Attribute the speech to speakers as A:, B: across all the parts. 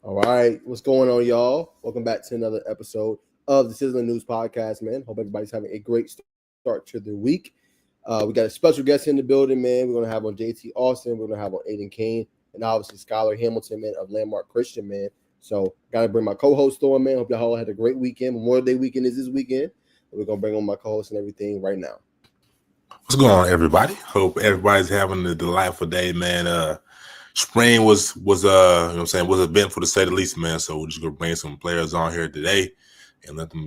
A: All right, what's going on, y'all? Welcome back to another episode of the Sizzling News Podcast, man. Hope everybody's having a great start to their week. We got a special guest in the building, man. We're gonna have on JTAustin. We're gonna have on AydenCain, and obviously Skylar Hamilton, man, of Landmark Christian, man. So, gotta bring my co-host on, man. Hope y'all had a great weekend. Memorial Day weekend is this weekend. We're gonna bring on my co-host and everything right now.
B: What's going on, everybody? Hope everybody's having a delightful day, man. Spring was was an event for the say the least, man. So we're just gonna bring some players on here today and let them,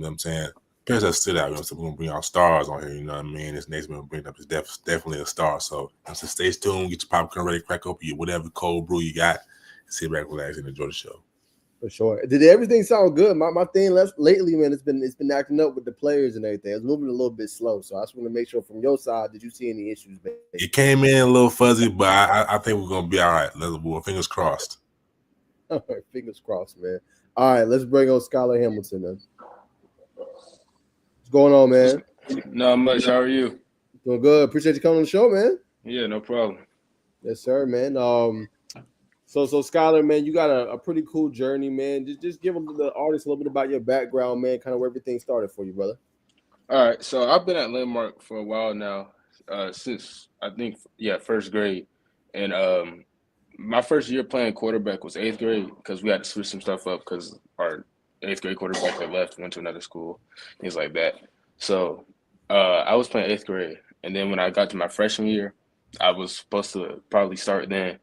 B: players that stood out. So we're gonna bring our stars on here. You know what I mean? This next one we're bringing up is definitely a star. So stay tuned, get your popcorn ready, crack up your whatever cold brew you got, and sit back, relax, and enjoy the show.
A: For sure. Did everything sound good? My thing lately, man, it's been acting up with the players and everything. It's moving a little bit slow. So I just want to make sure from your side, did you see any issues, man?
B: It came in a little fuzzy, but I think we're gonna be all right. Fingers crossed.
A: All right, fingers crossed, man. All right, let's bring on Skylar Hamilton, man. What's going on, man?
C: Not much. How are you?
A: Doing good. Appreciate you coming on the show, man.
C: Yeah, no problem.
A: Yes, sir, man. So Skylar, man, you got a pretty cool journey, man. Just give them the artists a little bit about your background, man, kind of where everything started for you, brother.
C: All right, so I've been at Landmark for a while now, since I think first grade, and my first year playing quarterback was eighth grade because we had to switch some stuff up because our eighth grade quarterback had left, went to another school, things like that. So I was playing eighth grade, and then when I got to my freshman year, I was supposed to probably start then.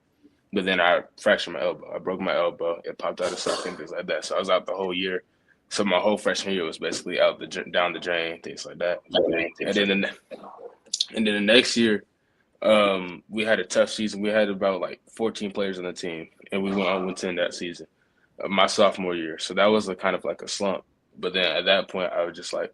C: But then I fractured my elbow. I broke my elbow. It popped out of something, things like that. So I was out the whole year. So my whole freshman year was basically out down the drain, things like that. And then the next year, we had a tough season. We had about like 14 players on the team, and we went on 10 that season, my sophomore year. So that was a kind of like a slump. But then at that point, I was just like,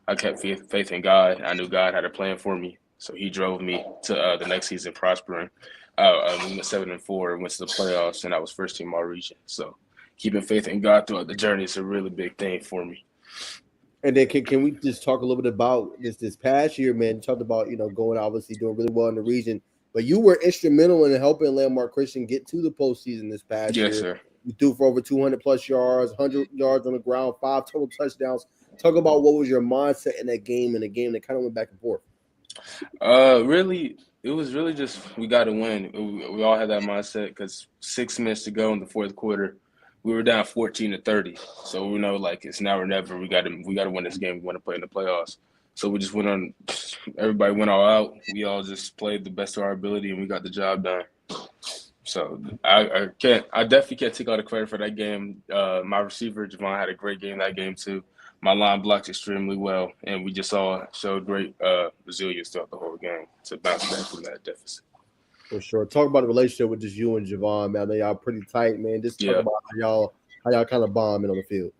C: I kept faith in God. I knew God had a plan for me. So he drove me to the next season prospering. We went 7-4, went to the playoffs, and I was first team all region. So keeping faith in God throughout the journey is a really big thing for me.
A: And then can we just talk a little bit about this past year, man? You talked about, going obviously doing really well in the region, but you were instrumental in helping Landmark Christian get to the postseason this past year.
C: Yes, sir.
A: You threw for over 200 plus yards, 100 yards on the ground, 5 total touchdowns. Talk about what was your mindset in that game, and a game that kind of went back and forth.
C: Really, it was really just we got to win. We all had that mindset because 6 minutes to go in the fourth quarter, we were down 14-30. So we know like it's now or never. We got to win this game. We want to play in the playoffs. So we just went on. Everybody went all out. We all just played the best of our ability, and we got the job done. So I definitely can't take all the credit for that game. My receiver Javon had a great game that game too. My line blocked extremely well, and we just all showed great resilience throughout the whole game to bounce back from that deficit.
A: For sure. Talk about the relationship with just you and Javon, man. I know y'all pretty tight, man. Just talk about how y'all kind of bonding on the field.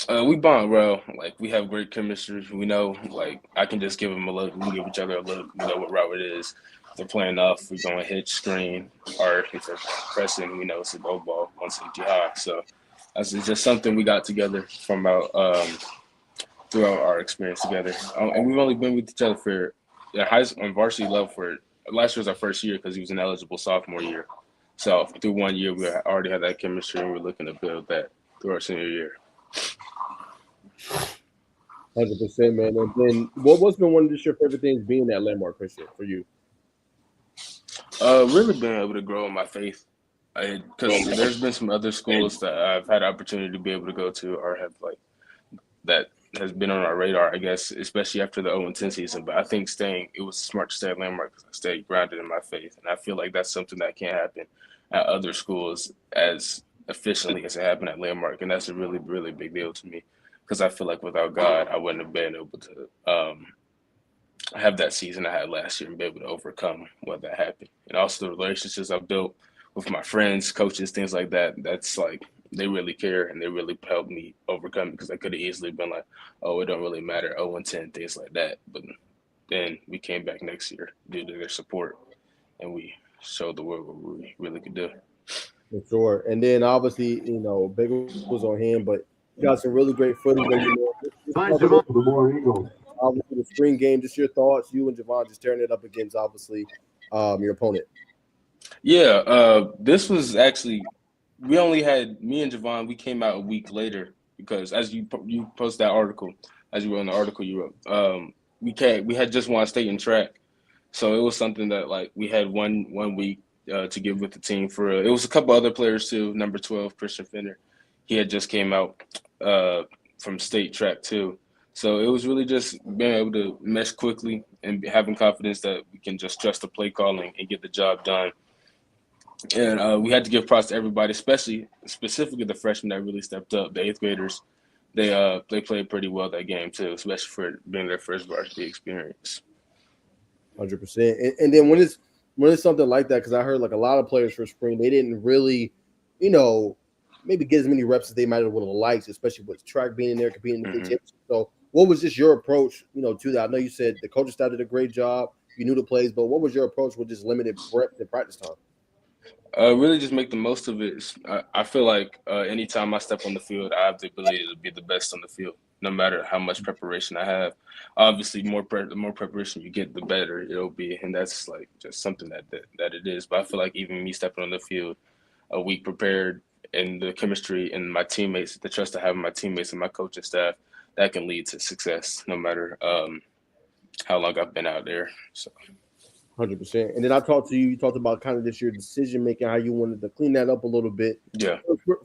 C: We bond well. Like we have great chemistry. We know, like I can just give them a look. We give each other a look. We know what route it is. If they're playing off, we're going to hitch, screen, or if they're pressing, we know it's a go ball, 1 safety high. So that's just something we got together from throughout our experience together. And we've only been with each other for high school and varsity level for last year was our first year because he was an eligible sophomore year. So through 1 year, we already had that chemistry, and we're looking to build that through our senior year.
A: 100%, man. And then what's been one of your favorite things being at Landmark Christian for you?
C: Really being able to grow in my faith. Because there's been some other schools that I've had opportunity to be able to go to or have like that has been on our radar, I guess, especially after the 0-10 season. But I think it was smart to stay at Landmark because I stayed grounded in my faith. And I feel like that's something that can't happen at other schools as efficiently as it happened at Landmark. And that's a really, really big deal to me because I feel like without God, I wouldn't have been able to have that season I had last year and be able to overcome what that happened. And also the relationships I've built with my friends, coaches, things like that, that's like, they really care and they really helped me overcome because I could have easily been like, oh, it don't really matter, 0-10, things like that. But then we came back next year due to their support and we showed the world what we really could do.
A: For sure. And then obviously, big was on him, but you got some really great footage. Obviously, the spring game, just your thoughts, you and Javon just tearing it up against, obviously, your opponent.
C: Yeah, this was actually we only had me and Javon. We came out a week later because as you post that article, as you wrote in the article you wrote, we had just won state in track, so it was something that like we had one week to give with the team for. It was a couple other players too. Number 12, Christian Fenner, he had just came out from state track too. So it was really just being able to mesh quickly and having confidence that we can just trust the play calling and get the job done. And we had to give props to everybody, specifically the freshmen that really stepped up. The eighth graders, they played pretty well that game too, especially for being their first varsity experience.
A: 100%. And then when it's something like that, because I heard like a lot of players for spring, they didn't really, maybe get as many reps as they might have would have liked, especially with track being in there competing in the big championship. So what was just your approach, to that? I know you said the coaching staff did a great job, you knew the plays, but what was your approach with just limited reps and practice time?
C: Really just make the most of it. I feel like anytime I step on the field, I have the ability to be the best on the field, no matter how much preparation I have. Obviously, the more preparation you get, the better it'll be, and that's like just something that it is. But I feel like even me stepping on the field a week prepared, and the chemistry and my teammates, the trust I have in my teammates and my coaching staff, that can lead to success, no matter how long I've been out there. So.
A: 100%. And then I talked to you. You talked about kind of just your decision making, how you wanted to clean that up a little bit.
C: Yeah.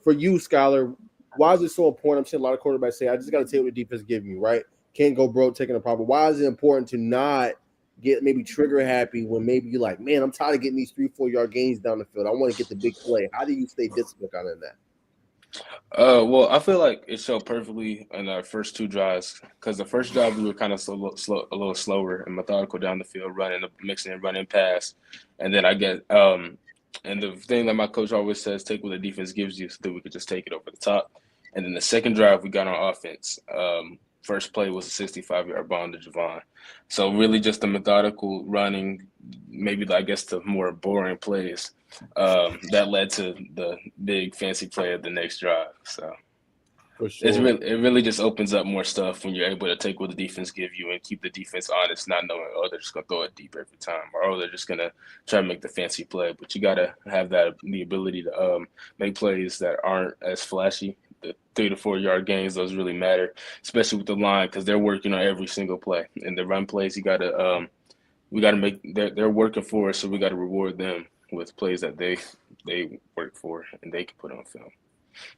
A: For you, Skylar, why is it so important? I'm seeing a lot of quarterbacks say, "I just got to take what the defense give me." Right? Can't go broke taking a problem. Why is it important to not get maybe trigger happy when maybe you're like, "Man, I'm tired of getting these 3-4 yard gains down the field. I want to get the big play." How do you stay disciplined kind of that?
C: Well, I feel like it showed perfectly in our first two drives because the first drive we were kind of a little slower and methodical down the field, mixing and running pass, and then and the thing that my coach always says, take what the defense gives you, so that we could just take it over the top. And then the second drive we got on offense. First play was a 65-yard ball to Javon, so really just the methodical running, maybe I guess the more boring plays. That led to the big fancy play of the next drive. So
A: For sure.
C: it really just opens up more stuff when you're able to take what the defense give you and keep the defense honest, not knowing, they're just gonna throw it deep every time, or they're just gonna try to make the fancy play. But you gotta have the ability to make plays that aren't as flashy. The 3 to 4 yard gains, those really matter, especially with the line, because they're working on every single play. And the run plays, we gotta make. They're working for us, so we gotta reward them with plays that they work for and they can put on film.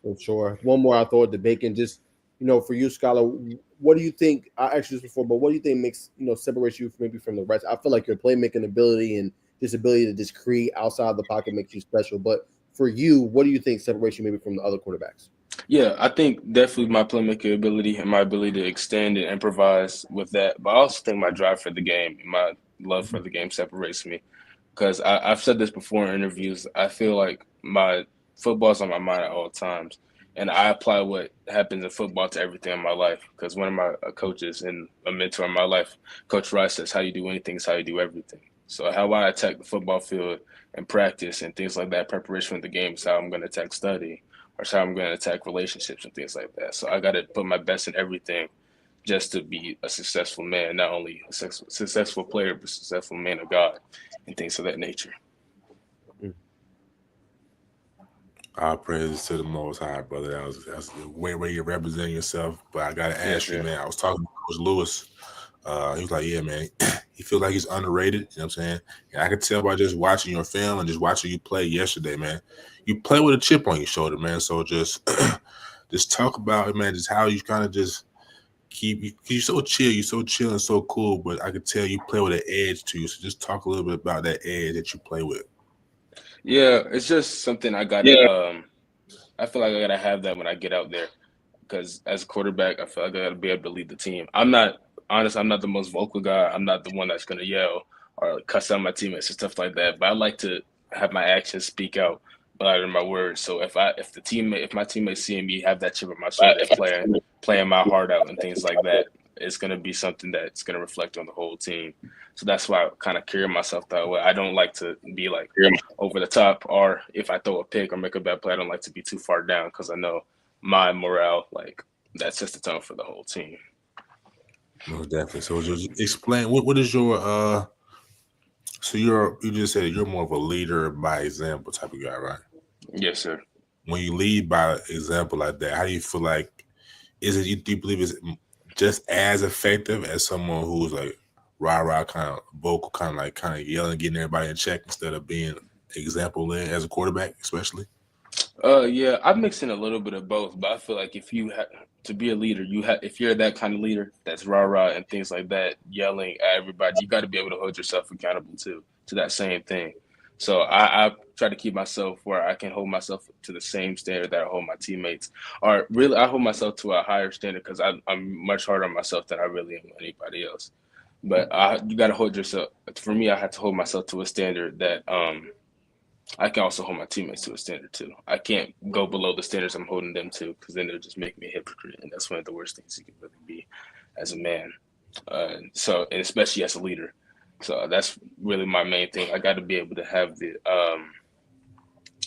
A: For sure. One more I throw at the bacon. Just, for you, Skylar, what do you think? I asked you this before, but what do you think makes, separates you maybe from the rest? I feel like your playmaking ability and this ability to just create outside the pocket makes you special. But for you, what do you think separates you maybe from the other quarterbacks?
C: Yeah, I think definitely my playmaking ability and my ability to extend and improvise with that. But I also think my drive for the game and my love for the game separates me. Because I've said this before in interviews, I feel like my football's on my mind at all times. And I apply what happens in football to everything in my life. Because one of my coaches and a mentor in my life, Coach Rice, says, how you do anything is how you do everything. So how I attack the football field and practice and things like that, preparation for the game, is how I'm going to attack study, or how I'm going to attack relationships and things like that. So I got to put my best in everything just to be a successful man, not only a successful player, but a successful man of God and things of that nature.
B: All praises to the Most High, brother. That's the way you're representing yourself. But I gotta ask you, man. I was talking to Coach Lewis. He was like, "Yeah, man, he feels like he's underrated." You know what I'm saying? And I could tell by just watching your film and just watching you play yesterday, man. You play with a chip on your shoulder, man. So just talk about it, man. Just how you kind of just you're so chill, and so cool, but I could tell you play with an edge to you. So just talk a little bit about that edge that you play with.
C: Yeah, it's just something I gotta. I feel like I gotta have that when I get out there, because as a quarterback, I feel like I gotta be able to lead the team. I'm not the most vocal guy. I'm not the one that's gonna yell or cuss out my teammates and stuff like that. But I like to have my actions speak out louder than my words. So if my teammates see me have that chip on my shoulder, playing my heart out and things like that, it's gonna be something that's gonna reflect on the whole team. So that's why I kind of carry myself that way. I don't like to be like over the top, or if I throw a pick or make a bad play, I don't like to be too far down, because I know my morale, like, that sets the tone for the whole team.
B: Most definitely. So just explain what is your so you just said you're more of a leader by example type of guy, right?
C: Yes, sir.
B: when you lead by example like that, how do you feel like do you believe it's just as effective as someone who's like rah kind of vocal, kind of yelling, getting everybody in check instead of being example led as a quarterback, especially?
C: Yeah, I'm mixing a little bit of both, but I feel like if you have to be a leader, if you're that kind of leader that's rah and things like that, yelling at everybody, you got to be able to hold yourself accountable to that same thing. So I try to keep myself where I can hold myself to the same standard that I hold my teammates, or really I hold myself to a higher standard because I'm much harder on myself than I really am on anybody else. But you got to hold yourself. For me, I have to hold myself to a standard that I can also hold my teammates to a standard too. I can't go below the standards I'm holding them to because then they'll just make me a hypocrite, and that's one of the worst things you can really be as a man. And especially as a leader. So that's really my main thing. I got to be able to have the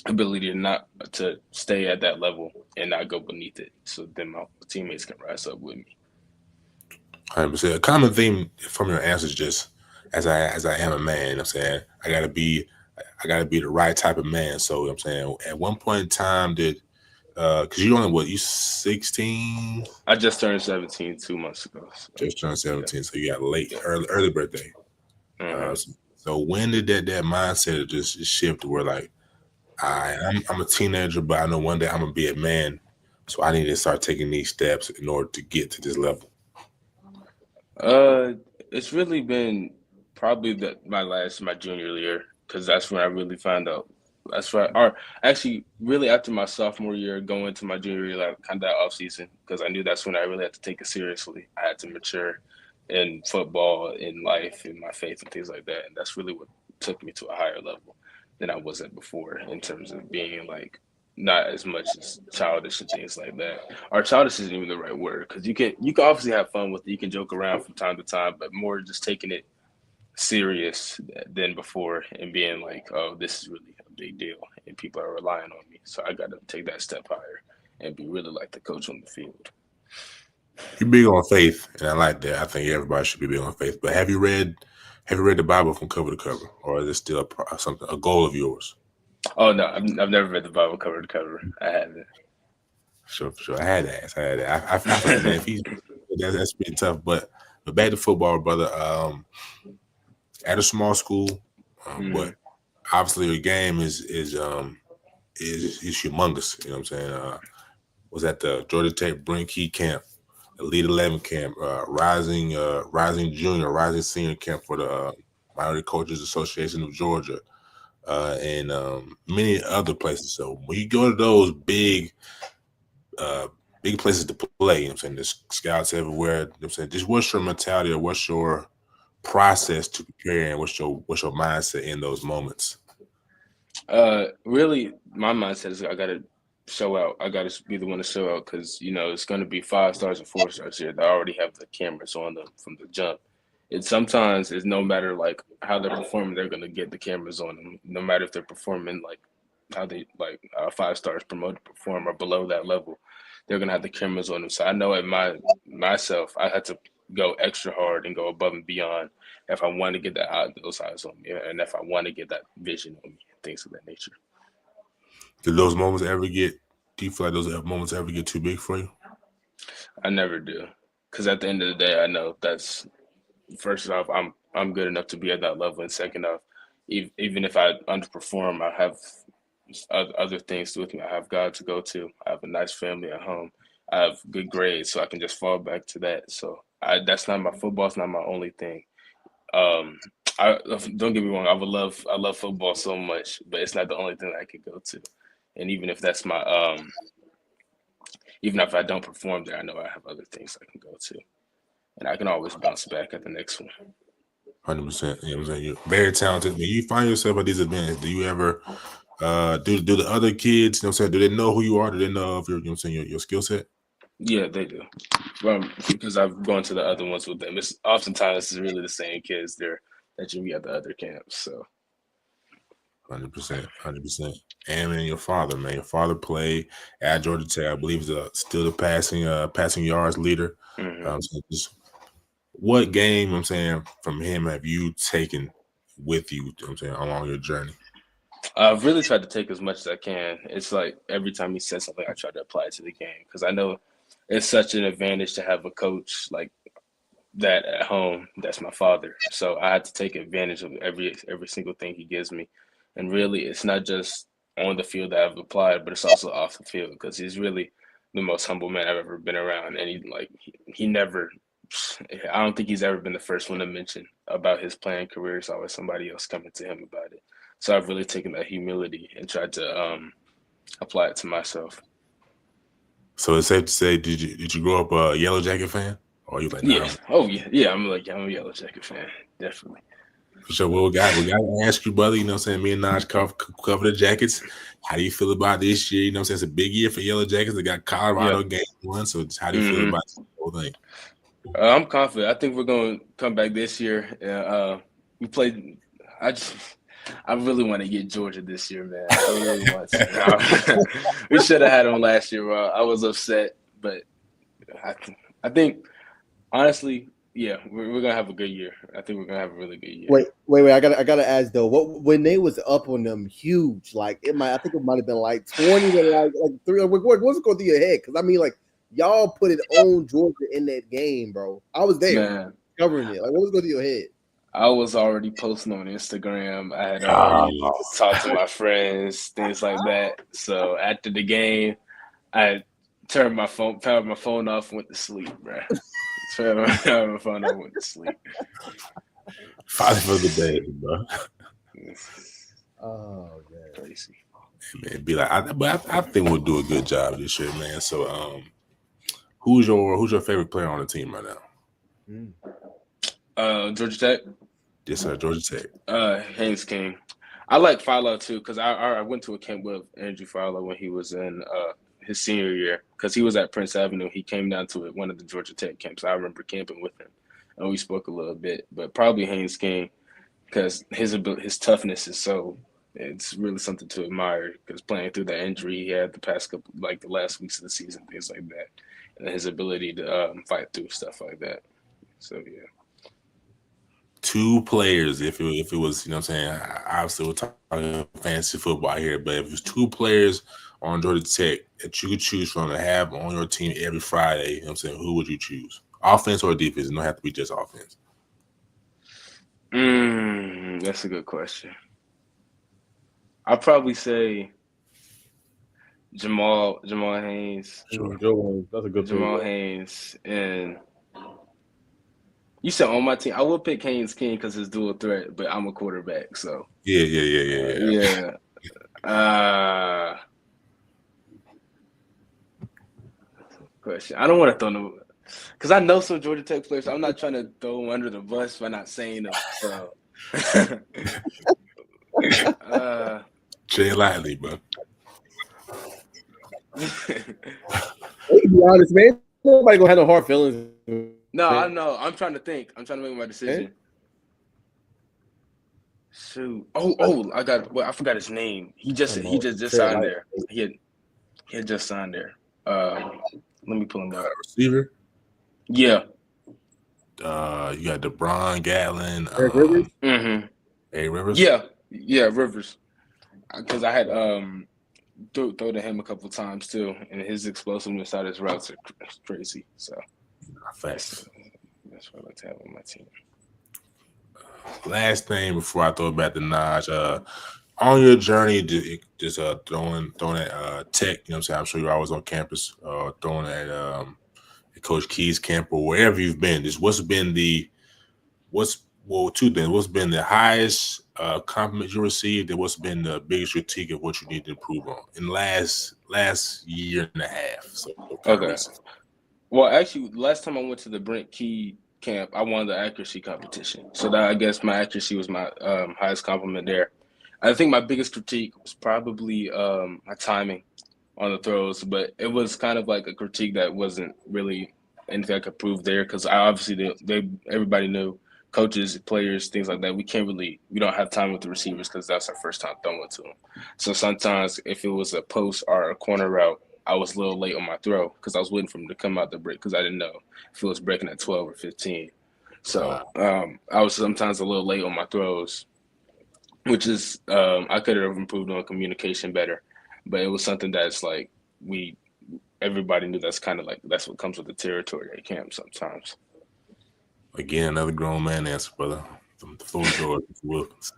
C: ability to stay at that level and not go beneath it, so then my teammates can rise up with me.
B: 100%. A common theme from your answers, just as I am a man, you know what I'm saying, I gotta be the right type of man. So you know what I'm saying, at one point in time, did because you only you 16?
C: I just turned 17 2 months ago. So.
B: Just turned 17,
C: yeah.
B: So you got early birthday.
C: Mm-hmm.
B: So when did that mindset just shift where like I'm a teenager, but I know one day I'm gonna be a man, so I need to start taking these steps in order to get to this level?
C: It's really been probably my junior year because that's when I really found out. That's right. Or actually, really after my sophomore year, going into my junior year, like kind of that off season, because I knew that's when I really had to take it seriously. I had to mature in football, in life, in my faith, and things like that. And that's really what took me to a higher level than I was at before in terms of being like not as much as childish and things like that. Or childish isn't even the right word because you can obviously have fun with it. You can joke around from time to time, but more just taking it serious than before and being like, oh, this is really a big deal and people are relying on me. So I got to take that step higher and be really like the coach on the field.
B: You're big on faith, and I like that. I think everybody should be big on faith. But have you read the Bible from cover to cover, or is it still a goal of yours?
C: Oh no, I've never read the Bible cover to cover. I haven't.
B: Sure. I had to ask. I feel like, man, if he's that's pretty tough. But back to football, brother. At a small school, but obviously your game is humongous. You know what I'm saying? Was at the Georgia Tech Brent Key camp, Elite 11 camp, rising junior, rising senior camp for the Minority Coaches Association of Georgia, and many other places. So when you go to those big places to play, you know what I'm saying, there's scouts everywhere. You know what I'm saying, just what's your mentality or what's your process to prepare and what's your mindset in those moments?
C: Really, my mindset is I got to show out. I got to be the one to show out because, it's going to be 5 stars and 4 stars here that already have the cameras on them from the jump. And sometimes it's no matter like how they're performing, they're going to get the cameras on them. No matter if they're performing like how they 5 stars promoted perform or below that level, they're going to have the cameras on them. So I know at myself, I had to go extra hard and go above and beyond if I want to get those eyes on me and if I want to get that vision on me, things of that nature.
B: Do you feel like those moments ever get too big for you?
C: I never do. Because at the end of the day, I know that's, first off, I'm good enough to be at that level. And second off, even if I underperform, I have other things with me. I have God to go to. I have a nice family at home. I have good grades, so I can just fall back to that. So that's not my football's not my only thing. Don't get me wrong. I love football so much, but it's not the only thing that I could go to. And even if that's my even if I don't perform there, I know I have other things I can go to, and I can always bounce back at the next one.
B: 100%. You know what I'm saying? You're very talented. When you find yourself at these events, do you ever do the other kids, you know what I'm saying, do they know who you are? Do they know of your, you know what I'm saying, your skill set?
C: Yeah, they do. Because I've gone to the other ones with them. It's oftentimes it's really the same kids there that you meet at the other camps. So
B: 100%. And then your father played at Georgia Tech. I believe he's still the passing yards leader.
C: mm-hmm.
B: So just what game, you know what I'm saying, from him have you taken with you, you know what I'm saying, along your journey?
C: I've really tried to take as much as I can. It's like every time he says something, I try to apply it to the game because I know it's such an advantage to have a coach like that at home. That's my father. So I had to take advantage of every single thing he gives me. And really, it's not just on the field that I've applied, but it's also off the field because he's really the most humble man I've ever been around. And he never, I don't think he's ever been the first one to mention about his playing career. It's always somebody else coming to him about it. So I've really taken that humility and tried to apply it to myself.
B: So it's safe to say, did you grow up a Yellow Jacket fan? Or are you like, nah?
C: Yeah. Oh yeah. I'm a Yellow Jacket fan, definitely.
B: For sure. Well, we got to ask you, brother. You know what I'm saying? Me and Naj cover the Jackets. How do you feel about this year? You know what I'm saying? It's a big year for Yellow Jackets. They got Colorado game 1. So how do you feel about the whole thing?
C: I'm confident. I think we're going to come back this year. We played. I really want to get Georgia this year, man. I really want to. We should have had them last year, bro. I was upset, but I think honestly, yeah, we're gonna have a good year. I think we're gonna have a really good year.
A: Wait. I gotta ask though. When they was up on them huge, like I think it might have been like 20 to like 3. What's going through your head? Because I mean, like y'all put it on Georgia in that game, bro. I was there, man, covering it. Like, what was going through your head?
C: I was already posting on Instagram. I had already talked to my friends, things like that. So after the game, I powered my phone off, went to sleep, bro. Turned my phone off, went to sleep.
B: Fight for the day, bro.
A: Oh man,
C: crazy.
B: Man, be like, I think we'll do a good job this year, man. So, who's your favorite player on the team right
C: now? Georgia Tech.
B: Yes, sir, Georgia Tech.
C: AydenCain. I like Philo too because I went to a camp with Andrew Philo when he was in his senior year because he was at Prince Avenue. He came down to one of the Georgia Tech camps. I remember camping with him, and we spoke a little bit. But probably AydenCain because his toughness is it's really something to admire. Because playing through that injury he had the past couple, like the last weeks of the season, things like that, and his ability to fight through stuff like that. So yeah.
B: 2 players, if it was, you know what I'm saying, obviously we're talking fantasy football here, but if it was 2 players on Georgia Tech that you could choose from to have on your team every Friday, you know what I'm saying, who would you choose? Offense or defense? It don't have to be just offense.
C: That's a good question. I'll probably say Jamal Haynes.
A: Sure. That's a good
C: Jamal Haynes and you said on my team, I would pick AydenCain because it's dual threat, but I'm a quarterback, so
B: yeah.
C: Question. I don't want to throw no, because I know some Georgia Tech players. So I'm not trying to throw them under the bus by not saying them. So,
B: Jay lightly, bro.
A: To be honest, man, nobody gonna have no hard feelings.
C: No, I know. I'm trying to think. I'm trying to make my decision.
A: Okay.
C: Shoot. I forgot his name. He just signed there. He had just signed there. Let me pull him up.
B: Receiver?
C: Yeah.
B: You got DeBron Gatlin.
A: Eric Rivers?
B: Hey, Rivers?
C: Yeah, Rivers. Because I had throw to him a couple times too, and his explosiveness out of his routes are crazy. So that's what I like to have on my team.
B: Last thing before I throw it back to Naj, on your journey, just throwing at Tech, you know what I'm saying? I'm sure you're always on campus, throwing at Coach Key's camp or wherever you've been. Just two things. What's been the highest compliment you received, and what's been the biggest critique of what you need to improve on in the last year and a half? So
C: okay. Well, actually, last time I went to the Brent Key camp, I won the accuracy competition. So that I guess my accuracy was my highest compliment there. I think my biggest critique was probably my timing on the throws, but it was kind of like a critique that wasn't really anything I could prove there because everybody knew, coaches, players, things like that. We don't have time with the receivers because that's our first time throwing to them. So sometimes if it was a post or a corner route, I was a little late on my throw because I was waiting for him to come out the break because I didn't know if it was breaking at 12 or 15. So I was sometimes a little late on my throws. which is I could have improved on communication better, but it was something that's like everybody knew that's kind of like that's what comes with the territory at camp sometimes.
B: Again, another grown man answer, brother. The floor is yours, Mr. Wilkins.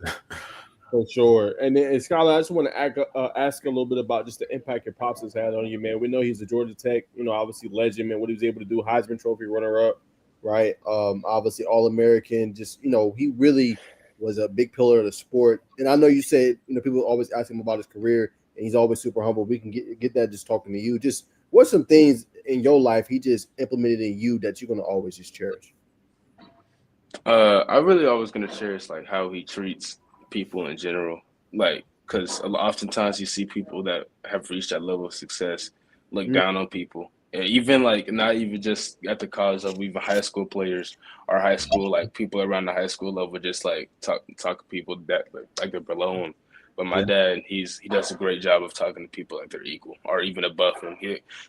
A: For sure. And then, and Skylar, I just want to ask a little bit about just the impact your pops has had on you, man. We know he's a Georgia Tech, obviously legend, man. What he was able to do, Heisman Trophy runner-up, right? Obviously All-American. Just, he really was a big pillar of the sport. And I know you said, people always ask him about his career, and he's always super humble. We can get that just talking to you. Just what's some things in your life he just implemented in you that you're going to always just cherish?
C: I really always gonna cherish like how he treats people in general, like because oftentimes you see people that have reached that level of success look down on people, and even like not even just at the cause of even high school players or high school like people around the high school level, just like talk to people that like they're below him. But my dad, he does a great job of talking to people like they're equal or even above him.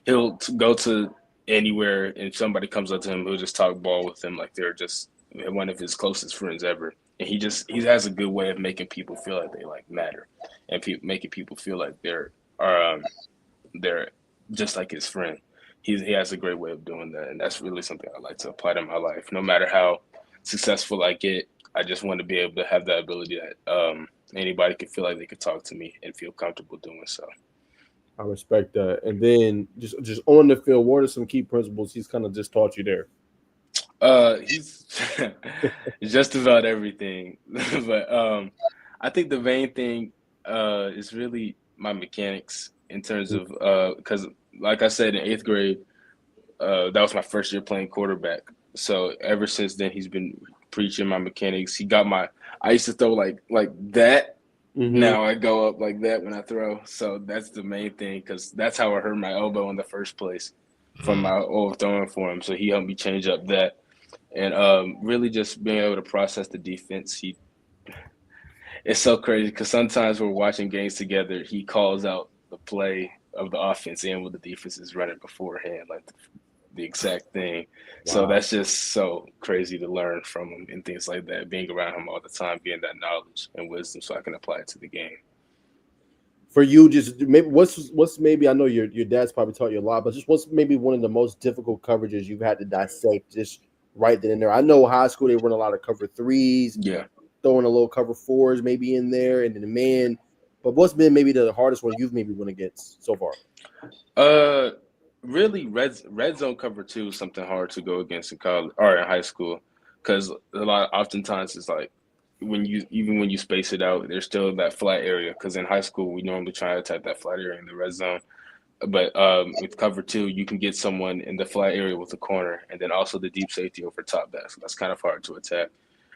C: He'll go to anywhere and somebody comes up to him, he'll just talk ball with them like they're just one of his closest friends ever. And he has a good way of making people feel like they like matter, and making people feel like they're just like his friend. He has a great way of doing that, and that's really something I like to apply to my life. No matter how successful I get, I just want to be able to have that ability that anybody can feel like they could talk to me and feel comfortable doing so.
A: I respect that. And then just on the field, what are some key principles he's kind of just taught you there?
C: He's just about everything, but I think the main thing is really my mechanics in terms of because, like I said, in eighth grade, that was my first year playing quarterback. So ever since then, he's been preaching my mechanics. He got I used to throw like that.
A: Mm-hmm.
C: Now I go up like that when I throw. So that's the main thing because that's how I hurt my elbow in the first place from my old throwing for him. So he helped me change up that. And really just being able to process the defense. It's so crazy because sometimes we're watching games together. He calls out the play of the offense and what the defense is running beforehand, like the exact thing. Wow. So that's just so crazy to learn from him and things like that. Being around him all the time, getting that knowledge and wisdom, so I can apply it to the game.
A: For you, just maybe what's maybe, I know your dad's probably taught you a lot, but just what's maybe one of the most difficult coverages you've had to dissect just right then and there? I know high school they run a lot of cover threes, throwing a little cover fours maybe in there, and then the man. But what's been maybe the hardest one you've maybe won against so far?
C: Really, red zone cover two is something hard to go against in college or in high school, because oftentimes it's like when you space it out, there's still that flat area. Because in high school we normally try to attack that flat area in the red zone, but with cover two you can get someone in the flat area with the corner, and then also the deep safety over top that. So that's kind of hard to attack.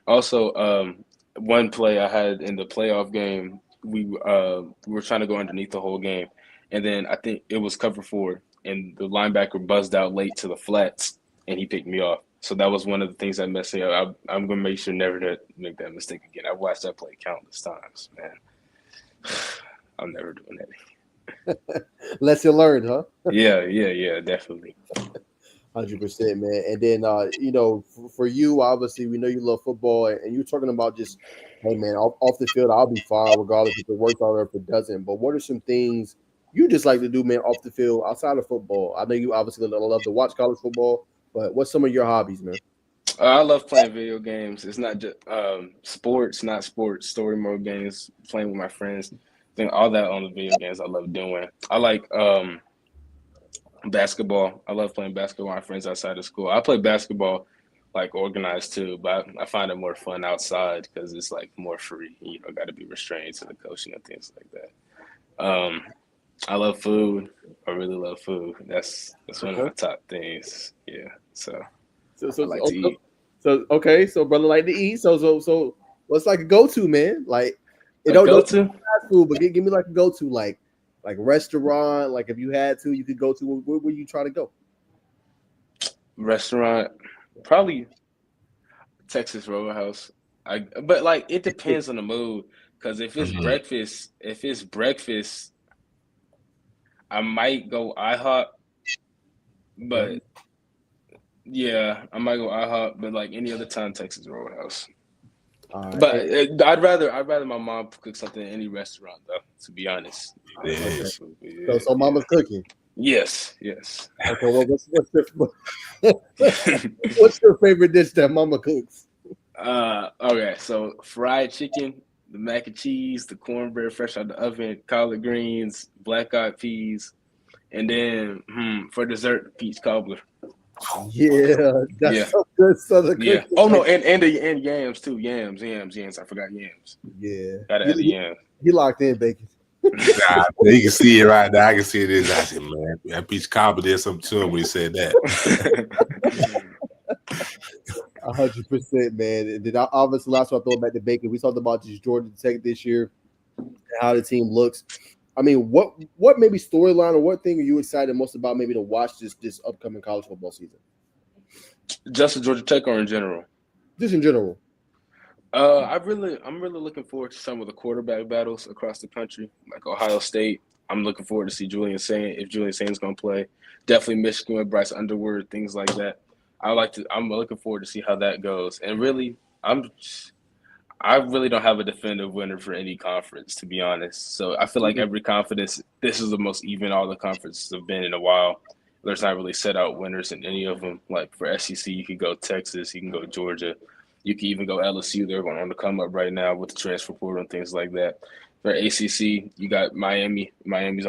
C: Also, one play I had in the playoff game, we were trying to go underneath the whole game, and then I think it was cover four, and the linebacker buzzed out late to the flats, and he picked me off. So that was one of the things that messed me up. I'm going to make sure never to make that mistake again. I've watched that play countless times, man. I'm never doing that.
A: Lesson learned, huh?
C: Yeah, definitely.
A: 100%, man. And then, for you, obviously, we know you love football, and you're talking about just, hey, man, off the field, I'll be fine regardless if it works out or if it doesn't. But what are some things you just like to do, man, off the field outside of football? I know you obviously love to watch college football, but what's some of your hobbies, man?
C: I love playing video games. It's not just sports, story mode games, playing with my friends. I think all that on the video games I love doing. I like basketball. I love playing basketball with my friends outside of school. I play basketball like organized too, but I find it more fun outside because it's like more free. Got to be restrained to the coaching and things like that. I love food. I really love food. That's one of my top things. Yeah. So I like to eat.
A: So brother like to eat. So what's like a go-to, man? Like it
C: don't
A: go-to fast food, but give me like a go-to, like restaurant. Like if you had to, you could go to. Where would you try to go?
C: Restaurant, probably Texas Roadhouse. But like it depends on the mood. Because if it's breakfast, I might go IHOP. But yeah, I might go IHOP. But like any other time, Texas Roadhouse.
A: All right.
C: But I'd rather my mom cook something in any restaurant though. To be honest.
B: It
A: Okay.
B: is.
A: So mama's cooking.
C: Yes.
A: Okay. Well, what's your favorite dish that mama cooks?
C: Okay. So fried chicken, the mac and cheese, the cornbread fresh out the oven, collard greens, black eyed peas, and then for dessert, peach cobbler.
A: Yeah, that's
C: Yeah.
A: some good southern
C: Yeah.
A: cooking.
C: Oh no, and yams too. Yams. I forgot yams.
A: Yeah.
C: Gotta add the yams.
A: He locked in, Bacon.
B: Nah, you can see it right now. I can see it is. I said, man, that peach cobbler did something to him when he said that.
A: 100%, man. And then obviously, last one I throw back to Bacon. We talked about just Georgia Tech this year and how the team looks. I mean, what maybe storyline or what thing are you excited most about maybe to watch this upcoming college football season?
C: Just at Georgia Tech or in general?
A: Just in general.
C: I'm really looking forward to some of the quarterback battles across the country, like Ohio State. I'm looking forward to see if Julian Saint's going to play. Definitely Michigan with Bryce Underwood, things like that. I'm looking forward to see how that goes. And really, I really don't have a definitive winner for any conference, to be honest. So I feel like every conference, this is the most even all the conferences have been in a while. There's not really set out winners in any of them. Like for SEC, you could go Texas, you can go Georgia. You can even go LSU. They're going on the come up right now with the transfer portal and things like that. For ACC, you got Miami. Clemson's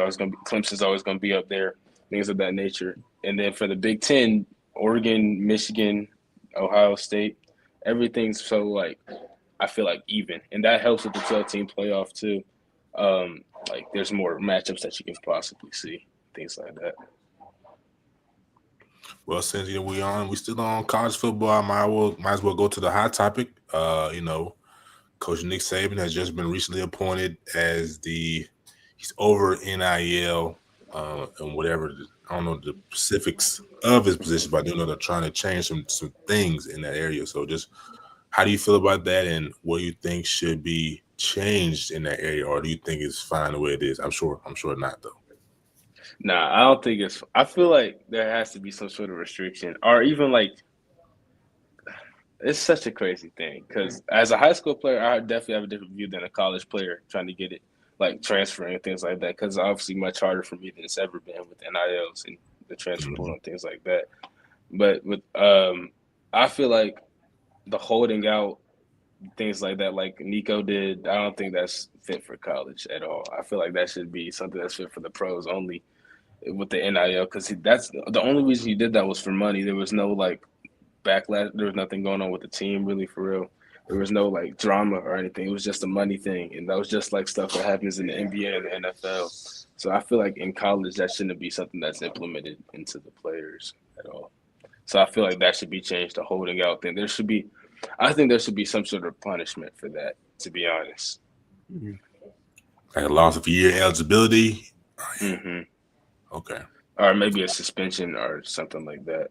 C: always going to be up there, things of that nature. And then for the Big Ten, Oregon, Michigan, Ohio State, everything's so like I feel like even, and that helps with the 12-team playoff too. Like there's more matchups that you can possibly see, things like that.
B: Well, since we still on college football, I might as well go to the hot topic. Coach Nick Saban has just been recently appointed as he's over NIL and whatever. I don't know the specifics of his position, but I do know they're trying to change some things in that area. So just how do you feel about that, and what do you think should be changed in that area, or do you think it's fine the way it is? I'm sure not though.
C: Nah, I don't think it's. I feel like there has to be some sort of restriction, or even like it's such a crazy thing. Because as a high school player, I definitely have a different view than a college player trying to get it, like transferring and things like that. Because obviously much harder for me than it's ever been with NILs and the transfer portal and things like that. But with I feel like the holding out things like that, like Nico did, I don't think that's fit for college at all. I feel like that should be something that's fit for the pros only with the NIL, because that's the only reason he did that was for money. There was no like backlash. There was nothing going on with the team really for real. There was no like drama or anything. It was just a money thing, and that was just like stuff that happens in the NBA and the NFL. So I feel like in college that shouldn't be something that's implemented into the players at all. So I feel like that should be changed to holding out thing. I think there should be some sort of punishment for that, to be honest.
B: Like a loss of year eligibility.
C: Mm-hmm.
B: Okay.
C: Or maybe a suspension or something like that.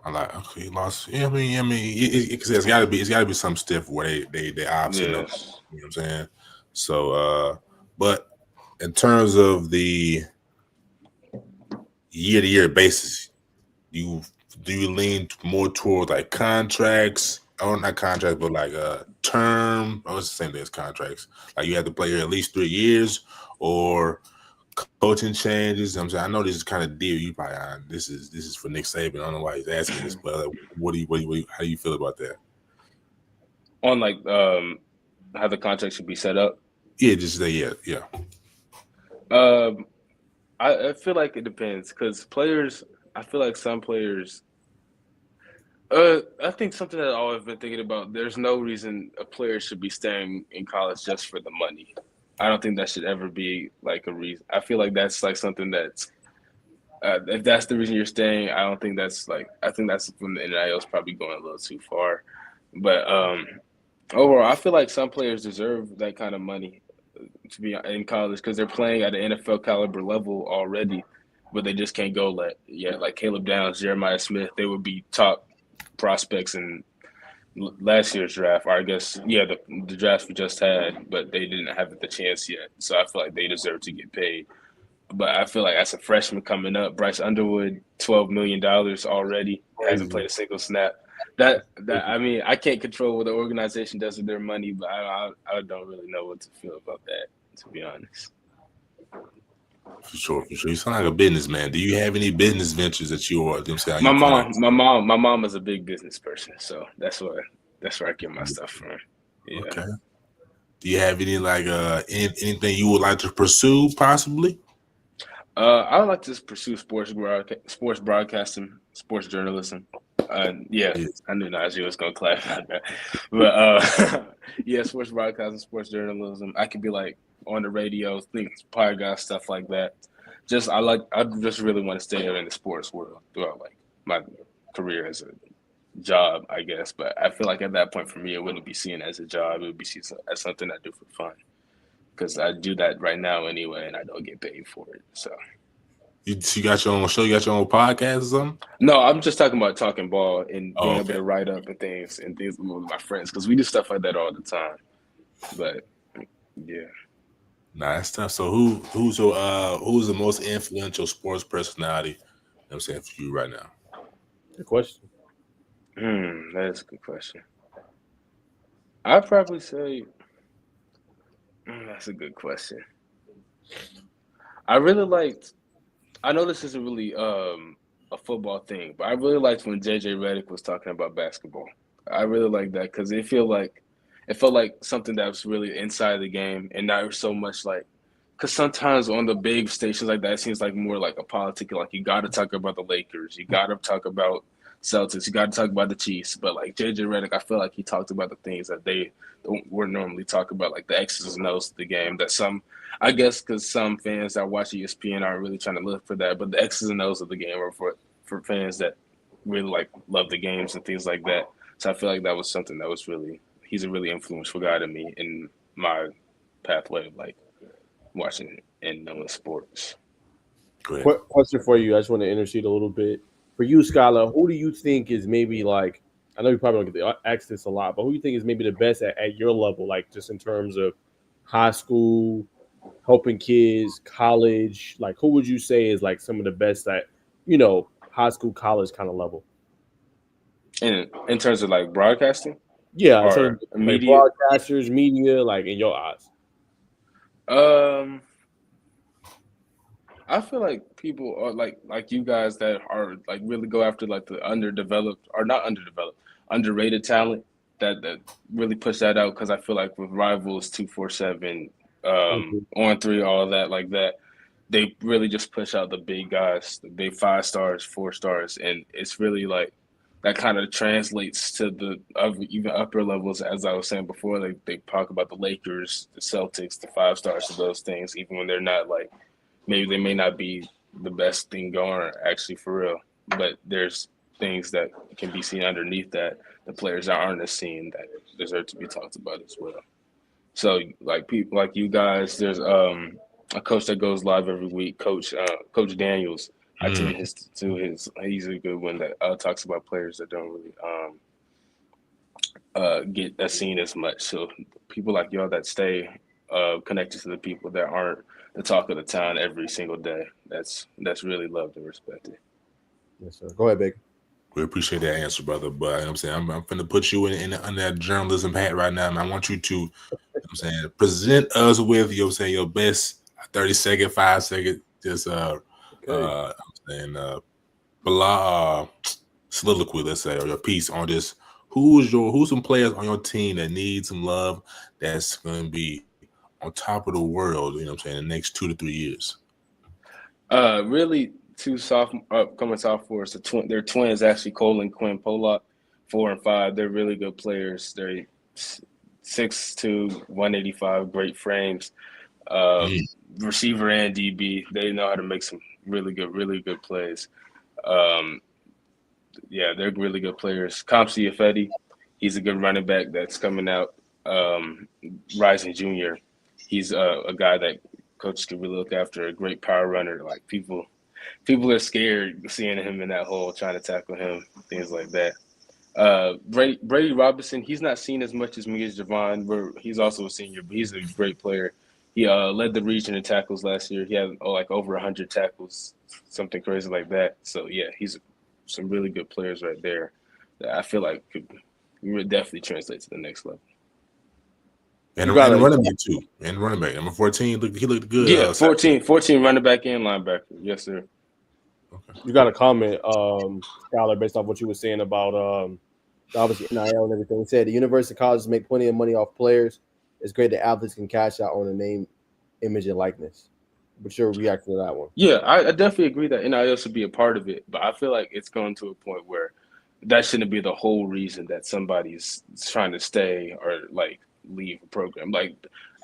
B: I like he lost. Yeah, I mean, it's got to be some stiff where they obviously know. You know what I'm saying? So, but in terms of the year-to-year basis, do you lean more towards like contracts? Or not contracts, but like a term. Oh, it's the same thing as contracts. Like you have to play here at least 3 years, or coaching changes. I'm saying I know this is kind of deal. You probably this is for Nick Saban. I don't know why he's asking this, but how do you feel about that?
C: On like how the contract should be set up.
B: Yeah, just say yeah.
C: I feel like it depends because players. I feel like some players. I think something that I've always been thinking about. There's no reason a player should be staying in college just for the money. I don't think that should ever be like a reason. I feel like that's like something that's if that's the reason you're staying, I don't think that's like. I think that's when the NIL is probably going a little too far. But overall, I feel like some players deserve that kind of money to be in college because they're playing at an NFL caliber level already, but they just can't go like Caleb Downs, Jeremiah Smith. They would be top prospects in last year's draft, or I guess, the draft we just had, but they didn't have the chance yet. So I feel like they deserve to get paid. But I feel like as a freshman coming up, Bryce Underwood, $12 million already, hasn't played a single snap. I mean, I can't control what the organization does with their money, but I don't really know what to feel about that, to be honest.
B: For sure. You sound like a businessman. Do you have any business ventures that you are?
C: My mom is a big business person, so that's where I get my stuff from. Yeah.
B: Okay. Do you have any anything you would like to pursue, possibly?
C: I would like to pursue sports broadcasting, sports journalism. Yeah, I knew Najee was gonna clarify that, but yeah, sports broadcasting, sports journalism. I could be like on the radio, podcast, stuff like that. I just really want to stay in the sports world throughout like my career as a job, I guess. But I feel like at that point for me, it wouldn't be seen as a job. It would be seen as something I do for fun because I do that right now anyway, and I don't get paid for it. So.
B: You got your own show? You got your own podcast or something?
C: No, I'm just talking about talking ball and being able to write up and things with my friends because we do stuff like that all the time. But yeah,
B: that's tough. So who's the most influential sports personality? I'm saying for you right now.
A: Good question.
C: That is a good question. I'd probably say that's a good question. I really liked. I know this isn't really a football thing, but I really liked when JJ Redick was talking about basketball. I really liked that because it felt like something that was really inside the game and not so much like because sometimes on the big stations like that, it seems like more like a politic. Like you got to talk about the Lakers, you got to talk about Celtics, you got to talk about the Chiefs. But like JJ Redick, I feel like he talked about the things that they wouldn't normally talk about, like the X's and O's of the game. That I guess because some fans that watch ESPN aren't really trying to look for that, but the X's and O's of the game are for fans that really love the games and things like that. So I feel like that was something that was he's a really influential guy to me in my pathway of like watching and knowing sports.
A: Question for you. I just want to intercede a little bit. For you, Skylar, who do you think is maybe like, I know you probably don't get to ask this a lot, but who do you think is maybe the best at your level, like just in terms of high school, helping kids, college? Like, who would you say is like some of the best at, high school, college kind of level?
C: In terms of like broadcasting?
A: Yeah,
C: or
A: media, like broadcasters, media, like in your eyes.
C: I feel like people are like you guys that are like really go after like the underrated talent that really push that out because I feel like with Rivals 247, On 3, all that like that, they really just push out the big guys, the big 5 stars, 4 stars, and it's really like that kind of translates to the even upper levels. As I was saying before, they talk about the Lakers, the Celtics, the 5 stars of those things, even when they're not like. Maybe they may not be the best thing going actually for real, but there's things that can be seen underneath that the players that aren't as seen that deserve to be talked about as well. So like people like you guys, there's a coach that goes live every week, Coach Daniels. I tune he's a good one that talks about players that don't really get that seen as much. So people like y'all that stay connected to the people that aren't the talk of the town every single day. That's really loved and respected.
A: Yes, sir. Go ahead, Baker.
B: We appreciate that answer, brother. But I'm saying I'm going to put you in that journalism hat right now, and I want you to, present us with your best 30-second, 5-second, just soliloquy, let's say, or your piece on this. Who's some players on your team that need some love that's going to be on top of the world, in the next 2 to 3 years?
C: Really, 2 upcoming sophomores. They're twins, actually, Cole and Quinn Pollock, 4 and 5. They're really good players. They're 6'2", 185, great frames. Receiver and DB. They know how to make some really good plays. Yeah, they're really good players. Kamsi Ifedi, he's a good running back that's coming out, rising junior. He's a guy that coaches can really look after, a great power runner. Like people are scared seeing him in that hole, trying to tackle him, things like that. Brady Robinson, he's not seen as much as me as Javon. He's also a senior, but he's a great player. He led the region in tackles last year. He had over 100 tackles, something crazy like that. So yeah, he's some really good players right there. that I feel like could definitely translate to the next level.
B: And running back too. And running back. Number 14, he looked good.
C: Yeah, 14 running back and linebacker. Yes, sir.
A: Okay. You got a comment, Skylar, based off what you were saying about obviously NIL and everything. He said the university colleges make plenty of money off players. It's great that athletes can cash out on a name, image, and likeness. What's your reaction to that one?
C: Yeah, I definitely agree that NIL should be a part of it, but I feel like it's going to a point where that shouldn't be the whole reason that somebody's trying to stay or like leave a program. Like,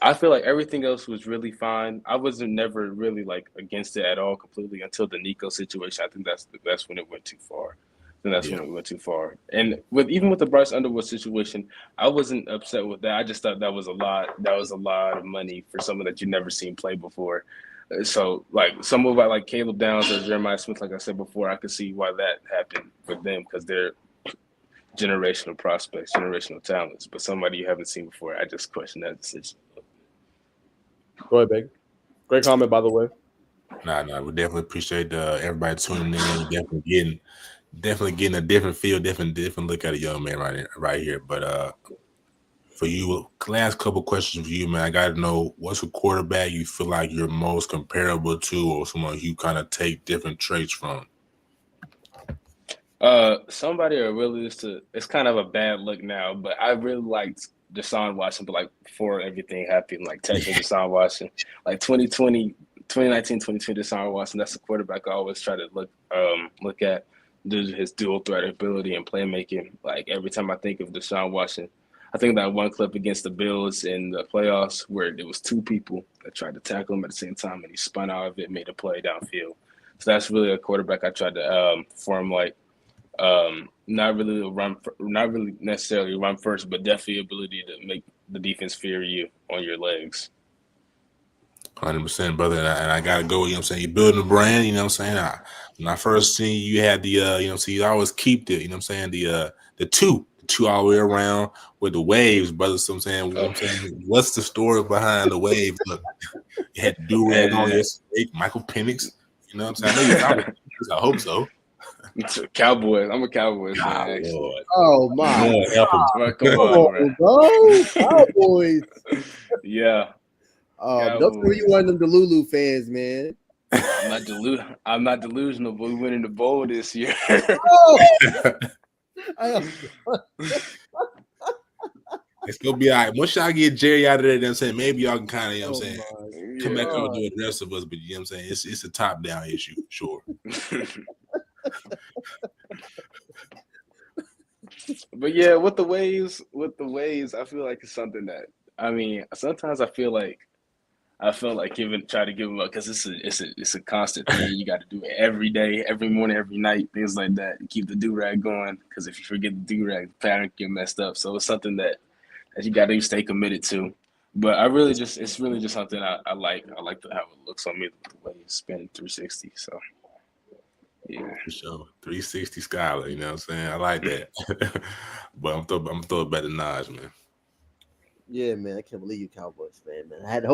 C: I feel like everything else was really fine. I wasn't never really like against it at all completely until the Nico situation. I think that's when it went too far. Then that's when it went too far. And even with the Bryce Underwood situation, I wasn't upset with that. I just thought that was a lot. That was a lot of money for someone that you've never seen play before. So, like, someone like Caleb Downs or Jeremiah Smith, like I said before, I could see why that happened with them because they're generational prospects, generational talents. But somebody you haven't seen before, I just question that decision.
A: Go ahead, Big. Great comment, by the way.
B: Nah, we definitely appreciate everybody tuning in. Definitely getting a different feel, different look at a young man right here. But for you, last couple questions for you, man. I got to know what's a quarterback you feel like you're most comparable to, or someone you kind of take different traits from.
C: Somebody I really used to. It's kind of a bad look now, but I really liked Deshaun Watson. But like before everything happened, like taking Deshaun Watson, like 2019, 2020 Deshaun Watson. That's the quarterback I always try to look at due to his dual threat ability and playmaking. Like every time I think of Deshaun Watson, I think that one clip against the Bills in the playoffs where there was two people that tried to tackle him at the same time, and he spun out of it, made a play downfield. So that's really a quarterback I tried to form like. Not really necessarily run first, but definitely ability to make the defense fear you on your legs.
B: 100%, brother. And I gotta go. You know what I'm saying? You're building a brand. You know what I'm saying? When I first seen you had the you know what I'm saying, you always keep the, you know what I'm saying, the two all the way around with the waves, brother. So I'm saying, what's the story behind the waves? Look, you had the do-rag on yesterday, Michael Penix. You know what I'm saying? I know you're probably, I hope so.
C: Cowboys. I'm a Cowboys fan, actually.
A: Oh my!
C: Come on,
A: bro. Cowboys.
C: Yeah.
A: Don't tell me you one of them Delulu fans, man.
C: I'm not delusional, but we went in the bowl this year.
B: It's gonna be all right. Once y'all get Jerry out of there, I'm saying maybe y'all can kind of, you know what I'm saying, come back over to the rest of us. But you know what I'm saying, it's a top down issue, sure.
C: But yeah, with the waves, I feel like it's something that sometimes I feel like try to give them up because it's a constant thing. You got to do it every day, every morning, every night, things like that. Keep the do-rag going because if you forget the do-rag, the pattern get messed up. So it's something that you got to stay committed to. But it's really just something I like. I like how it looks on me, the way it's spinning 360. So yeah,
B: for sure. 360 Skylar, you know what I'm saying? I like that. But I'm throwing it back to Naj, man.
A: Yeah, man, I can't believe you Cowboys fan, man. I had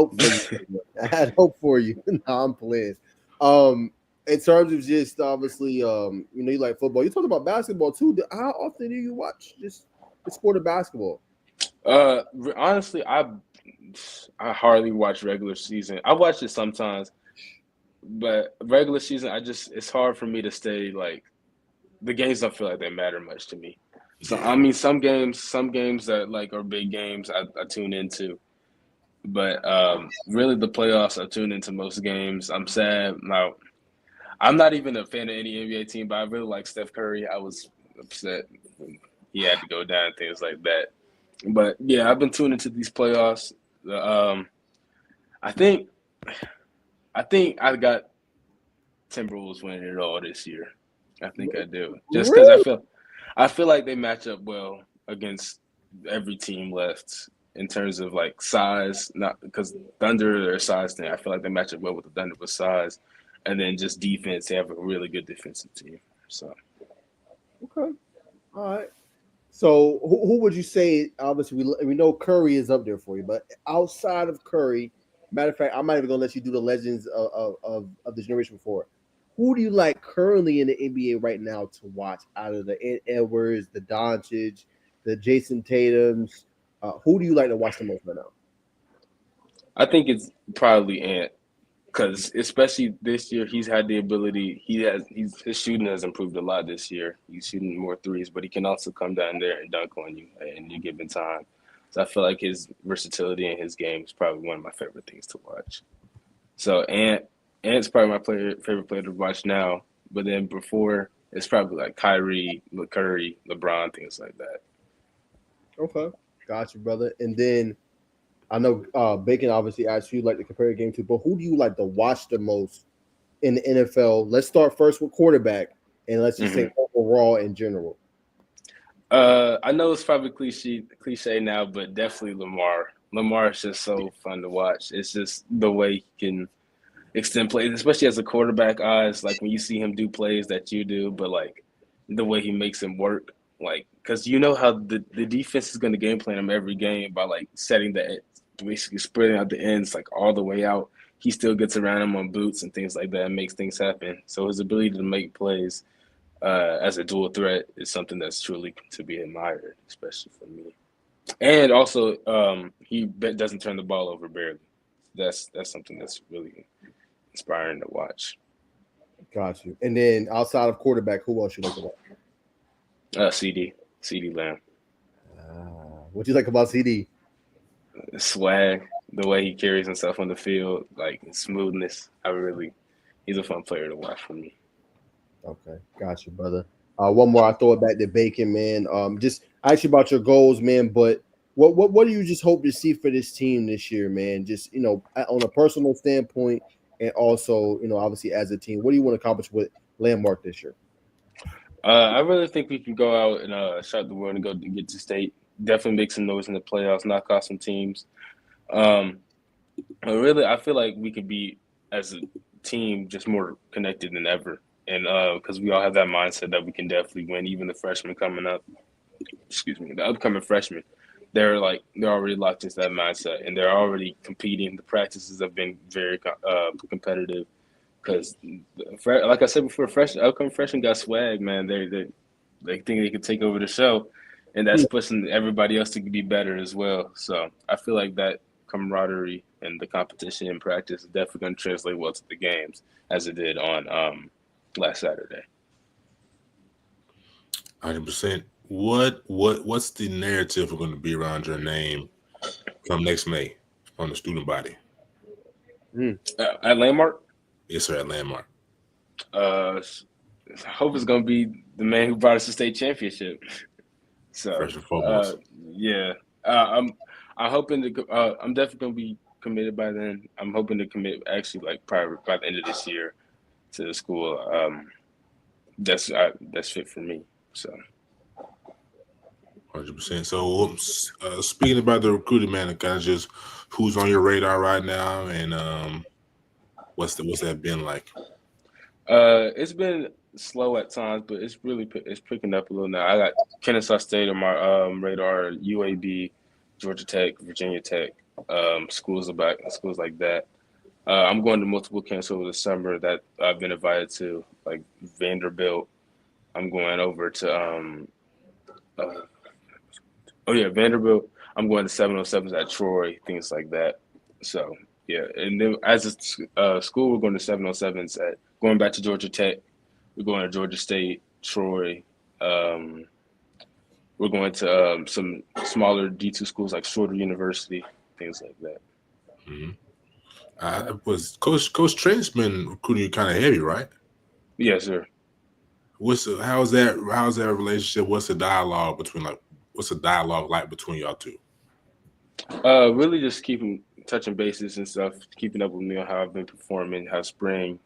A: hope for you. No, I'm playing. In terms of just obviously, you like football. You talked about basketball too. How often do you watch just the sport of basketball?
C: Honestly, I hardly watch regular season. I watch it sometimes, but regular season, it's hard for me to stay like the games don't feel like they matter much to me. So some games that like are big games I tune into, but really the playoffs I tune into most games. I'm sad now. I'm not even a fan of any NBA team, but I really like Steph Curry. I was upset when he had to go down, things like that. But yeah, I've been tuning into these playoffs. I think I got Timberwolves winning it all this year. I think I do, just because I feel like they match up well against every team left in terms of like size. Not because Thunder are a size thing. I feel like they match up well with the Thunder with size, and then just defense. They have a really good defensive team. So
A: okay, all right. So who would you say? Obviously, we know Curry is up there for you, but outside of Curry, matter of fact, I'm not even gonna let you do the legends of the generation before. who do you like currently in the NBA right now to watch out of the Edwards, the Doncic, the Jason Tatums? Who do you like to watch the most right now?
C: I think it's probably Ant because especially this year, he's had the ability. His shooting has improved a lot this year. He's shooting more threes, but he can also come down there and dunk on you at any given time. So I feel like his versatility in his game is probably one of my favorite things to watch. So Ant's probably my favorite player to watch now. But then before, it's probably like Kyrie, Curry, LeBron, things like that.
A: Okay, got you, brother. And then I know Bacon obviously asked you like to compare a game to, but who do you like to watch the most in the NFL? Let's start first with quarterback, and let's just say overall in general.
C: I know it's probably cliche now, but definitely Lamar. Lamar is just so fun to watch. It's just the way he can extend plays, especially as a quarterback eyes, like when you see him do plays that you do, but like the way he makes him work, like because you know how the defense is going to game plan him every game by like setting basically spreading out the ends like all the way out. He still gets around him on boots and things like that and makes things happen. So his ability to make plays as a dual threat is something that's truly to be admired, especially for me. And also, he doesn't turn the ball over barely. That's something that's really inspiring to watch.
A: Got you. And then outside of quarterback, who else you like to watch?
C: CD Lamb.
A: What do you like about CD?
C: Swag, the way he carries himself on the field, like smoothness. He's a fun player to watch for me.
A: Okay, got you, brother. One more, I throw it back to Bacon, man. Just ask you about your goals, man. But what do you just hope to see for this team this year, man? Just on a personal standpoint, and also obviously as a team, what do you want to accomplish with Landmark this year?
C: I really think we can go out and shout the world and go get to state. Definitely make some noise in the playoffs, knock off some teams. But really, I feel like we could be as a team just more connected than ever. And because we all have that mindset that we can definitely win, even the freshmen coming up. Excuse me, the upcoming freshmen, they're already locked into that mindset, and they're already competing. The practices have been very competitive because, like I said before, upcoming freshmen got swag, man. They think they can take over the show, and that's pushing everybody else to be better as well. So I feel like that camaraderie and the competition in practice is definitely going to translate well to the games as it did on last Saturday.
B: 100%. What's the narrative going to be around your name come next May on the student body?
C: At Landmark?
B: Yes, sir, at Landmark.
C: I hope it's going to be the man who brought us the state championship. So,
B: first and foremost.
C: Yeah. I'm hoping to. I'm definitely going to be committed by then. I'm hoping to commit actually probably by the end of this year to the school. That's fit for me. So.
B: 100%. So, speaking about the recruiting, man, kind of just who's on your radar right now, and what's that been like?
C: It's been slow at times, but it's picking up a little now. I got Kennesaw State on my radar, UAB, Georgia Tech, Virginia Tech, schools like that. I'm going to multiple camps over the summer that I've been invited to, like Vanderbilt. I'm going over to Vanderbilt. I'm going to 707s at Troy, things like that. So yeah, and then as a school, we're going to 707s at going back to Georgia Tech. We're going to Georgia State, Troy. We're going to some smaller D2 schools like Shorter University, things like that.
B: Mm-hmm. Was Coach Trent's been recruiting you kind of heavy, right?
C: Yes, sir.
B: How's that relationship? What's the dialogue like between y'all two?
C: Really just touching bases and stuff, keeping up with me on how I've been performing, how spring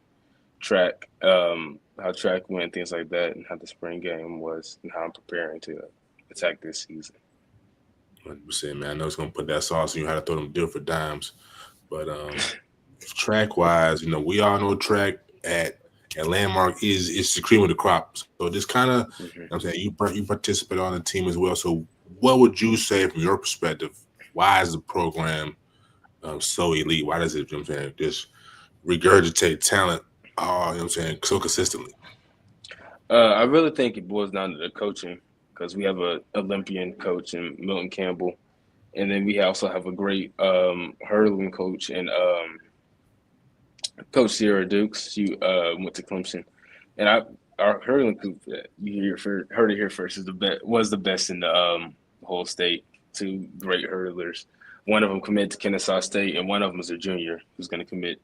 C: track, how track went, things like that, and how the spring game was, and how I'm preparing to attack this season.
B: 100%, man. I know it's gonna put that sauce on you how to throw them different dimes, but track wise, we all know track at Landmark is the cream of the crop. So just kind of, I'm saying you participate on the team as well. So what would you say from your perspective? Why is the program so elite? Why does it, just regurgitate talent You know what I'm saying, so consistently?
C: I really think it boils down to the coaching because we have a Olympian coach in Milton Campbell, and then we also have a great hurling coach and Coach Sierra Dukes. She went to Clemson, and our hurling coach heard it here first is was the best in the whole state. Two great hurlers. One of them committed to Kennesaw State, and one of them is a junior who's going to commit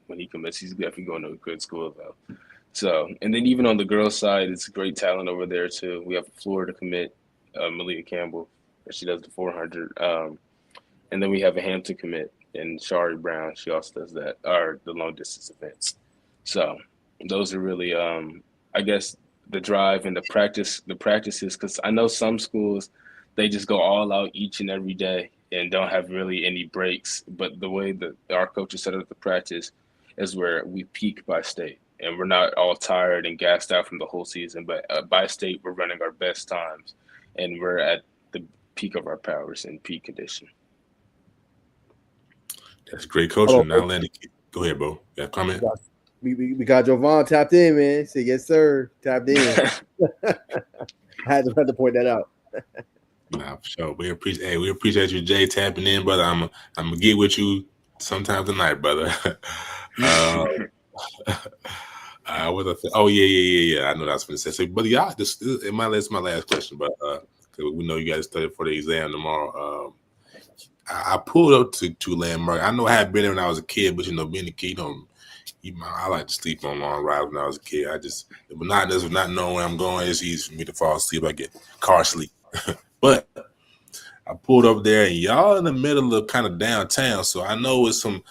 C: when he commits. He's definitely going to a good school though. So, and then even on the girls' side, it's great talent over there too. We have a Florida commit, Malia Campbell, she does the 400, and then we have a Hampton commit and Shari Brown. She also does that, or the long distance events. So, those are really, I guess, the drive and the practices. Because I know some schools, they just go all out each and every day and don't have really any breaks. But the way that our coaches set up the practice is where we peak by state. And we're not all tired and gassed out from the whole season, but by state, we're running our best times, and we're at the peak of our powers in peak condition.
B: That's great coaching. Now, Landy, go ahead, bro. Got a comment?
A: We got Jovan tapped in, man. Say yes, sir. Tapped in. I had to point that out.
B: Nah, for sure. We appreciate you, Jay, tapping in, brother. I'm gonna get with you sometime tonight, brother. Oh yeah. I know that's what I said. So, but yeah, this is my last question, but we know you guys study for the exam tomorrow. I pulled up to Landmark. I know I had been there when I was a kid, but being a kid, I like to sleep on long rides when I was a kid. The monotonous of not knowing where I'm going, it's easy for me to fall asleep. I get car sleep. But I pulled up there, and y'all in the middle of kind of downtown. So I know it's some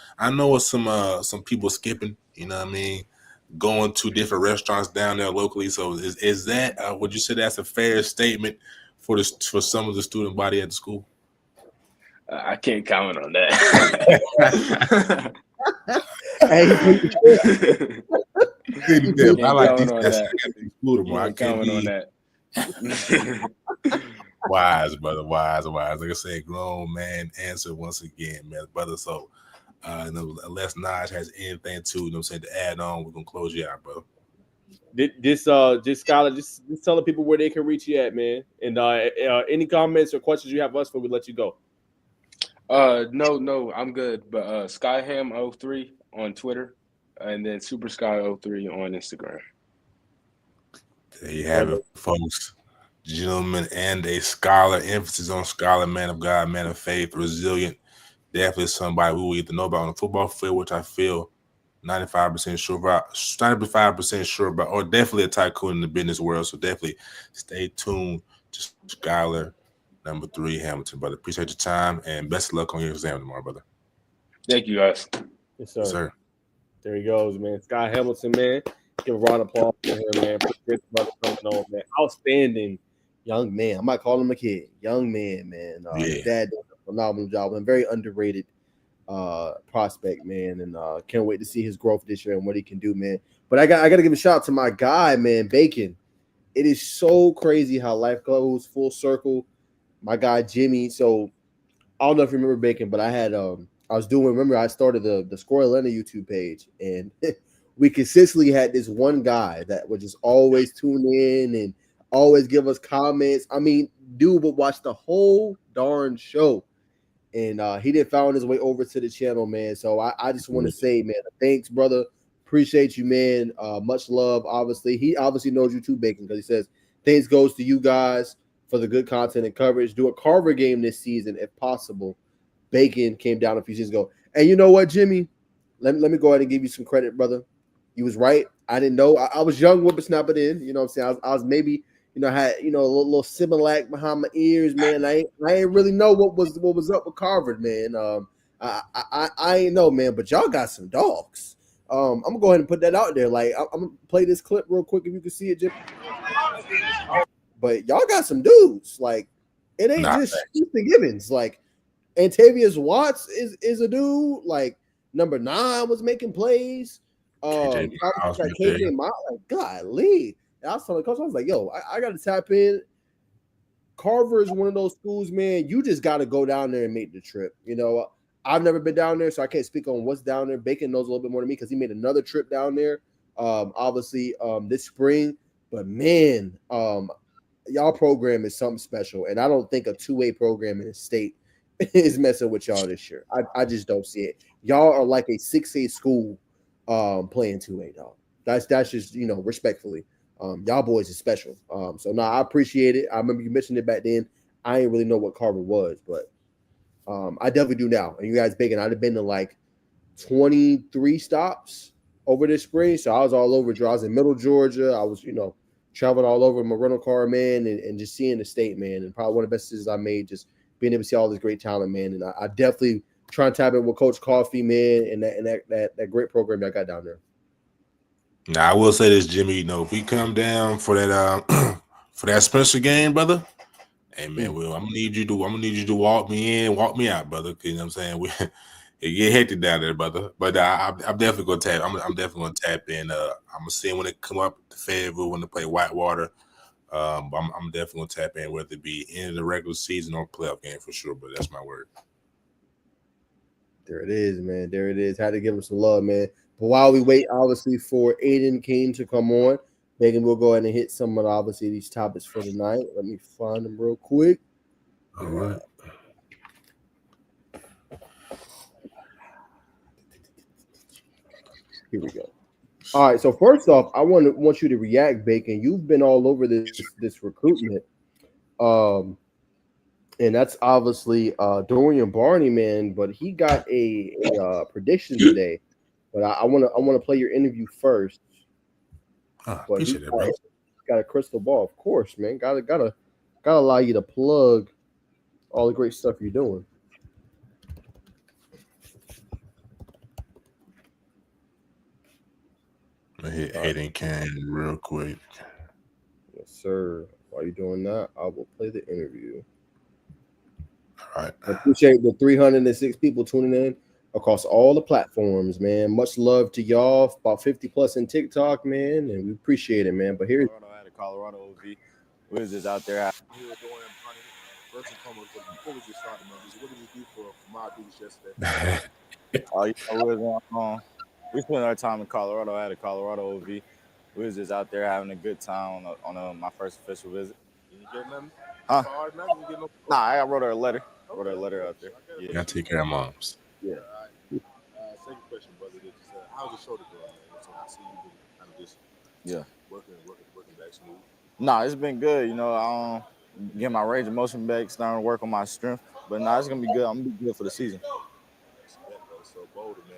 B: people skipping. You know what I mean? Going to different restaurants down there locally. So is that would you say that's a fair statement for some of the student body at the school?
C: I can't comment on that.
B: I like these guys.
C: On that.
B: Wise, brother. Wise. Like I said, grown man answer once again, man, brother. So, unless Naj has anything to add on, we're gonna close you out, bro.
A: Just Skylar, just tell the people where they can reach you at, man. And any comments or questions you have us for, we let you go.
C: No, I'm good. But Skyham03 on Twitter, and then SuperSky03 on Instagram.
B: There you have it, folks. Gentlemen, and a scholar, emphasis on scholar, man of God, man of faith, resilient. Definitely somebody we will get to know about on the football field, which I feel 95% sure about, or definitely a tycoon in the business world. So definitely stay tuned to Skylar, number 3, Hamilton, brother. Appreciate your time and best of luck on your exam tomorrow, brother.
C: Thank you, guys.
A: Yes, sir. Yes, sir. There he goes, man. Sky Hamilton, man. Give a round of applause for him, man. Appreciate the brother coming on, man. Outstanding young man. I might call him a kid. Young man, man. His dad did a phenomenal job and very underrated prospect, man. And can't wait to see his growth this year and what he can do, man. But I got to give a shout out to my guy, man, Bacon. It is so crazy how life goes full circle. My guy Jimmy. So I don't know if you remember Bacon, but I had I started the Score Atlanta YouTube page, and we consistently had this one guy that would just always tune in and always give us comments. I mean, dude would watch the whole darn show. And he did found his way over to the channel, man. So I just want to say, man, thanks, brother. Appreciate you, man. Much love, obviously. He obviously knows you too, Bacon, because he says thanks goes to you guys for the good content and coverage. Do a Carver game this season if possible. Bacon came down a few seasons ago. And you know what, Jimmy? Let me go ahead and give you some credit, brother. You was right. I didn't know. I was young whippersnapper then. You know what I'm saying? I was maybe, had a little Similac behind my ears, man. I ain't really know what was up with Carver, man. I ain't know, man. But y'all got some dogs. I'm gonna go ahead and put that out there. Like I'm gonna play this clip real quick if you can see it, Jimmy. But y'all got some dudes. Like it ain't just Houston Gibbons. Like Antavius Watts is a dude. Like number 9 was making plays. KJ Miles, like golly. I was telling the coach, I was like, yo, I got to tap in. Carver is one of those schools, man. You just got to go down there and make the trip. I've never been down there, so I can't speak on what's down there. Bacon knows a little bit more than me because he made another trip down there, obviously this spring. But man, y'all program is something special, and I don't think a 2A program in the state is messing with y'all this year. I just don't see it. Y'all are like a 6A school playing 2A, dog. That's just respectfully. Y'all boys is special. So I appreciate it. I remember you mentioned it back then. I didn't really know what Carver was, but I definitely do now. And you guys big, and I'd have been to like 23 stops over this spring. So I was all over. I was in Middle Georgia. I was, traveling all over my rental car, man, and just seeing the state, man. And probably one of the best decisions I made, just being able to see all this great talent, man. And I definitely try and tap in with Coach Coffee, man, and that great program that I got down there.
B: Now I will say this, Jimmy. If we come down for that for that Spencer game, brother. Hey man, I'm gonna need you to walk me in, walk me out, brother. You know what I'm saying? It get hectic down there, brother. But I'm definitely gonna tap. I'm definitely gonna tap in. I'm gonna see when they come up to Fayetteville when they play Whitewater. I'm definitely gonna tap in, whether it be in the regular season or playoff game for sure. But that's my word.
A: There it is, man. There it is. Had to give him some love, man. But while we wait, obviously, for AydenCain to come on, Megan will go ahead and hit some of obviously these topics for tonight. Let me find them real quick.
B: All right.
A: Here we go. All right. So first off, I want you to react, Bacon. You've been all over this recruitment, and that's obviously Dorian Barney, man. But he got a prediction today. But I want to play your interview first.
B: Appreciate it, bro.
A: Got a crystal ball, of course, man. Gotta allow you to plug all the great stuff you're doing.
B: I hit AydenCain real quick.
A: Yes, sir. While you're doing that, I will play the interview.
B: All right.
A: I appreciate the 306 people tuning in across all the platforms, man. Much love to y'all. About 50 plus in TikTok, man, and we appreciate it, man. But here's
D: Colorado OV. We're just out there.
E: First and foremost, before we get started, man, what did you do for my duties yesterday?
D: We spent our time in Colorado. I had a Colorado OV. We was just out there having a good time on my first official visit.
E: You get nothing?
D: Huh?
E: Hard, nothing? You get no...
D: Nah, I wrote her a letter. Wrote her a letter out there.
B: Yeah, I take care of moms.
E: Yeah. Second question, brother. How's the shoulder going, man? So I see you been kind of just working back smooth.
D: Nah, it's been good. Getting my range of motion back, starting to work on my strength. But it's gonna be good. I'm gonna be good for the season.
E: So Boulder, man.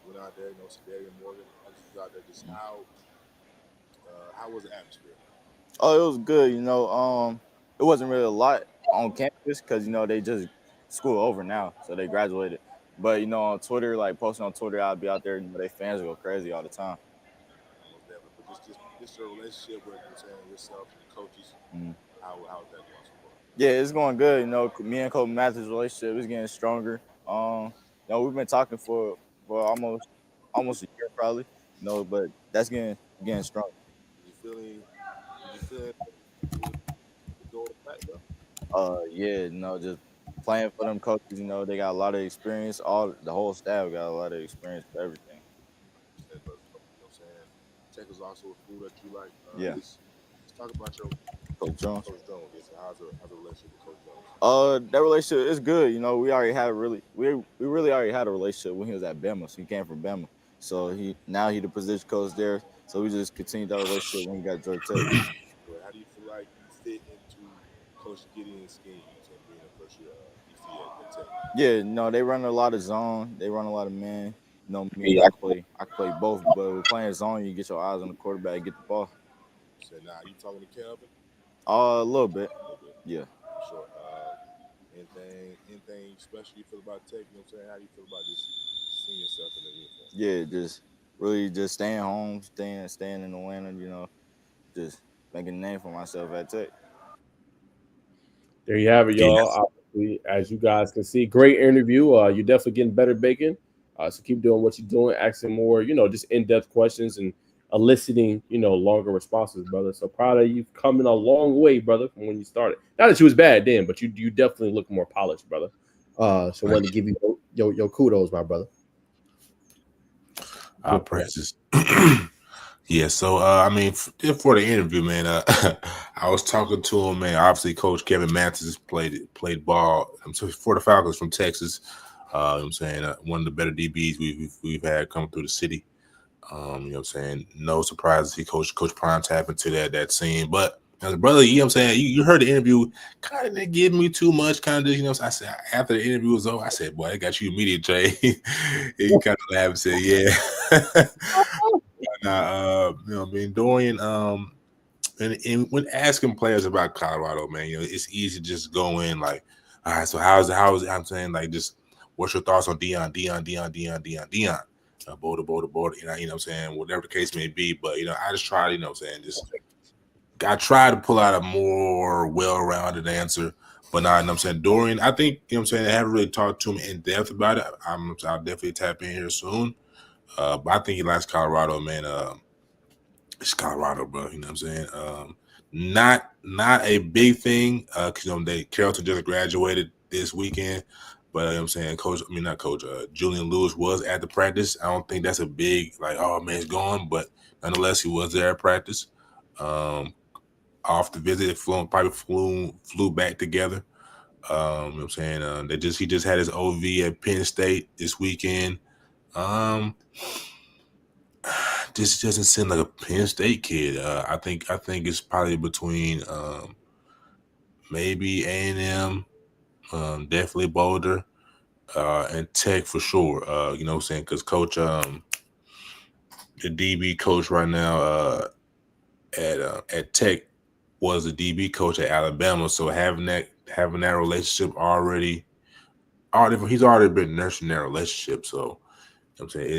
E: Went out there, Skylar Morgan. I was out there. Just how was the atmosphere?
D: Oh, it was good. It wasn't really a lot on campus because they just school over now, so they graduated. But on Twitter, like posting on Twitter, I'd be out there. They fans go crazy all the time.
E: But just your relationship with yourself and the coaches. How's that going so far?
D: Yeah, it's going good. Me and Coach Matthews' relationship is getting stronger. We've been talking for almost a year probably. But that's getting stronger.
E: Did you feel going back
D: though? Yeah, just playing for them coaches. They got a lot of experience. The whole staff got a lot of experience for everything.
E: Tech is also a school that you like.
D: Let's
E: talk about your
D: Coach Jones.
E: Coach Jones. How's the relationship with Coach Jones?
D: That relationship is good. We already had we really already had a relationship when he was at Bama. So he came from Bama. So he the position coach there. So we just continued that relationship when he got Georgia Tech.
E: How do you feel like you fit into Coach Gideon's scheme and being a first year DC at Tech?
D: Yeah, they run a lot of zone. They run a lot of man. Me, I play both, but with playing zone, you get your eyes on the quarterback and get the ball.
E: So now, you talking to Kelvin?
D: A little bit. Yeah.
E: Sure. Anything special you feel about Tech? You know what I'm saying? How do you feel about just seeing yourself in the uniform?
D: Yeah, just really just staying home, staying in Atlanta, just making a name for myself at Tech.
A: There you have it, y'all. Obviously, as you guys can see, great interview. You're definitely getting better, Bacon. So keep doing what you're doing, asking more, just in-depth questions and eliciting, longer responses, brother. So proud of you, coming a long way, brother, from when you started. Not that you was bad then, but you definitely look more polished, brother. So I wanted to give you your kudos, my brother.
B: Our praises. Yeah, so I mean, for the interview, man, I was talking to him, man. Obviously, Coach Kevin Mathis played ball for the Falcons from Texas. You know what I'm saying, one of the better DBs we've had come through the city. You know what I'm saying? No surprise to see Coach Prime tap into that scene. But as a brother, you know what I'm saying? You heard the interview, kind of didn't give me too much, kind of, you know. So I said, after the interview was over, I said, boy, I got you immediate, Jay. He kind of laughed and said, yeah. You know what I mean? Dorian, and when asking players about Colorado, man, you know, it's easy to just go in like, all right, so how's I'm saying, like, just what's your thoughts on Dion? Boulder, you know what I'm saying, whatever the case may be. But, you know, I just tried, you know what I'm saying, I tried to pull out a more well-rounded answer, but not, you know what I'm saying, Dorian, I think, you know what I'm saying, I haven't really talked to him in depth about it. I'll definitely tap in here soon. But I think he likes Colorado, man. It's Colorado, bro. You know what I'm saying? Not a big thing, because you know Carrollton just graduated this weekend. But you know what I'm saying, not coach. Julian Lewis was at the practice. I don't think that's a big like, oh man, he's gone. But nonetheless, he was there at practice. Off the visit, flew back together. You know what I'm saying? He just had his OV at Penn State this weekend. This doesn't seem like a Penn State kid. I think it's probably between maybe A&M, definitely Boulder, and Tech for sure. You know what I'm saying? Because Coach, the DB coach right now at Tech was the DB coach at Alabama. So having that relationship already he's already been nursing that relationship. So you know what I'm saying,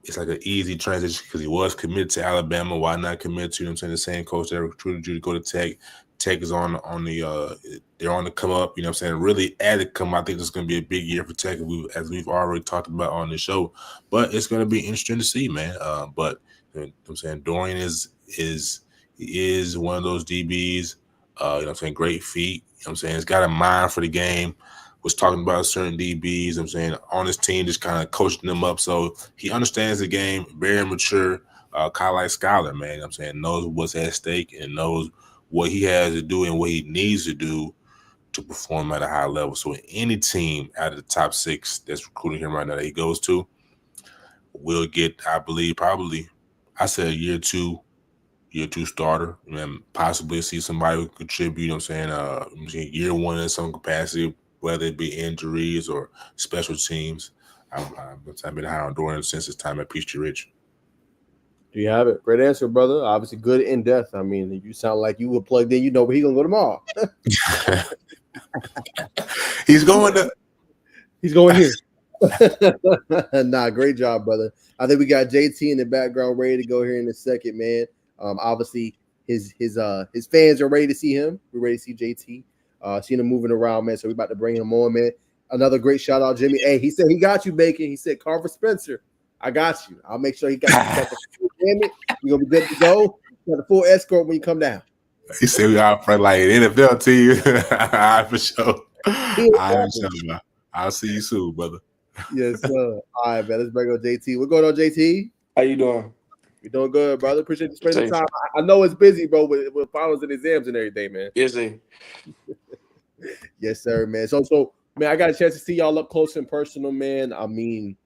B: it's like an easy transition because he was committed to Alabama. Why not commit to, you know what I'm saying, the same coach that recruited you to go to Tech? Tech is on the they're on the come up, you know what I'm saying, really added come. I think it's going to be a big year for Tech, as we've already talked about on the show. But it's going to be interesting to see, man. But you know what I'm saying, Dorian is one of those DBs. You know what I'm saying, great feet. You know what I'm saying, he's got a mind for the game. Was talking about certain DBs, I'm saying, on his team, just kind of coaching them up. So he understands the game, very mature, kind of like Skylar, man. You know I'm saying, knows what's at stake and knows what he has to do and what he needs to do to perform at a high level. So any team out of the top 6 that's recruiting him right now that he goes to will get, I believe, probably, I said year two starter, and possibly see somebody who contribute, you know what I'm saying, year 1 in some capacity, whether it be injuries or special teams. I've been high on Dorian since his time at Peachtree Ridge.
A: Do you have it? Great answer, brother. Obviously good in depth. I mean, you sound like you were plugged in. You know where he's going to go tomorrow.
B: He's going here.
A: Nah, great job, brother. I think we got JT in the background ready to go here in a second, man. Obviously his fans are ready to see him. We're ready to see JT. Seeing him moving around, man. So we're about to bring him on, man. Another great shout out, Jimmy. Hey, he said he got you, Bacon. He said, Carver Spencer, I got you. I'll make sure he got the full damage. You're gonna be good to go. You got the full escort when you come down.
B: He said we are for like NFL team. All right, for sure. All right, I'll see you soon, brother.
A: Yes, sir. All right, man. Let's bring on JT. What's going on, JT?
F: How you doing?
A: We're doing good, brother. Appreciate you spending the time. I know it's busy, bro, with finals and exams and everything, man.
F: Yes, sir.
A: Yes, sir, man. So, man, I got a chance to see y'all up close and personal, man. I mean,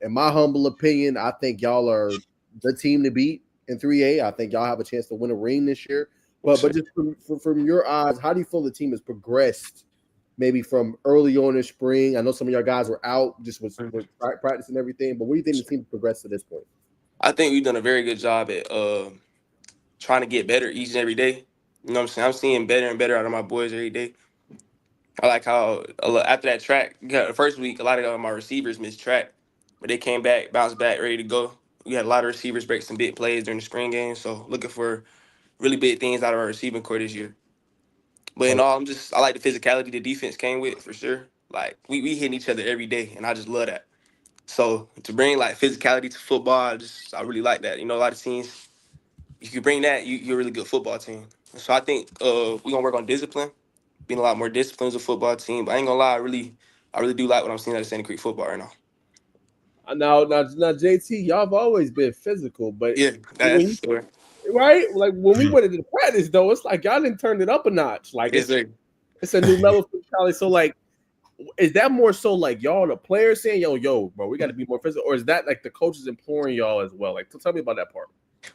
A: in my humble opinion, I think y'all are the team to beat in 3A. I think y'all have a chance to win a ring this year. But just from your eyes, how do you feel the team has progressed? Maybe from early on in spring. I know some of y'all guys were out, just with practice and everything. But what do you think the team progressed to this point?
F: I think we've done a very good job at trying to get better each and every day. You know what I'm saying? I'm seeing better and better out of my boys every day. I like how after that track, the first week, a lot of my receivers missed track, but they came back, bounced back, ready to go. We had a lot of receivers break some big plays during the spring game, so looking for really big things out of our receiving core this year. But in all, I like the physicality the defense came with for sure. Like we hitting each other every day, and I just love that. So to bring like physicality to football, I really like that. You know, a lot of teams, if you bring that, you're a really good football team. So I think we're gonna work on discipline, being a lot more disciplined as a football team. But I ain't gonna lie, I really do like what I'm seeing out of SandyCreek football right now.
A: Now, JT, y'all have always been physical, but
F: Yeah, that's the story.
A: right, like when we went into the practice, though, it's like y'all didn't turn it up a notch. Like
F: Yes, sir.
A: it's a new level for Cali. So, like, is that more so like y'all, the players saying, yo, bro, we got to be more physical, or is that like the coaches imploring y'all as well? Like, tell me about that part.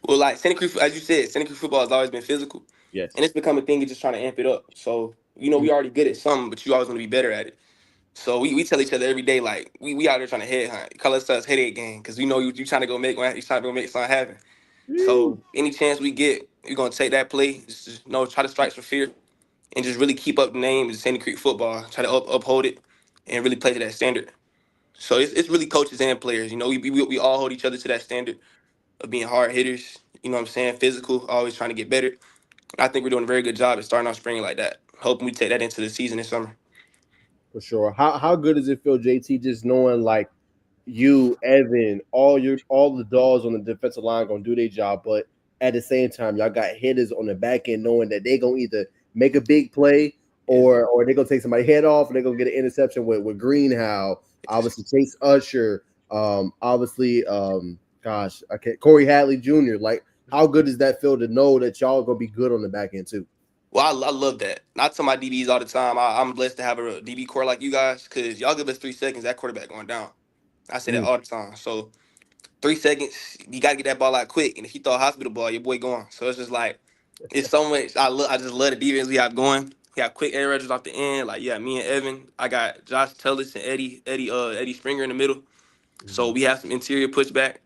F: Well, like SandyCreek, as you said, SandyCreek football has always been physical.
A: Yes.
F: And it's become a thing of just trying to amp it up. So, we already good at something, but you always want to be better at it. So we tell each other every day, like, we out there trying to headhunt. Call us headache gang, because we know you trying to go make one, you trying to go make something happen. So any chance we get, we're going to take that play, just try to strike for fear, and just really keep up the name of SandyCreek football, try to uphold it, and really play to that standard. So it's really coaches and players. We all hold each other to that standard of being hard hitters, you know what I'm saying, physical, always trying to get better. I think we're doing a very good job at starting our spring like that. Hoping we take that into the season this summer.
A: For sure. How good does it feel, JT, just knowing like you, Evan, all the dogs on the defensive line gonna do their job, but at the same time, y'all got hitters on the back end knowing that they gonna either make a big play or they're gonna take somebody's head off and they're gonna get an interception with Greenhow, obviously Chase Usher, Corey Hadley Jr. Like, how good does that feel to know that y'all gonna be good on the back end too?
F: Well, I love that. I tell my DBs all the time, I'm blessed to have a DB core like you guys, because y'all give us 3 seconds, that quarterback going down. I say that all the time. So 3 seconds, you got to get that ball out quick. And if you throw a hospital ball, your boy going. So it's just like, it's so much. I just love the defense we have going. We have quick air rushers off the end. Like, yeah, me and Evan. I got Josh Tellis and Eddie Springer in the middle. So we have some interior pushback.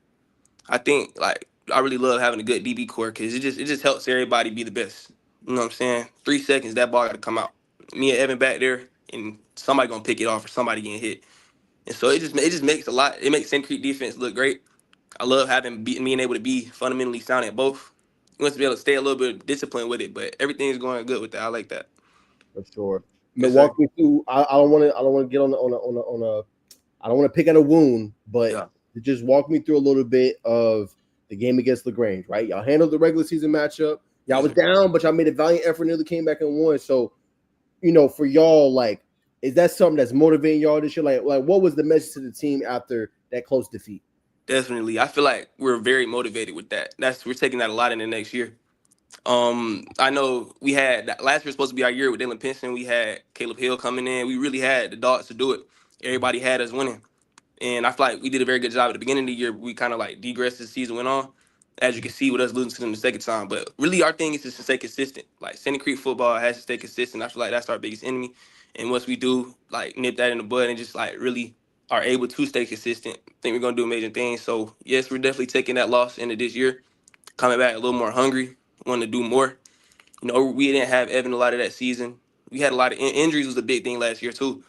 F: I think, like, I really love having a good DB core because it just helps everybody be the best. You know what I'm saying? 3 seconds, that ball got to come out. Me and Evan back there, and somebody gonna pick it off or somebody getting hit. And so it just makes a lot. It makes SandyCreek defense look great. I love being able to be fundamentally sound at both. You want to be able to stay a little bit disciplined with it, but everything's going good with that. I like that.
A: For sure.
F: Yes,
A: Walk me through. I don't want to get on a. I don't want to pick at a wound, but just walk me through a little bit of the game against LaGrange. Right, y'all handled the regular season matchup. Y'all was down, but y'all made a valiant effort, nearly came back and won. So, for y'all, like, is that something that's motivating y'all this year? Like, what was the message to the team after that close defeat?
F: Definitely. I feel like we're very motivated with that. We're taking that a lot in the next year. I know we had last year was supposed to be our year with Dylan Pinson. We had Caleb Hill coming in. We really had the dogs to do it. Everybody had us winning. And I feel like we did a very good job at the beginning of the year. We kind of like degressed as the season went on, as you can see with us losing to them the second time. But really our thing is just to stay consistent. Like, SandyCreek football has to stay consistent. I feel like that's our biggest enemy. And once we do, like, nip that in the bud and just like really are able to stay consistent, I think we're going to do amazing things. So yes, we're definitely taking that loss into this year, coming back a little more hungry, wanting to do more. We didn't have Evan a lot of that season. We had a lot of injuries was a big thing last year too.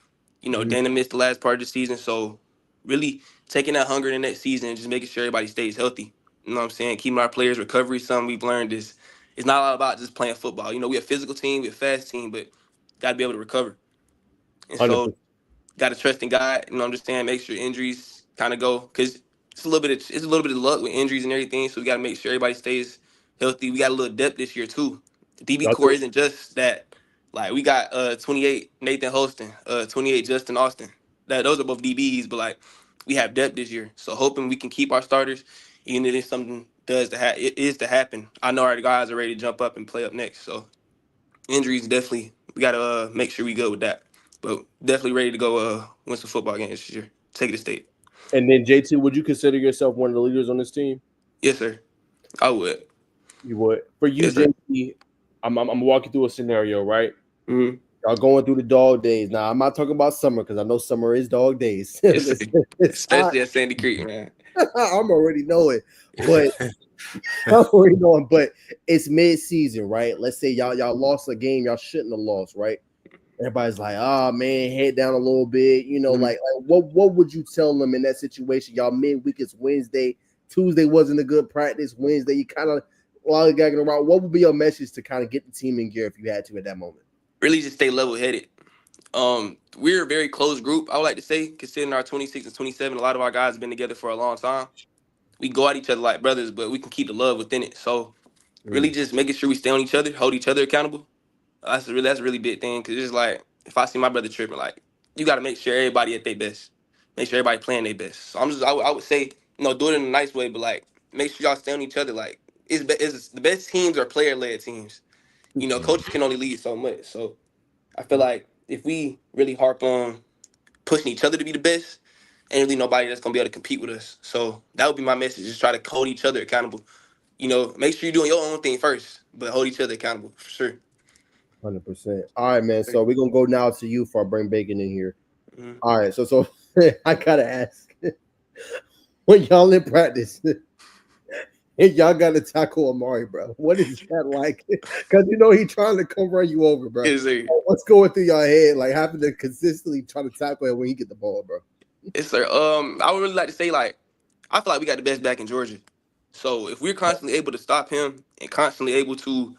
F: Dana missed the last part of the season. So really taking that hunger in the next season and just making sure everybody stays healthy. You know what I'm saying? Keeping our players' recovery. Something we've learned is it's not all about just playing football. We're a physical team, we're a fast team, but got to be able to recover. And
A: 100%.
F: so got to trust in God. Understand, make sure injuries kind of go, because it's a little bit of luck with injuries and everything. So we got to make sure everybody stays healthy. We got a little depth this year too. The DB core isn't just that. Like, we got 28 Nathan Holston, 28 Justin Austin. Those are both DBs, but like, we have depth this year. So hoping we can keep our starters, even if something it is to happen. I know our guys are ready to jump up and play up next. So injuries, definitely we got to make sure we go with that. But definitely ready to go win some football games this year. Take it to state.
A: And then JT, would you consider yourself one of the leaders on this team?
F: Yes, sir. I would.
A: You would. For you, yes, JT, I'm walking through a scenario, right?
F: Mm-hmm.
A: Y'all going through the dog days. Now, I'm not talking about summer because I know summer is dog days.
F: Yes, especially at SandyCreek, man.
A: I'm already knowing, but but it's mid-season, right? Let's say y'all lost a game y'all shouldn't have lost, right? Everybody's like, oh man, head down a little bit, like what would you tell them in that situation? Y'all midweek is Wednesday, Tuesday wasn't a good practice, Wednesday you kind of lollygagging around. What would be your message to kind of get the team in gear if you had to at that moment?
F: Really just stay level-headed. We're a very close group, I would like to say, considering our 26 and 27. A lot of our guys have been together for a long time. We go at each other like brothers, but we can keep the love within it. So really just making sure we stay on each other, hold each other accountable. That's a really big thing, because it's like, if I see my brother tripping, like, you got to make sure everybody at their best. Make sure everybody playing their best. So I would say, do it in a nice way, but like make sure y'all stay on each other. Like it's the best teams are player led teams. Coaches can only lead so much. So I feel like if we really harp on pushing each other to be the best, ain't really nobody that's gonna be able to compete with us. So that would be my message. Just try to hold each other accountable. Make sure you're doing your own thing first, but hold each other accountable for sure.
A: 100%. All right, man. So we're gonna go now to you for bring Bacon in here.
F: Mhm.
A: All right. So I gotta ask, when y'all in practice and y'all gotta tackle Amari, bro, what is that like? Because he trying to come run you over, bro. What's going through your head, like having to consistently try to tackle him when he get the ball, bro?
F: Yes, sir. I would really like to say, like, I feel like we got the best back in Georgia. So if we're constantly able to stop him and constantly able to,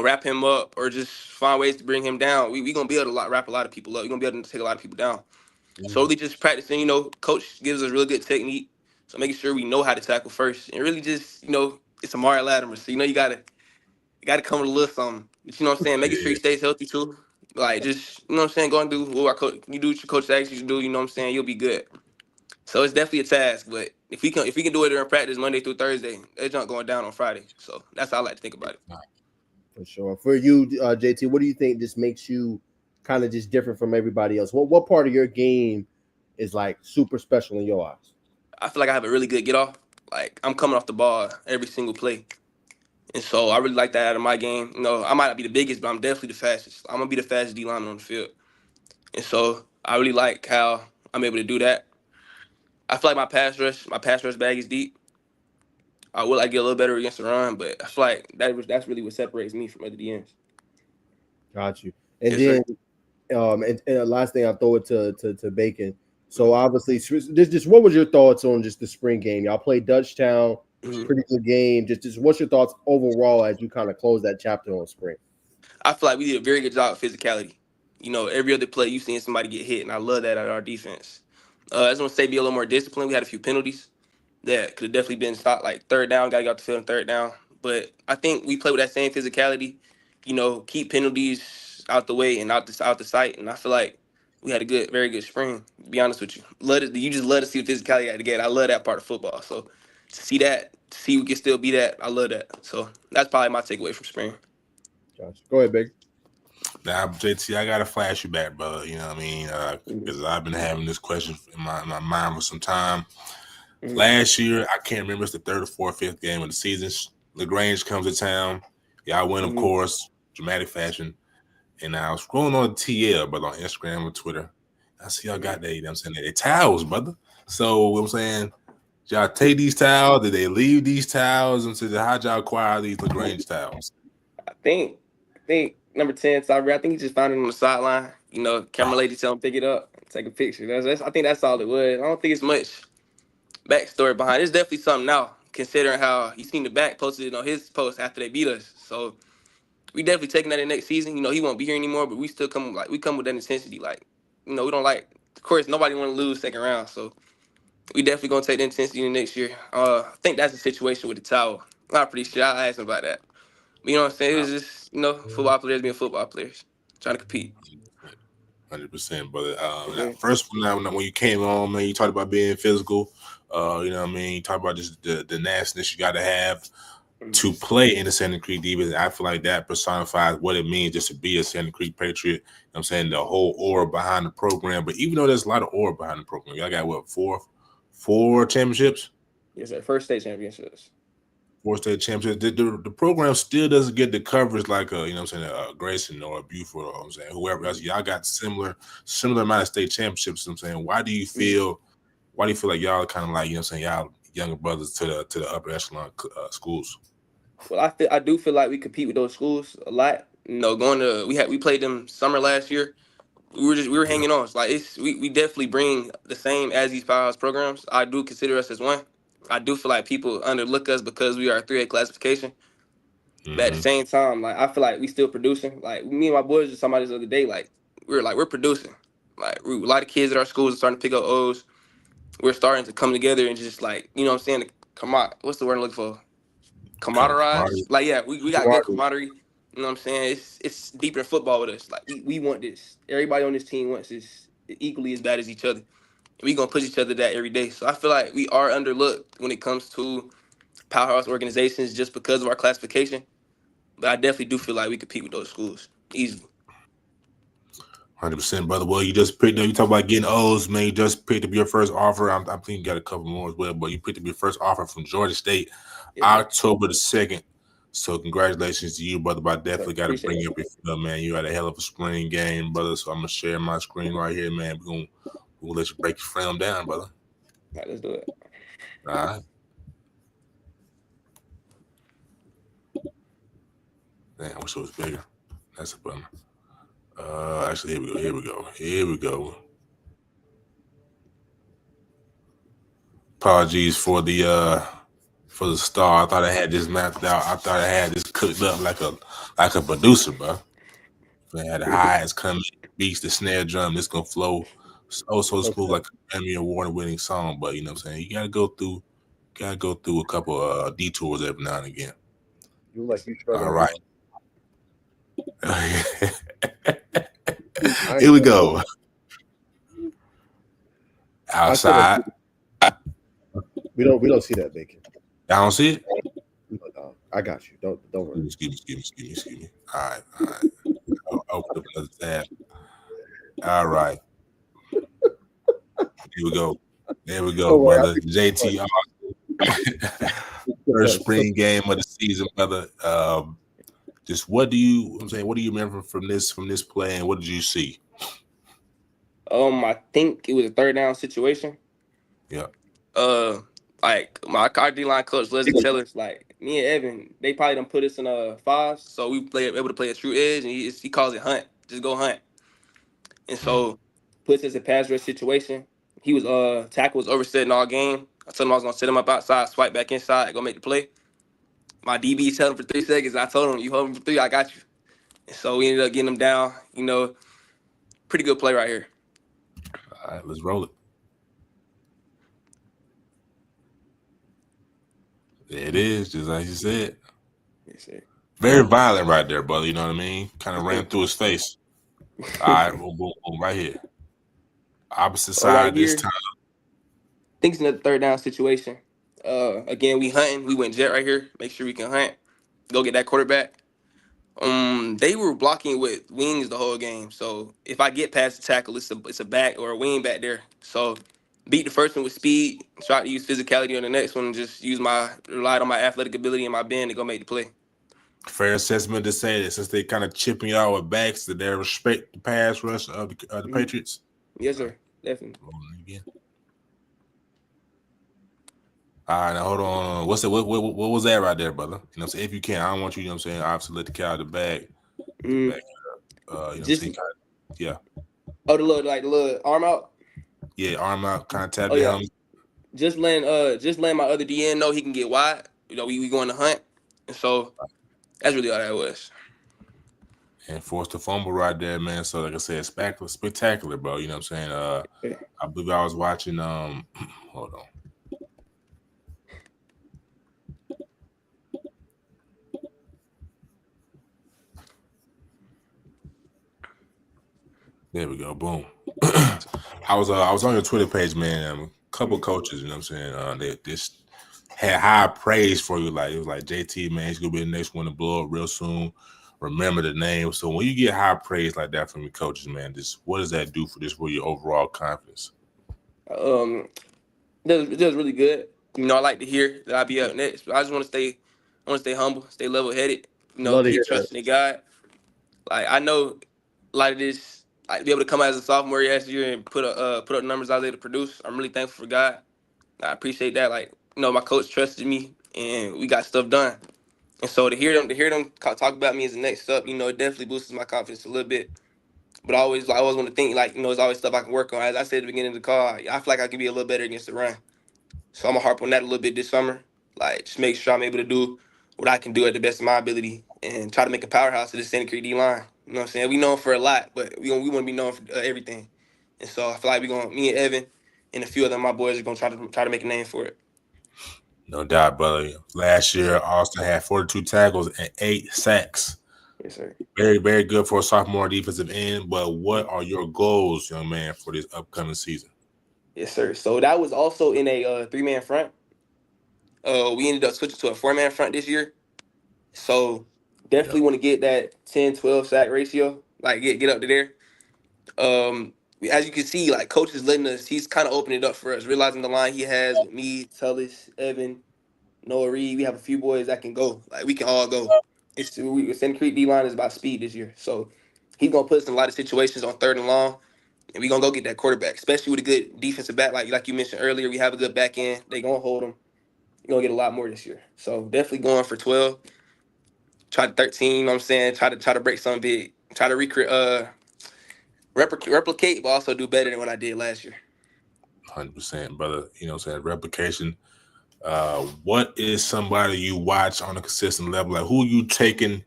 F: wrap him up or just find ways to bring him down, we gonna be able to wrap a lot of people up. We're gonna be able to take a lot of people down. So really just practicing, coach gives us really good technique. So making sure we know how to tackle first. And really just, it's Amari Latimer. So you gotta come with a little something. But you know what I'm saying? Making sure he stays healthy too. Like just, you know what I'm saying, go and do what our coach you do what your coach asks you to do, you know what I'm saying, you'll be good. So it's definitely a task, but if we can do it during practice Monday through Thursday, it's not going down on Friday. So that's how I like to think about it.
A: For sure. For you, JT, what do you think just makes you kind of just different from everybody else? What part of your game is like super special in your eyes?
F: I feel like I have a really good get off. Like I'm coming off the ball every single play. And so I really like that out of my game. I might not be the biggest, but I'm definitely the fastest. I'm gonna be the fastest D lineman on the field. And so I really like how I'm able to do that. I feel like my pass rush bag is deep. I would like get a little better against the run, but I feel like that's really what separates me from other DMs.
A: Got you. And
F: Yes, sir.
A: then and the last thing, I'll throw it to Bacon. So obviously, just what was your thoughts on just the spring game? Y'all played Dutchtown, pretty good game. Just what's your thoughts overall as you kind of close that chapter on spring?
F: I feel like we did a very good job of physicality. Every other play you seen somebody get hit, and I love that at our defense. I just want to say be a little more disciplined. We had a few penalties that could have definitely been stopped, like third down, gotta get off the field on third down. But I think we play with that same physicality, keep penalties out the way and out the sight. And I feel like we had a very good spring, to be honest with you. You just love to see the physicality at the game. I love that part of football. So to see we can still be that, I love that. So that's probably my takeaway from spring.
A: Gotcha. Go ahead, Bacon.
B: Now, JT, I gotta flash you back, brother. You know what I mean? Because I've been having this question in my mind for some time. Last year, I can't remember, it's the third or fourth, fifth game of the season. LaGrange comes to town. Y'all win, of course, dramatic fashion. And I was scrolling on TL, but on Instagram and Twitter. I see y'all got that, I'm saying, they towels, brother. So I'm saying, y'all take these towels, did they leave these towels? And so how'd y'all acquire these LaGrange towels?
F: I think number 10, Sabri, I think he just found it on the sideline. Camera lady tell him pick it up, take a picture. I think that's all it was. I don't think it's much backstory behind it. It's definitely something now, considering how he seen the back posted it on his post after they beat us. So we definitely taking that in next season. He won't be here anymore, but we still come with that intensity. Like, we don't like, of course, nobody want to lose second round. So we definitely gonna take the intensity in next year. I think that's the situation with the towel. I'm not pretty sure. I asked him about that. But you know what I'm saying? It was just, football players being football players, trying to compete.
B: 100%, brother. First, when you came on, man, you talked about being physical. You know what I mean? You talked about just the nastiness you got to have to play in the SandyCreek defense. I feel like that personifies what it means just to be a SandyCreek Patriot. You know what I'm saying? The whole aura behind the program. But even though there's a lot of aura behind the program, y'all got, what, four championships?
F: Yes, sir. First state championships.
B: 4 state championships. The program still doesn't get the coverage like a Grayson or a Buford, or I'm saying whoever else. Y'all got similar amount of state championships. I'm saying, why do you feel like y'all kind of like, y'all younger brothers to the upper echelon schools?
F: Well, I do feel like we compete with those schools a lot. We played them summer last year. We were hanging on. It's like we definitely bring the same as these powerhouse programs. I do consider us as one. I do feel like people underlook us because we are a 3A classification. But at the same time, like, I feel like we still producing. Like, me and my boys were talking about this the other day. Like, we're producing. Like, a lot of kids at our schools are starting to pick up O's. We're starting to come together and just, like, you know what I'm saying? What's the word I'm looking for? Camaraderie. Like, yeah, we got good camaraderie. You know what I'm saying? It's deeper in football with us. Like, we want this. Everybody on this team wants this. equally as bad as each other. We gonna push each other that every day. So I feel like we are underlooked when it comes to powerhouse organizations just because of our classification. But I definitely do feel like we compete with those schools easily.
B: 100%, brother. Well, you just picked up. You talk about getting O's, man. You just picked up your first offer. I think you got a couple more as well, but you picked up your first offer from Georgia State, October the 2nd. So congratulations to you, brother. But I definitely got to bring you up your field, man. You had a hell of a spring game, brother. So I'm gonna share my screen right here, man. We're gonna let you break your film down, brother.
F: All right, let's do it.
B: All right. Man, I wish it was bigger. That's a bummer. Actually, here we go. Apologies for the star. I thought I had this mapped out. I thought I had this cooked up like a producer, bro. I had the highs coming, beats, the snare drum. This gonna flow so smooth like a Grammy Award-winning song. But you know what I'm saying? You gotta go through a couple detours every now and again.
A: You like you
B: all right. Here we go. Outside.
A: We don't see that, Bacon.
B: I don't see it.
A: No, I got you. Don't worry.
B: Excuse me. All right. I'll open up another tab. All right. Here we go. There we go, brother. JT Austin. First spring game of the season, brother. Just what do you remember from this play, and what did you see?
F: I think it was a third down situation.
B: Yeah.
F: Like our D-line coach Leslie tell us, like me and Evan, they probably done put us in a 5, so we able to play a true edge, and he calls it hunt, just go hunt. And so puts us in a pass rush situation. He was tackle was oversetting all game. I told him I was gonna set him up outside, swipe back inside, go make the play. My DB held him for 3 seconds. I told him, you hold him for 3, I got you. And so we ended up getting him down. You know, pretty good play right here.
B: All right, let's roll it. There it is, just like you said.
F: Yes, sir.
B: Very violent right there, brother. You know what I mean? Kind of ran through his face. All right, boom, right here. Opposite side right this time.
F: I think it's another third down situation. Again, we hunting. We went jet right here. Make sure we can hunt. Go get that quarterback. They were blocking with wings the whole game. So if I get past the tackle, it's a back or a wing back there. So beat the first one with speed. Try to use physicality on the next one. And just relied on my athletic ability and my bend to go make the play.
B: Fair assessment to say that since they kind of chipping y'all with backs, that they respect the pass rush of the Patriots.
F: Yes, sir. Definitely.
B: All right, now hold on. What was that right there, brother? You know what I'm saying? If you can, I don't want you, know what I'm saying, obviously let the cow out of the bag. Yeah.
F: Oh, the little arm out?
B: Yeah, arm out, kind of tap down.
F: Just letting my other DN know he can get wide. You know, we going to hunt. And so that's really all that was.
B: And forced a fumble right there, man. So like I said, spectacular, bro. You know what I'm saying? I believe I was watching hold on. There we go. Boom. I was on your Twitter page, man. A couple coaches, you know what I'm saying? They just had high praise for you. Like it was like JT, man, he's gonna be the next one to blow up real soon. Remember the name. So when you get high praise like that from your coaches, man, what does that do for your overall confidence?
F: It does really good. You know, I like to hear that I'll be up next. But I just want to stay humble, stay level headed. You know, keep trusting in God. Like I know a lot of this. Like be able to come out as a sophomore last year and put up numbers I was able to produce. I'm really thankful for God. I appreciate that. Like, you know, my coach trusted me and we got stuff done. And so to hear them talk about me as the next step, you know, it definitely boosts my confidence a little bit. But I always want to think like, you know, there's always stuff I can work on. As I said at the beginning of the call, I feel like I could be a little better against the run. So I'm gonna harp on that a little bit this summer. Like, just make sure I'm able to do what I can do at the best of my ability and try to make a powerhouse of the SandyCreek D line. You know what I'm saying? We known for a lot, but we want to be known for everything. And so I feel like me and Evan and a few of my boys are gonna try to make a name for it.
B: No doubt, brother. Last year, Austin had 42 tackles and 8 sacks.
F: Yes, sir.
B: Very, very good for a sophomore defensive end. But what are your goals, young man, for this upcoming season?
F: Yes, sir. So that was also in a 3-man front. We ended up switching to a 4-man front this year. So definitely
B: Yep.
F: want to get that 10-12 sack ratio, like get up to there. As you can see, like coach is letting us, he's kind of opening it up for us, realizing the line he has with me, Tullis, Evan, Noah Reed. We have a few boys that can go. Like we can all go. SandyCreek D line is about speed this year, so he's gonna put us in a lot of situations on 3rd and long, and we gonna go get that quarterback, especially with a good defensive back. Like you mentioned earlier, we have a good back end. They gonna hold him. You're gonna get a lot more this year. So definitely going for 12. Try to 13. You know what I'm saying? Try to break something big. Try to replicate, but also do better than what I did last year.
B: 100%, brother. You know what I'm saying? Replication. What is somebody you watch on a consistent level? Like who you taking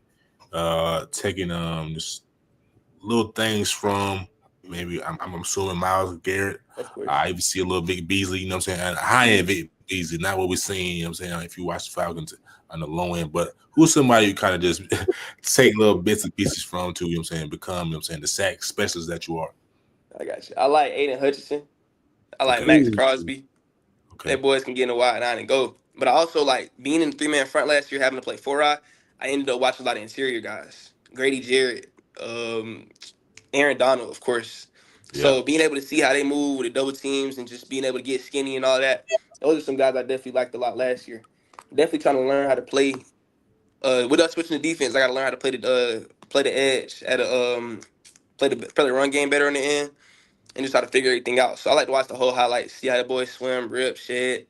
B: just little things from? Maybe I'm assuming Miles Garrett.
F: Of course.
B: I even see a little Vic Beasley, you know what I'm saying? High end Vic Beasley, not what we're seeing, you know what I'm saying, if you watch the Falcons on the low end, but who's somebody you kind of just take little bits and pieces from to, you know what I'm saying, become, you know what I'm saying, the sack specialist that you are.
F: I got you. I like Aiden Hutchinson. I like
B: Okay.
F: Max Crosby.
B: Okay.
F: That boys can get in the wide 9 and go. But I also like being in the 3-man front last year, having to play 4-eye. I ended up watching a lot of interior guys. Grady Jarrett, Aaron Donald, of course. So being able to see how they move with the double teams and just being able to get skinny and all that, those are some guys I definitely liked a lot last year. Definitely trying to learn how to play. With us switching the defense, I got to learn how to play the edge at a play the run game better on the end, and just try to figure everything out. So I like to watch the whole highlights, see how the boys swim, rip, shed,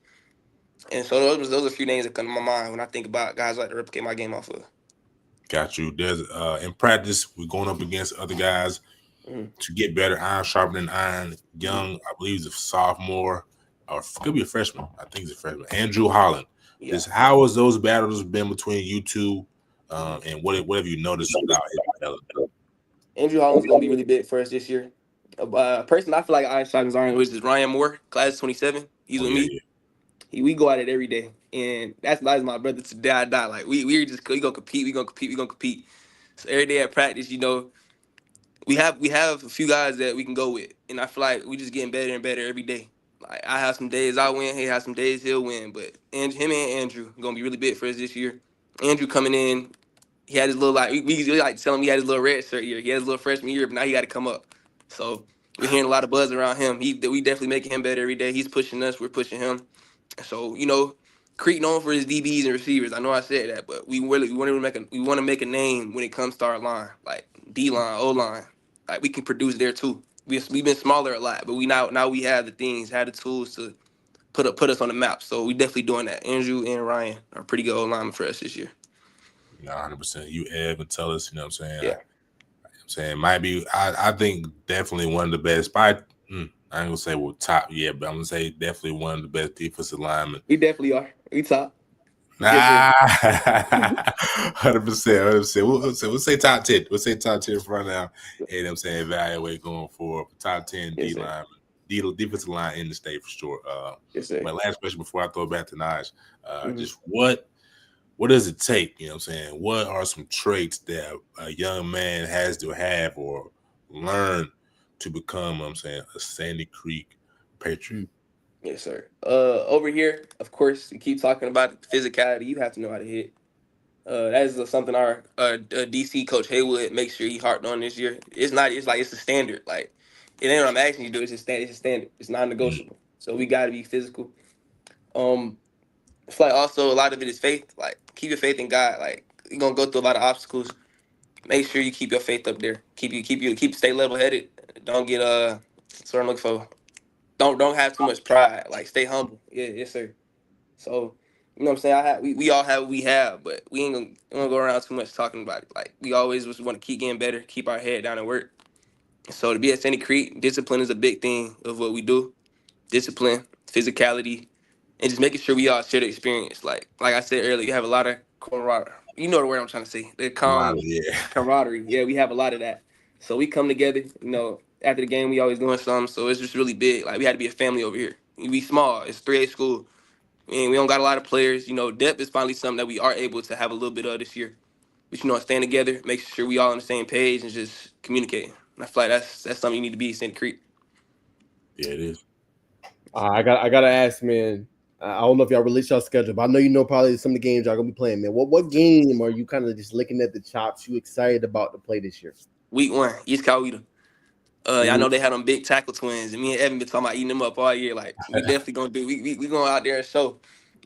F: and so those are a few names that come to my mind when I think about guys I like to replicate my game off of.
B: Got you. There's in practice, we're going up against other guys to get better. Iron sharpening iron. Young, I believe, is a sophomore, or could be a freshman. I think he's a freshman. Andrew Holland.
F: Yeah.
B: How has those battles been between you two, and what have you noticed about his development?
F: Andrew Holland's gonna be really big for us this year. A person I feel like Iron Sharpens Iron, which is Ryan Moore, class 27. He's with me. We go at it every day, and that's my brother to day I die. Like we gonna compete. So every day at practice, we have a few guys that we can go with, and I feel like we just getting better and better every day. Like I have some days I win, he has some days he'll win, but him and Andrew gonna be really big for us this year. Andrew coming in, he had his little we like tell him he had his little red shirt year, he had his little freshman year, but now he got to come up. So we're hearing a lot of buzz around him. We definitely making him better every day. He's pushing us, we're pushing him. So Creek known for his DBs and receivers. I know I said that, but we want to make a name when it comes to our line, like D line, O line. Like we can produce there too. We've been smaller a lot, but now we have the things, have the tools to put us on the map. So we definitely doing that. Andrew and Ryan are pretty good O linemen for us this year.
B: 100%. You Ed and tell us, you know what I'm saying?
F: Yeah.
B: I'm saying might be I think definitely one of the best. I ain't gonna say we're top yet, but I'm gonna say definitely one of the best defensive linemen.
F: We definitely are. We top.
B: 100%. We'll say top 10. We'll say top 10 for now. And I'm saying evaluate going for top 10 D lineman, defensive line in the state for sure.
F: Yes, sir.
B: My last question before I throw it back to Naj, just what does it take? You know what I'm saying? What are some traits that a young man has to have or learn to become, I'm saying, a SandyCreek Patriot?
F: Yes, sir. Over here, of course, we keep talking about physicality. You have to know how to hit. That is something our DC coach Haywood makes sure he harped on this year. It's not. It's like it's a standard. Like it ain't what I'm asking you to do. It's a standard. It's a standard. It's non-negotiable. So we got to be physical. It's like also a lot of it is faith. Like keep your faith in God. Like you're gonna go through a lot of obstacles. Make sure you keep your faith up there. Stay level headed. Don't get That's what I'm looking for. Don't have too much pride. Like stay humble. Yeah, yes sir. So you know what I'm saying. We all have what we have, but we ain't gonna go around too much talking about it. Like we always just want to keep getting better, keep our head down and work. So to be at SandyCreek, discipline is a big thing of what we do. Discipline, physicality, and just making sure we all share the experience. Like I said earlier, you have a lot of camaraderie. You know the word I'm trying to say. The camaraderie. Yeah, we have a lot of that. So we come together. After the game, we always doing something. So it's just really big. Like we had to be a family over here. We small. It's 3A school, and we don't got a lot of players. Depth is finally something that we are able to have a little bit of this year. but staying together, making sure we all on the same page and just communicating. And I feel like that's something you need to be at SandyCreek.
B: Yeah, it is.
A: I gotta ask, man. I don't know if y'all release y'all schedule, but I know you know probably some of the games y'all gonna be playing, man. What game are you kind of just looking at the chops? You excited about to play this year?
F: Week 1, East Coweta. I know they had them big tackle twins, and me and Evan been talking about eating them up all year. Like we definitely gonna do. We going out there and show.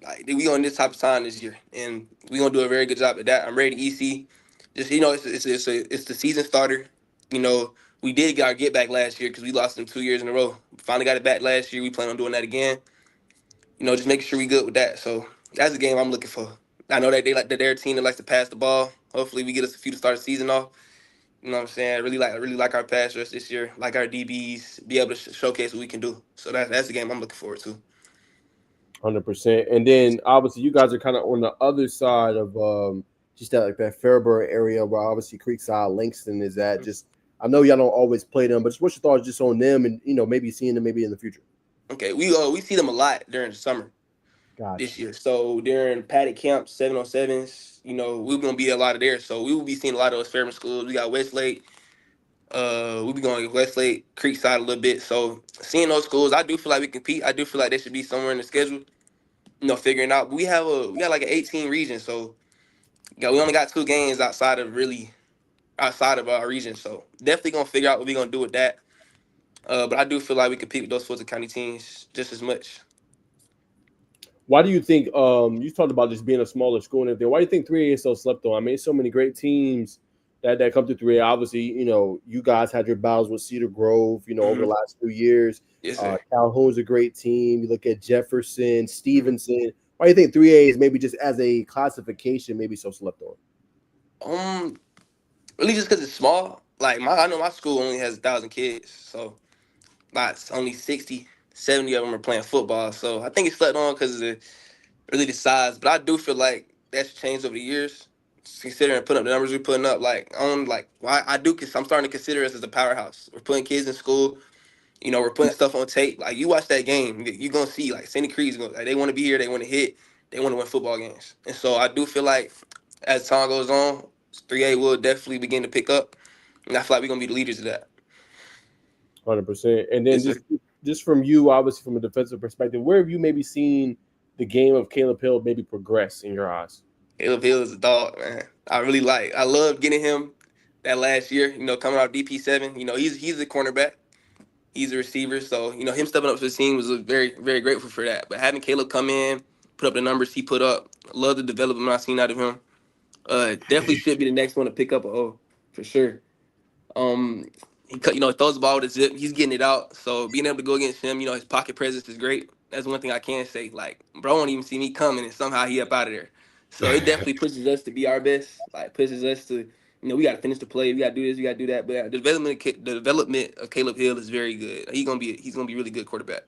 F: Like we on this type of time this year, and we gonna do a very good job at that. I'm ready to EC. Just it's the season starter. We did get our get back last year because we lost them 2 years in a row. Finally got it back last year. We plan on doing that again. Just making sure we good with that. So that's the game I'm looking for. I know that they're a team that likes to pass the ball. Hopefully we get us a few to start the season off. You know what I'm saying? I really like our pass rush this year, like our DBs, be able to showcase what we can do. So that's the game I'm looking forward to.
A: 100%. And then obviously you guys are kind of on the other side of just that Fairburn area where obviously Creekside, Langston is at. Just I know y'all don't always play them, but just what's your thoughts just on them and maybe seeing them maybe in the future?
F: Okay, we see them a lot during the summer this year. So during paddock camp, 7-on-7s, we're gonna be a lot of there. So we will be seeing a lot of those Fairburn schools. We got Westlake. We'll be going to Westlake, Creekside a little bit. So seeing those schools, I do feel like we compete. I do feel like they should be somewhere in the schedule. Figuring out. But we got like an 18 region, so we only got 2 games outside of our region. So definitely gonna figure out what we're gonna do with that. But I do feel like we compete with those Fulton County teams just as much.
A: Why do you think you talked about just being a smaller school and everything? Why do you think 3A is so slept on? I mean, so many great teams that come to 3A. Obviously, you guys had your battles with Cedar Grove, over the last few years.
F: Yes,
A: Calhoun's a great team. You look at Jefferson, Stevenson. Why do you think 3A is maybe just as a classification maybe so slept
F: on? Really just because it's small. Like I know my school only has 1,000 kids, so that's only 60, 70 of them are playing football. So I think it's slept on because of the size. But I do feel like that's changed over the years. Considering putting up the numbers we're putting up, I'm starting to consider us as a powerhouse. We're putting kids in school. We're putting stuff on tape. Like you watch that game, you're gonna see like SandyCreek, they want to be here, they want to hit, they want to win football games. And so I do feel like as time goes on, 3A will definitely begin to pick up, and I feel like we're gonna be the leaders of that.
A: 100%. And then just from you, obviously from a defensive perspective, where have you maybe seen the game of Caleb Hill maybe progress in your eyes?
F: Caleb Hill is a dog, man. I love getting him that last year. Coming out DP7, he's a cornerback. He's a receiver, so him stepping up to the team was very, very grateful for that. But having Caleb come in, put up the numbers he put up, love the development I've seen out of him. Definitely should be the next one to pick up a O for sure. He throws the ball with a zip. He's getting it out. So being able to go against him, his pocket presence is great. That's one thing I can say. Like, bro won't even see me coming, and somehow he up out of there. So it definitely pushes us to be our best. Like, pushes us to, we got to finish the play. We got to do this. We got to do that. But the development of Caleb Hill is very good. He's gonna be a really good quarterback.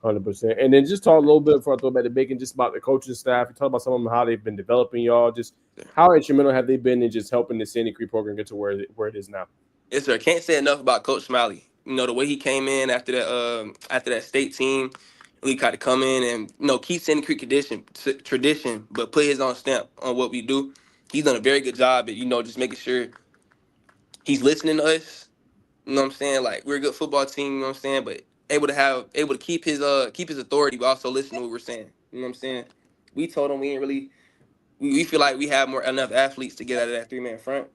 A: 100%. And then just talk a little bit before I throw back to Bacon, just about the coaching staff. You talk about some of them, how they've been developing y'all. Just how instrumental have they been in just helping the SandyCreek program get to where it is now?
F: Yes, sir. Can't say enough about Coach Smiley. The way he came in after that state team, we got to come in and keep SandyCreek tradition, but put his own stamp on what we do. He's done a very good job at just making sure he's listening to us. You know what I'm saying? Like, we're a good football team. You know what I'm saying? But able to keep his authority, but also listen to what we're saying. You know what I'm saying? We told him we feel like we have enough athletes to get out of that 3-man front.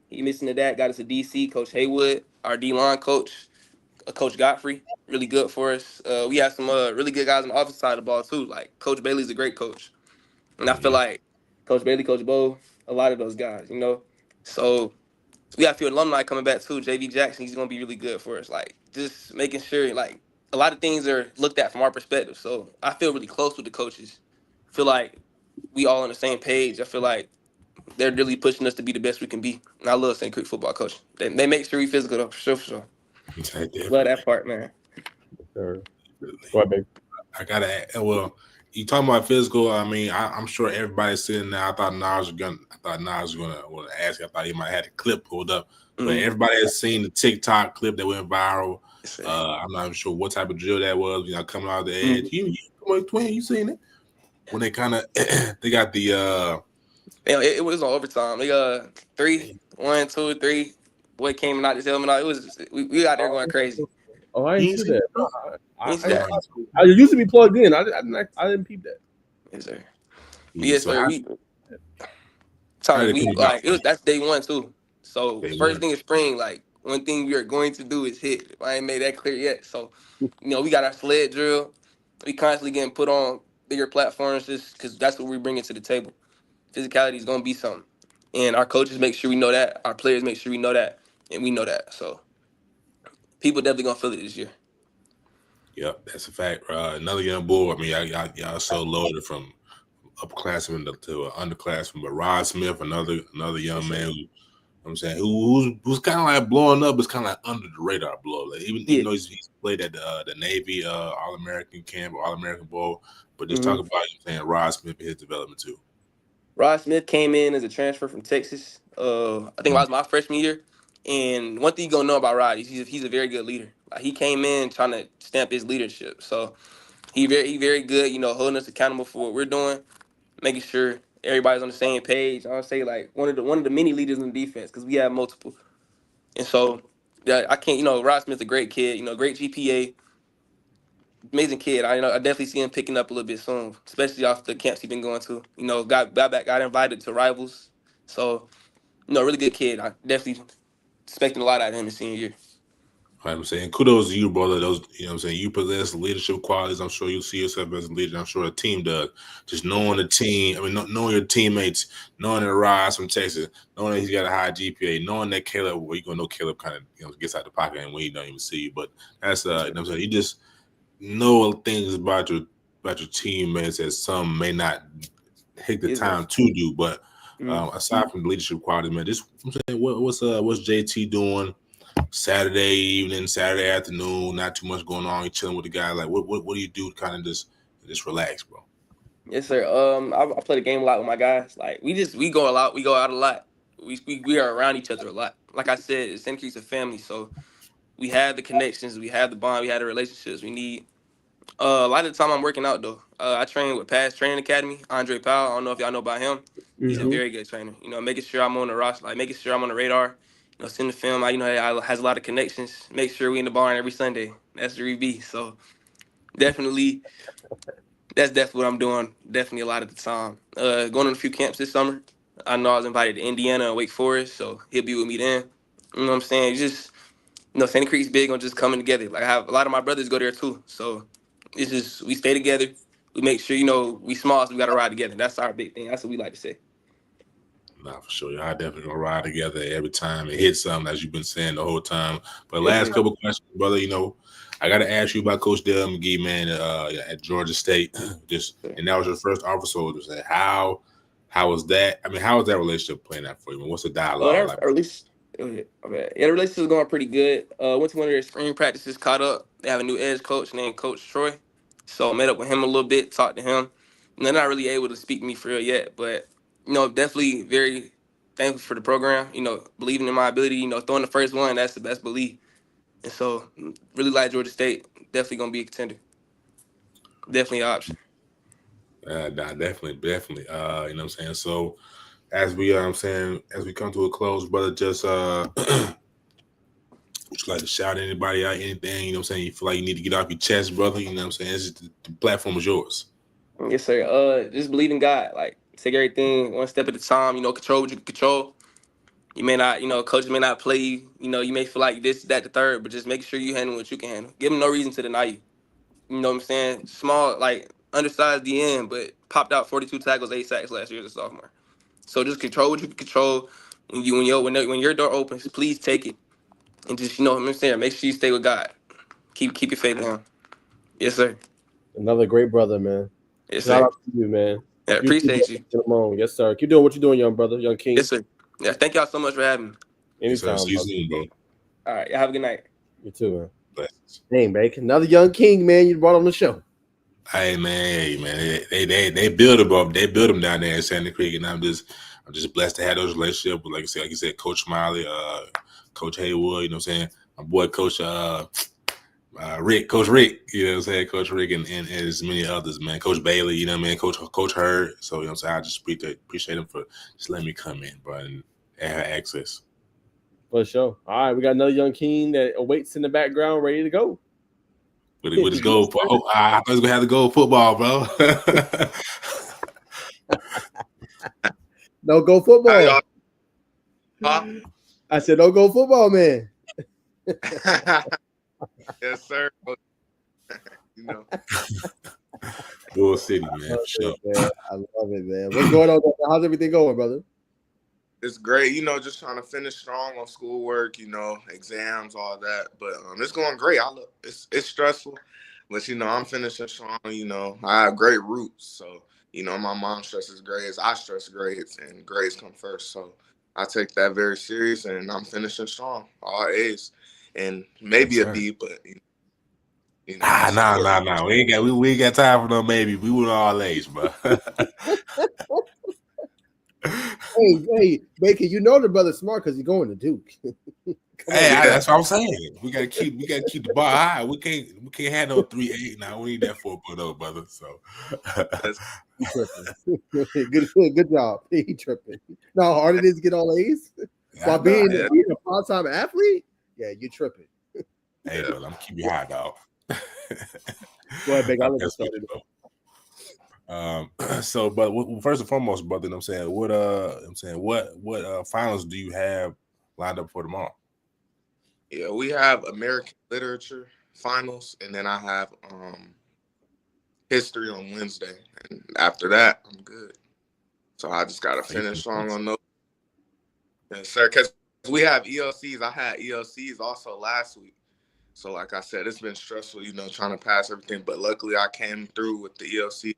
F: He missing to that. Got us a DC, Coach Haywood, our D-line coach, Coach Godfrey, really good for us. We have some really good guys on the offensive side of the ball too. Like Coach Bailey's a great coach, and I feel like Coach Bailey, Coach Bo, a lot of those guys, So we got a few alumni coming back too. JV Jackson, he's gonna be really good for us. Like just making sure, like a lot of things are looked at from our perspective. So I feel really close with the coaches. I feel like we all on the same page. I feel like they're really pushing us to be the best we can be. And I love SandyCreek football coach. They make sure we physical though, for sure. Love that part, man.
A: Sure. Go ahead, baby.
B: I gotta. Well, you talking about physical? I mean, I'm sure everybody's sitting there. I thought Nas was gonna ask. I thought he might have had a clip pulled up, but everybody has seen the TikTok clip that went viral. I'm not even sure what type of drill that was. Coming out of the edge. You twin, you seen it? When they kind of they got the
F: It was on overtime. They 3, 1, 2, 3. Boy came and knocked his helmet out. It was we out there going crazy.
A: Oh, I
B: You
A: didn't
B: ain't
A: see
B: seen
A: that.
B: it?
F: You see that?
A: I used to be plugged in. I didn't peep that.
F: Yes, sir.
B: Yeah,
F: Yes,
B: so
F: sir.
B: how did it come about?
F: That's day 1 too. So
B: Day
F: first
B: one.
F: thing in spring, like one thing we are going to do is hit. I ain't made that clear yet. So we got our sled drill. We constantly getting put on bigger platforms just because that's what we bring to the table. Physicality is gonna be something, and our coaches make sure we know that. Our players make sure we know that, and we know that. So people definitely gonna feel it this year.
B: Yep, that's a fact. Another young bull. I mean, y'all so loaded from upperclassmen to underclassmen. But Rod Smith, another young man who I'm saying who's kind of like blowing up, is kind of like under the radar blow. Like even
F: Yeah.
B: though he's played at the Navy All American camp or All American Bowl, but just
F: Mm-hmm.
B: talk about saying Rod Smith and his development too.
F: Rod Smith came in as a transfer from Texas. I think it was my freshman year. And one thing you gonna know about Rod is he's a very good leader. Like he came in trying to stamp his leadership. So he very good. Holding us accountable for what we're doing, making sure everybody's on the same page. I would say like one of the many leaders in the defense because we have multiple. And so yeah, I can't. Rod Smith's a great kid. Great GPA, amazing kid. I definitely see him picking up a little bit soon, especially off the camps he's been going to. Got invited to rivals. So really good kid. I definitely expecting a lot out of him in senior year.
B: I'm saying kudos to you, brother. Those, I'm saying, you possess leadership qualities. I'm sure you see yourself as a leader. I'm sure the team does. Just knowing the team, knowing your teammates, knowing that Rise from Texas, knowing that he's got a high GPA, knowing that Caleb, well, you're gonna know Caleb kind of gets out the pocket and when he don't even see you. But that's I'm saying, you just know things about your teammates that some may not take the time to do. But aside from the leadership qualities, man, just I'm saying, what's JT doing Saturday evening, Saturday afternoon? Not too much going on. You chilling with the guys. Like, what do you do to kind of just relax, bro?
F: Yes, sir. I play the game a lot with my guys. Like we go a lot. We go out a lot. We are around each other a lot. Like I said, SandyCreek's a family, so we have the connections, we have the bond, we have the relationships we need. A lot of the time I'm working out though. I train with Past Training Academy, Andre Powell. I don't know if y'all know about him. He's a very good trainer. Making sure I'm on the roster, like making sure I'm on the radar. Send the film. I has a lot of connections. Make sure we in the barn every Sunday. That's the RB. So definitely, that's definitely what I'm doing. Definitely a lot of the time. Going on a few camps this summer. I know I was invited to Indiana and Wake Forest, so he'll be with me then. You know what I'm saying? Just SandyCreek's big on just coming together. Like I have a lot of my brothers go there too. So it's just we stay together. We make sure we small, so we gotta ride together. That's our big thing. That's what we like to say.
B: Nah, for sure. Y'all definitely gonna ride together every time it hits something, as you've been saying the whole time. But last couple questions, brother. I got to ask you about Coach Dale McGee, man, at Georgia State. And that was your first offer. So just say, how was that? I mean, how was that relationship playing out for you? What's the dialogue like?
F: The relationship is going pretty good. Went to one of their spring practices, caught up. They have a new edge coach named Coach Troy. So met up with him a little bit, talked to him. They're not really able to speak to me for real yet, but definitely very thankful for the program. Believing in my ability. Throwing the first one, that's the best belief. And so, really like Georgia State. Definitely gonna be a contender. Definitely an option.
B: Definitely. You know what I'm saying? So as we as we come to a close, brother, just would you like to shout anybody out, anything, you know what I'm saying, you feel like you need to get off your chest, brother? You know what I'm saying? The platform is yours.
F: Yes, sir. Just believe in God. Like take everything one step at a time. Control what you can control. You may not, coaches may not play you. You may feel like this, that, the third, but just make sure you handle what you can handle. Give them no reason to deny you. You know what I'm saying? Small, like undersized DN, but popped out 42 tackles, 8 sacks last year as a sophomore. So just control what you can control. When your door opens, please take it, and just what I'm saying. Make sure you stay with God. Keep your faith in Him. Yes, sir.
A: Another great brother, man.
F: Yes,
A: Shout
F: sir.
A: out to you, man.
F: Yeah, appreciate you.
A: Yes, sir. Keep doing what you're doing, young brother, young king.
F: Yes, sir. Yeah, thank y'all so much for having me.
A: Anytime.
B: Yes, sir. See you soon, bro.
F: All right, y'all have a good night.
A: You too, man.
B: Blessings.
A: Dang, man. Another young king, man, you brought on the show.
B: Hey man, they build them up. They build them down there in SandyCreek, and I'm just blessed to have those relationships with, like you said, Coach Smiley, Coach Haywood. You know what I'm saying? My boy, Coach Rick, Coach Rick, you know what I'm saying? Coach Rick and as many others, man. Coach Bailey, you know what I mean? Coach Hurd. So, you know what I'm saying? I just appreciate him for just letting me come in, bro, and have access.
A: For sure. All right, we got another young king that awaits in the background, ready to go.
B: With his goal, I thought he was gonna have to go football, bro.
A: No go football.
G: Huh?
A: I said, no go football, man.
G: Yes, sir. You know.
B: Bull City, man. For sure.
A: I love it, man. What's going on? How's everything going, brother?
G: It's great, you know, just trying to finish strong on schoolwork, you know, exams, all that. But it's going great. It's stressful, but you know, I'm finishing strong. You know, I have great roots, so you know, my mom stresses grades, I stress grades, and grades come first. So I take that very serious, and I'm finishing strong, all A's, and maybe a B, but you know.
B: Nah. We ain't got time for no maybe. We were all A's, bro.
A: Hey, Baker, you know the brother's smart because he's going to Duke.
B: That's what I'm saying. We gotta keep the bar high. We can't have no 3.8 now. We need that 4.0, brother. So
A: good job. He tripping. No, hard it is to get all A's while being a part-time athlete. Yeah, you tripping.
B: Hey, brother, I'm keep you high, dog.
A: Go ahead, Baker. I'll let you start it.
B: So, but first and foremost, brother, you know what I'm saying, what finals do you have lined up for tomorrow?
G: Yeah, we have American Literature finals, and then I have history on Wednesday, and after that, I'm good. So I just gotta finish strong on those. Yes, sir. Because we have ELCs. I had ELCs also last week. So, like I said, it's been stressful, you know, trying to pass everything. But luckily, I came through with the ELC.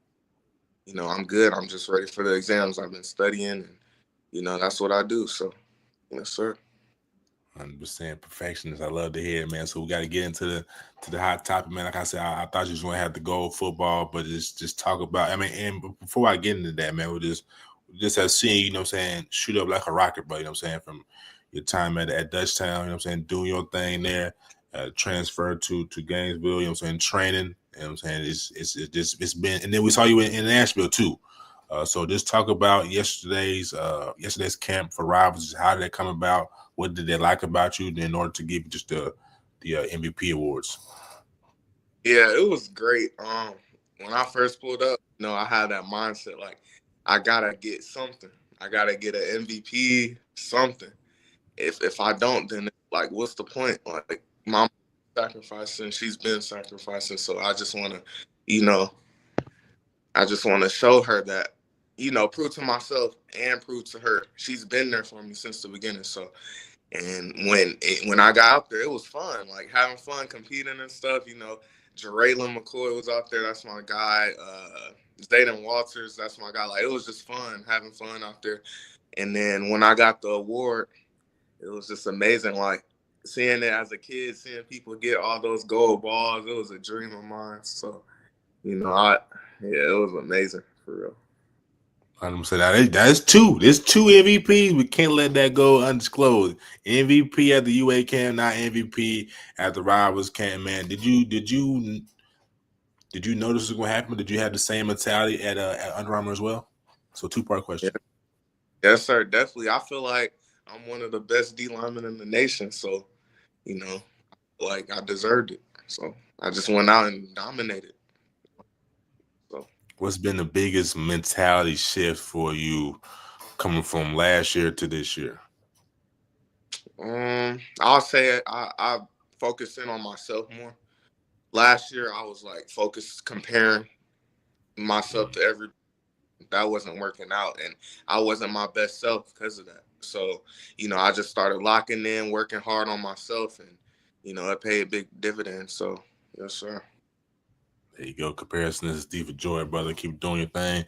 G: You know, I'm good. I'm just ready for the exams. I've been studying, and you know, that's what I do. So, yes, sir.
B: 100% perfectionist. I love to hear it, man. So we got to get into the hot topic, man. Like I said, I thought you was going to have to go football, but just talk about. I mean, and before I get into that, man, we just have seen, you know what I'm saying, shoot up like a rocket, bro. You know what I'm saying, from your time at Dutchtown, you know what I'm saying, doing your thing there, transfer to Gainesville, you know what I'm saying, training. You know what I'm saying, it's been, and then we saw you in Nashville too. So just talk about yesterday's camp for rivals. How did that come about? What did they like about you in order to give you just the MVP awards?
G: Yeah, it was great. When I first pulled up, you know, I had that mindset like I gotta get something. I gotta get an MVP, something. If I don't, then like, what's the point? Like, mom sacrificing, she's been sacrificing, so I just want to, you know, show her that, you know, prove to myself and prove to her. She's been there for me since the beginning. So, and when I got out there, it was fun, like having fun, competing and stuff. You know, Jeraylin McCoy was out there. That's my guy. Zayden Walters, that's my guy. Like, it was just fun, having fun out there. And then when I got the award, it was just amazing. Like, seeing it as a kid, seeing people get all those gold balls, it was a dream of mine. So, you know, it was amazing for real.
B: I'm saying that's two. There's two MVPs. We can't let that go undisclosed. MVP at the UA camp, not MVP at the Rivals camp. Man, did you notice what's going to happen? Did you have the same mentality at Under Armour as well? So 2-part question.
G: Yeah. Yes, sir. Definitely. I feel like I'm one of the best D linemen in the nation. So, you know, like, I deserved it. So I just went out and dominated. So,
B: what's been the biggest mentality shift for you coming from last year to this year?
G: I'll say I focused in on myself more. Last year, I was like focused, comparing myself to everybody. That wasn't working out, and I wasn't my best self because of that. So, you know, I just started locking in, working hard on myself, and, you know, it paid big dividends. So, yes, sir.
B: There you go. Comparison is deep for joy, brother. Keep doing your thing.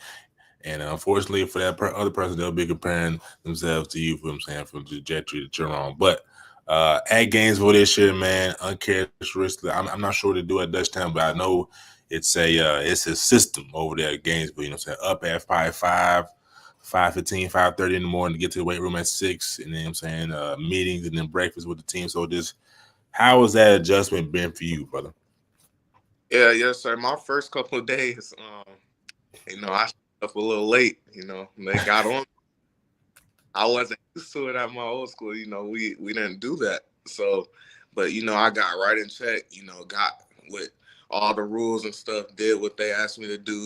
B: And unfortunately for that other person, they'll be comparing themselves to you, for I'm saying, from the trajectory that you're on. But at Gainesville this year, man, uncharacteristic. I'm not sure what to do at Dutchtown, but I know it's a system over there at Gainesville. You know what I'm saying? Up at 5:15, 5:30 in the morning to get to the weight room at 6, and then I'm saying meetings and then breakfast with the team. So just How has that adjustment been for you, brother?
G: Yeah, yes, sir. My first couple of days, I showed up a little late. They got on. I wasn't used to it at my old school. We didn't do that. So, but I got right in check. Got with all the rules and stuff. Did what they asked me to do,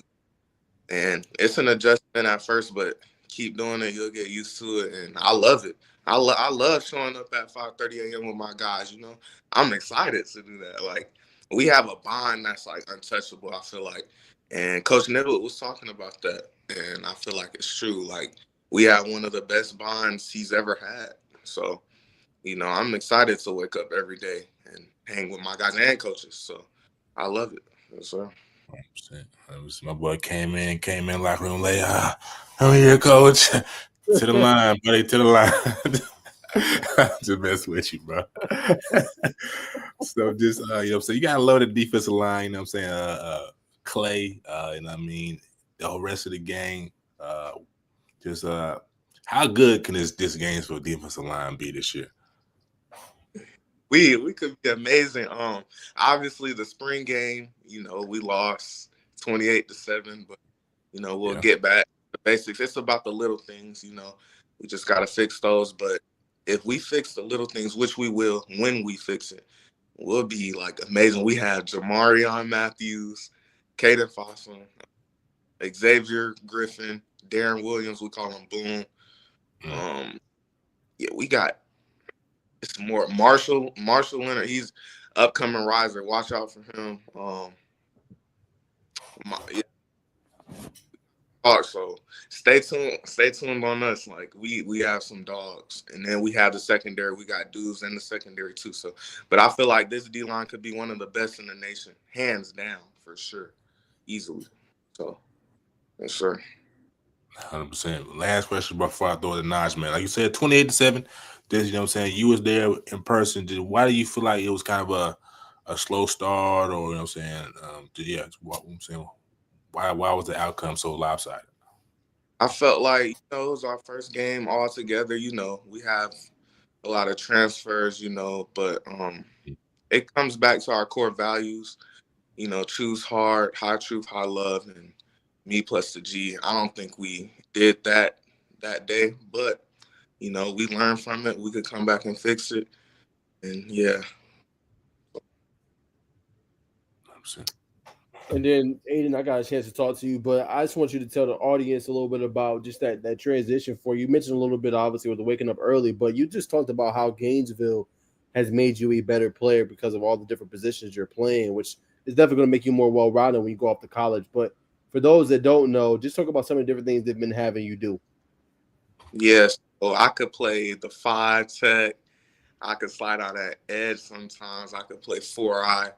G: and it's an adjustment at first, but keep doing it. You'll get used to it, and I love it. I love showing up at 5:30 a.m. with my guys. I'm excited to do that. Like we have a bond that's like untouchable. I feel like, and Coach Nibble was talking about that, and I feel like it's true. Like we have one of the best bonds he's ever had. So, I'm excited to wake up every day and hang with my guys and coaches. So, I love it. Yes, sir.
B: 100%. My boy came in locker room late. I'm here, coach. To the line, buddy, to the line. Just mess with you, bro. So just so you got a loaded defensive line, you know what I'm saying? Clay, and I mean the whole rest of the game. How good can this Gainesville defensive line be this year?
G: We could be amazing. Obviously the spring game, we lost 28-7, but we'll get back to the basics. It's about the little things, we just gotta fix those. But if we fix the little things, which we will when we fix it, we'll be like amazing. We have Jamarion Matthews, Caden Fossum, Xavier Griffin, Darren Williams, we call him Boom. We got it's more Marshall Leonard. He's upcoming riser. Watch out for him. So stay tuned on us. Like we have some dogs, and then we have the secondary. We got dudes in the secondary too. So, but I feel like this D line could be one of the best in the nation, hands down for sure, easily. So, yes, sir.
B: 100%. Last question before I throw it to Naj, man. Like you said, 28-7. This, you know what I'm saying? You was there in person. Why do you feel like it was kind of a slow start, or what I'm saying? Why was the outcome so lopsided?
G: I felt like it was our first game all together. We have a lot of transfers, but it comes back to our core values. Choose hard, high truth, high love, and me plus the G. I don't think we did that day, but we learned from it. We could come back and fix it, and yeah.
B: 100%.
A: And then, Ayden, I got a chance to talk to you, but I just want you to tell the audience a little bit about just that transition for you. You mentioned a little bit, obviously, with the waking up early, but you just talked about how Gainesville has made you a better player because of all the different positions you're playing, which is definitely going to make you more well-rounded when you go off to college. But for those that don't know, just talk about some of the different things they've been having you do.
G: Yes. So I could play the 5 tech. I could slide out at edge sometimes. I could play 4-eye.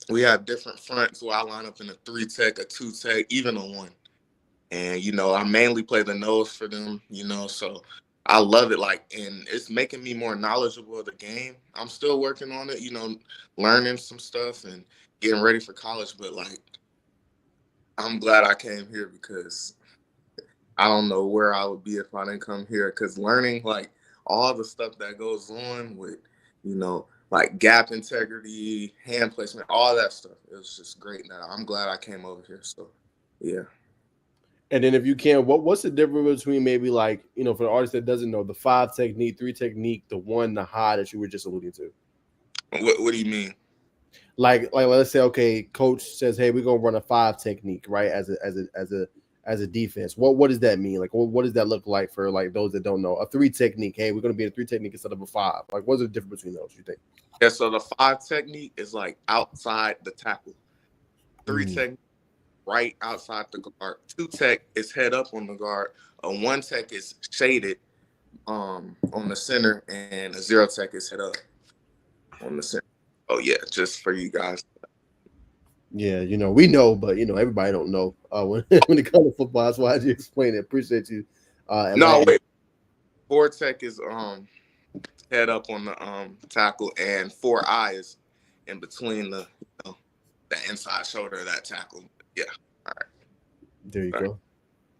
G: We have different fronts, so I line up in a 3 tech, a 2 tech, even a 1. And, I mainly play the nose for them, so I love it. And it's making me more knowledgeable of the game. I'm still working on it, learning some stuff and getting ready for college. But, I'm glad I came here because I don't know where I would be if I didn't come here. Because learning, all the stuff that goes on with, gap integrity, hand placement, all that stuff. It was just great. Now I'm glad I came over here. So, yeah.
A: And then if you can, what's the difference between maybe for the artist that doesn't know, the 5 technique, 3 technique, the 1, the high that you were just alluding to?
G: What do you mean?
A: Like let's say, okay, coach says, hey, we're gonna run a 5 technique, right? As a defense. What does that mean? What does that look like for those that don't know? A 3 technique. Hey, we're gonna be in a 3 technique instead of a 5. What's the difference between those, you think?
G: Yeah, so the 5 technique is outside the tackle. 3 technique right outside the guard. 2 tech is head up on the guard. A 1 tech is shaded on the center, and a 0 tech is head up on the center. Oh yeah, just for you guys.
A: Yeah, we know, but everybody don't know when it comes to football. That's why I just explained it. Appreciate you.
G: No, wait. 4 tech is head up on the tackle, and 4-eye is in between the inside shoulder of that tackle. Yeah. All right.
A: There you go.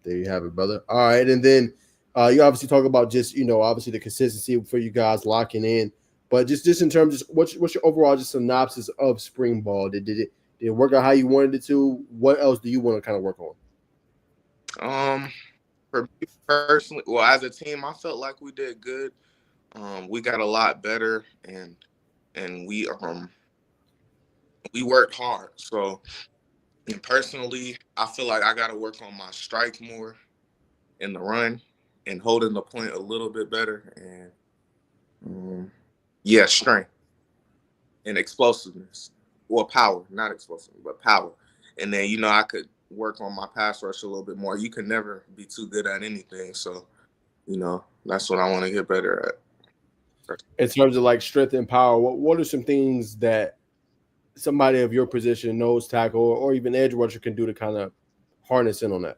A: There you have it, brother. All right, and then you obviously talk about just obviously the consistency for you guys locking in. But just in terms of what's your overall just synopsis of spring ball? Did it work out how you wanted it to? What else do you want to kind of work on?
G: For me personally, well, as a team, I felt like we did good. We got a lot better, and we worked hard. So, and personally, I feel like I got to work on my strike more in the run and holding the point a little bit better, and strength and explosiveness. Well, power, not explosive, but power. And then, I could work on my pass rush a little bit more. You can never be too good at anything. So, that's what I want to get better at.
A: In terms of like strength and power, what are some things that somebody of your position, nose tackle or even edge rusher, can do to kind of harness in on that?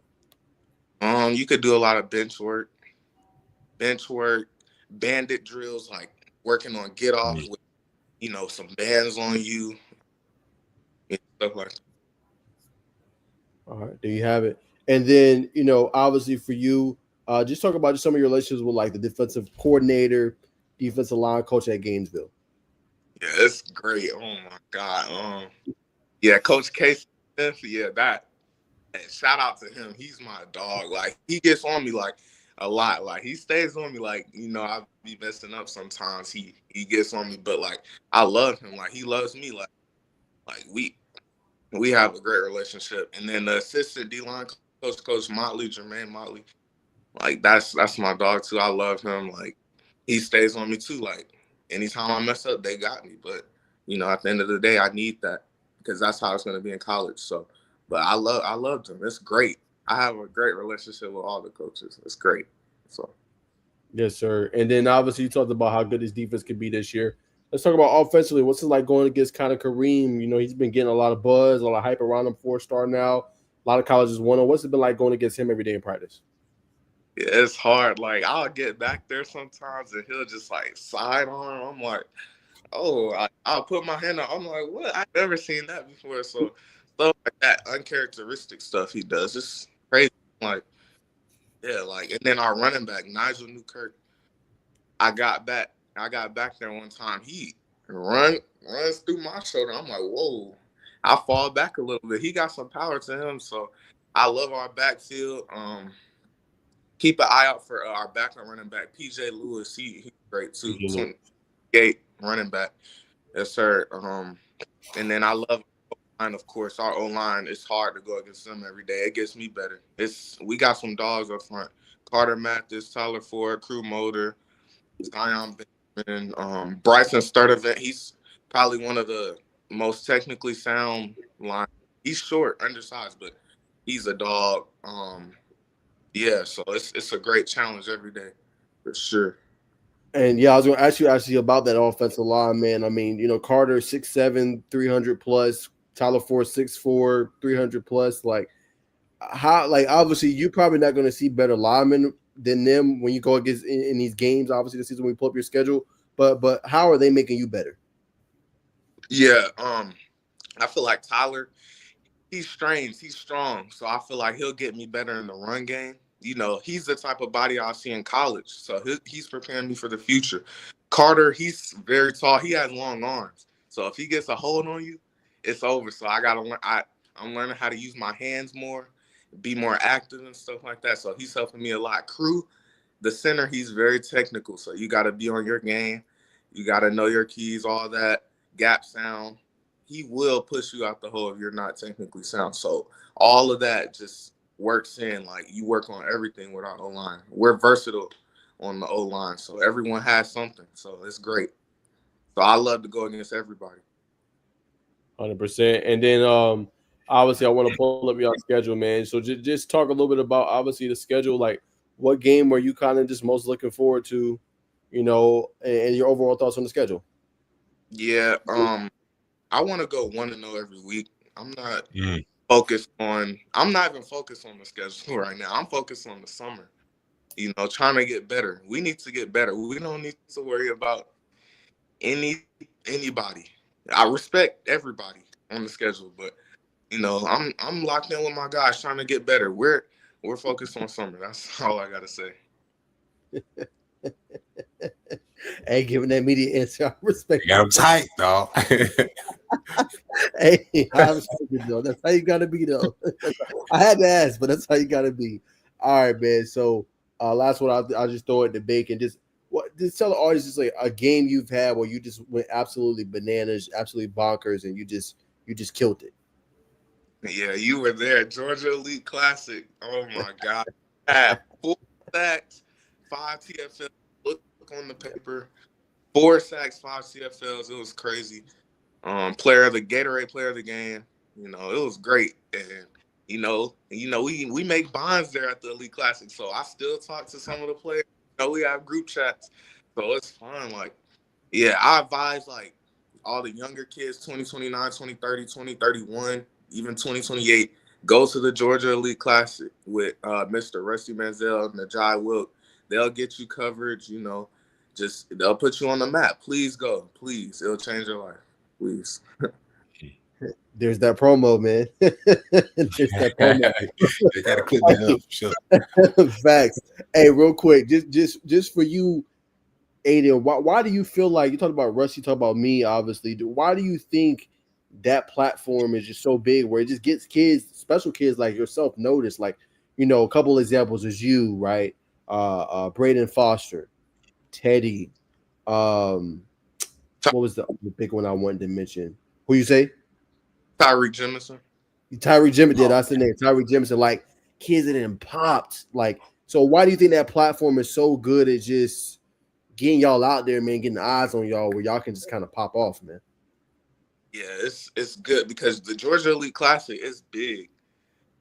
G: You could do a lot of bench work, bandit drills, like working on get off with, some bands on you, and stuff like that.
A: All right, there you have it. And then, obviously for you, just talk about just some of your relationships with like the defensive coordinator, defensive line coach at Gainesville.
G: Yeah, it's great. Oh my God. Coach Casey, that. And shout out to him. He's my dog. Like, he gets on me like a lot. Like, he stays on me. Like, I be messing up sometimes. He gets on me, but like, I love him. Like, he loves me. Like we have a great relationship. And then the assistant D-line coach Motley, Jermaine Motley, like that's my dog too. I love him. Like, he stays on me too. Like, anytime I mess up, they got me. But at the end of the day, I need that because that's how it's going to be in college. So, but I loved him. It's great. I have a great relationship with all the coaches. It's great. So,
A: yes, sir. And then obviously you talked about how good his defense could be this year. Let's talk about offensively. What's it like going against kind of Kareem? He's been getting a lot of buzz, a lot of hype around him. 4-star now. A lot of colleges want him. What's it been like going against him every day in practice?
G: Yeah, it's hard. Like, I'll get back there sometimes and he'll just like sidearm. I'm like, oh, I'll put my hand up. I'm like, what? I've never seen that before. So stuff like that, uncharacteristic stuff he does. It's crazy. Like, yeah, like, and then our running back, Nigel Newkirk, I got back there one time. He runs through my shoulder. I'm like, whoa. I fall back a little bit. He got some power to him. So I love our backfield. Keep an eye out for our backup running back, PJ Lewis. He's great too. 28 running back. Yes, sir. And then I love O-line, of course. Our O-line, it's hard to go against them every day. It gets me better. We got some dogs up front. Carter Mathis, Tyler Ford, Crew Motor, Zion Benjamin, Bryson Sturdivant. He's probably one of the most technically sound line. He's short, undersized, but he's a dog. So it's a great challenge every day, for sure.
A: And I was going to ask you actually about that offensive line, man. I mean, Carter 6'7", 300 plus, Tyler Ford 6'4", 300 plus. Like, how? Like, obviously, you're probably not going to see better linemen than them when you go against in these games. Obviously, this season when we pull up your schedule, but how are they making you better?
G: Yeah, I feel like Tyler, he's strange, he's strong, so I feel like he'll get me better in the run game. He's the type of body I'll see in college, so he's preparing me for the future. Carter, he's very tall. He has long arms, so if he gets a hold on you, it's over. So I gotta learn. I'm learning how to use my hands more, be more active and stuff like that. So he's helping me a lot. Crew, the center, he's very technical, so you got to be on your game. You got to know your keys, all that gap sound. He will push you out the hole if you're not technically sound. So all of that just works in. Like, you work on everything with our O-line. We're versatile on the O-line, so everyone has something. So it's great. So I love to go against everybody.
A: 100%. And then obviously I want to pull up your schedule, man. So just talk a little bit about obviously the schedule. Like, what game were you kind of just most looking forward to, and your overall thoughts on the schedule?
G: Yeah, I want to go 1-0 every week. I'm not even focused on the schedule right now. I'm focused on the summer, trying to get better. We need to get better. We don't need to worry about anybody. I respect everybody on the schedule, but I'm locked in with my guys trying to get better. We're focused on summer. That's all I gotta say.
A: Hey, giving that media answer, I respect.
B: You got them tight, dog.
A: Hey, I respect it, though. That's how you gotta be, though. I had to ask, but that's how you gotta be. All right, man. So, last one, I'll just throw it in the bacon. Just tell the audience, just like a game you've had where you just went absolutely bananas, absolutely bonkers, and you just killed it.
G: Yeah, you were there. Georgia Elite Classic. Oh my God. Had 4 sacks, 5 TFLs. Look on the paper. 4 sacks, 5 CFLs. It was crazy. Gatorade player of the game. You know, it was great. And we make bonds there at the Elite Classic. So I still talk to some of the players. You know, we have group chats. So it's fun. Like, yeah, I advise like all the younger kids, 2029, 2030, 2031, even 2028, go to the Georgia Elite Classic with Mr. Rusty Manziel, Najai Wilk. They'll get you coverage, you know. They'll put you on the map. Please go. Please. It'll change your life. Please.
A: There's that promo, man. There's that promo.
B: You gotta click that up, sure.
A: Facts. Hey, real quick, just for you, Ayden, why do you feel like you talk about Russ, you talk about me, obviously? Why do you think that platform is just so big where it just gets kids, special kids like yourself, noticed? Like, you know, a couple examples is you, right? Braden Foster, Teddy. What was the big one I wanted to mention? Who you say?
G: Tyreek Jemison.
A: Tyreek Jemison, that's the name. Tyreek Jemison, like kids that didn't popped. Like, so why do you think that platform is so good at just getting y'all out there, man, getting eyes on y'all where y'all can just kind of pop off, man?
G: Yeah, it's good because the Georgia Elite Classic is big.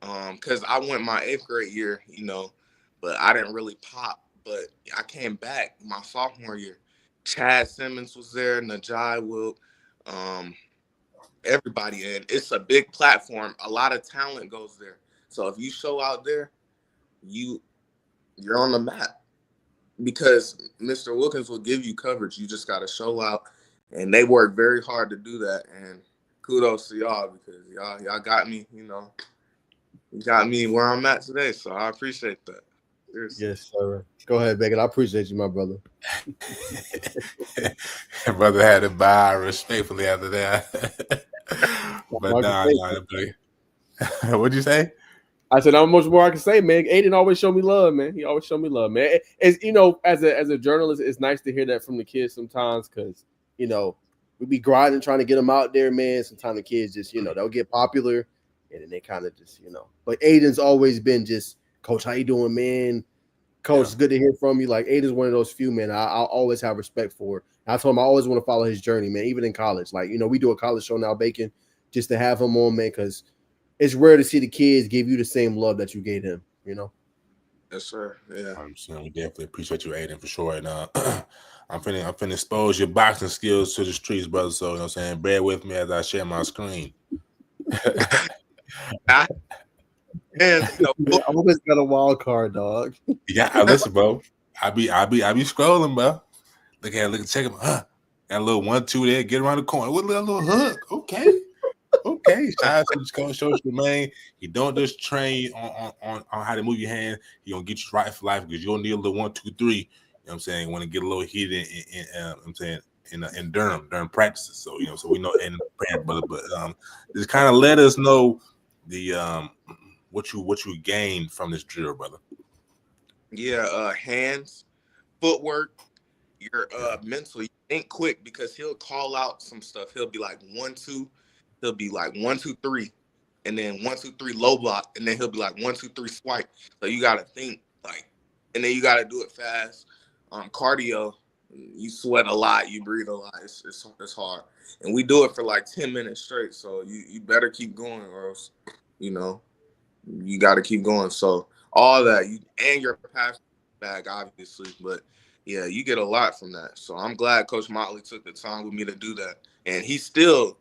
G: Because I went my 8th grade year, you know, but I didn't really pop. But I came back my sophomore year. Chad Simmons was there, Najai Wilk, everybody. And it's a big platform. A lot of talent goes there. So if you show out there, you're on the map. Because Mr. Wilkins will give you coverage. You just got to show out. And they work very hard to do that. And kudos to y'all because y'all got me, you know. You got me where I'm at today. So I appreciate that. Seriously.
A: Yes, sir. Go ahead, Bacon. I appreciate you, my brother.
B: Brother had to bow respectfully after that. But what'd you say?
A: I said, not much more I can say, man. Ayden always show me love, man. He always show me love, man. As you know, as a journalist, it's nice to hear that from the kids sometimes because, you know, we be grinding trying to get them out there, man. Sometimes the kids just, you know, they'll get popular and then they kind of just, you know. But Ayden's always been just, Coach, how you doing, man? Coach, it's good to hear from you. Like, Ayden's one of those few, man, I'll always have respect for. I told him I always want to follow his journey, man, even in college. Like, you know, we do a college show now, Bacon, just to have him on, man, because it's rare to see the kids give you the same love that you gave him, you know?
G: Yes, sir. Yeah.
B: We definitely appreciate you, Ayden, for sure. And I'm finna expose your boxing skills to the streets, brother. So, you know what I'm saying? Bear with me as I share my screen.
G: And
A: I always got a wild card, dog.
B: Yeah, listen, bro. I be scrolling, bro. Look, check him. Got a little 1-2 there. Get around the corner. What a little hook? Okay. Shout out to the coach, Jermaine. He don't just train on how to move your hand. He gonna get you right for life because you'll need a little 1, 2, 3. You know what I'm saying? Want to get a little heated in during practices. So you know, so we know and but just kind of let us know the what you gained from this drill, brother.
G: Yeah, hands, footwork, your mental. You think quick because he'll call out some stuff. He'll be like 1, 2. He'll be like 1, 2, 3, and then 1, 2, 3 low block, and then he'll be like 1, 2, 3 swipe. So you gotta think like, and then you gotta do it fast. Cardio, you sweat a lot, you breathe a lot. It's hard, and we do it for like 10 minutes straight. So you better keep going, or else, you know, you got to keep going. So all that and your passion bag, obviously, but yeah, you get a lot from that. So I'm glad Coach Motley took the time with me to do that, and he's still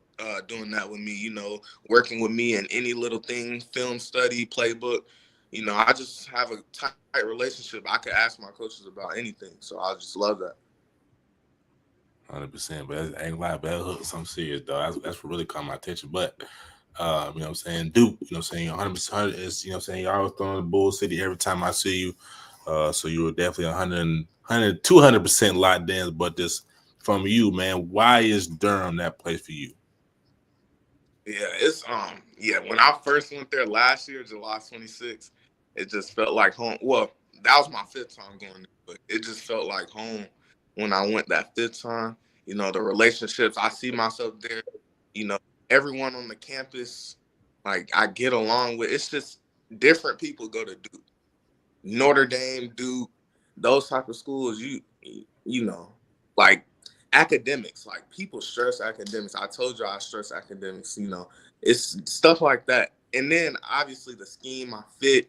G: doing that with me. You know, working with me in any little thing, film study, playbook. You know, I just have a tight relationship. I could ask my coaches about anything, so I just love that.
B: 100%, but I ain't lie, but that hook something serious, though. That's what really caught my attention. But you know what I'm saying, Duke, you know what I'm saying, 100% is, you know what I'm saying, you're always throwing the Bull City every time I see you. So you were definitely 200% locked in. But this from you, man, why is Durham that place for you?
G: Yeah, it's when I first went there last year, July 26th, it just felt like home. Well, that was my fifth time going there, but it just felt like home when I went that fifth time. You know, the relationships, I see myself there, you know, everyone on the campus, like I get along with. It's just different people go to Duke. Notre Dame, Duke, those type of schools, you know, like academics, like people stress academics. I told you I stress academics, you know, it's stuff like that. And then obviously the scheme I fit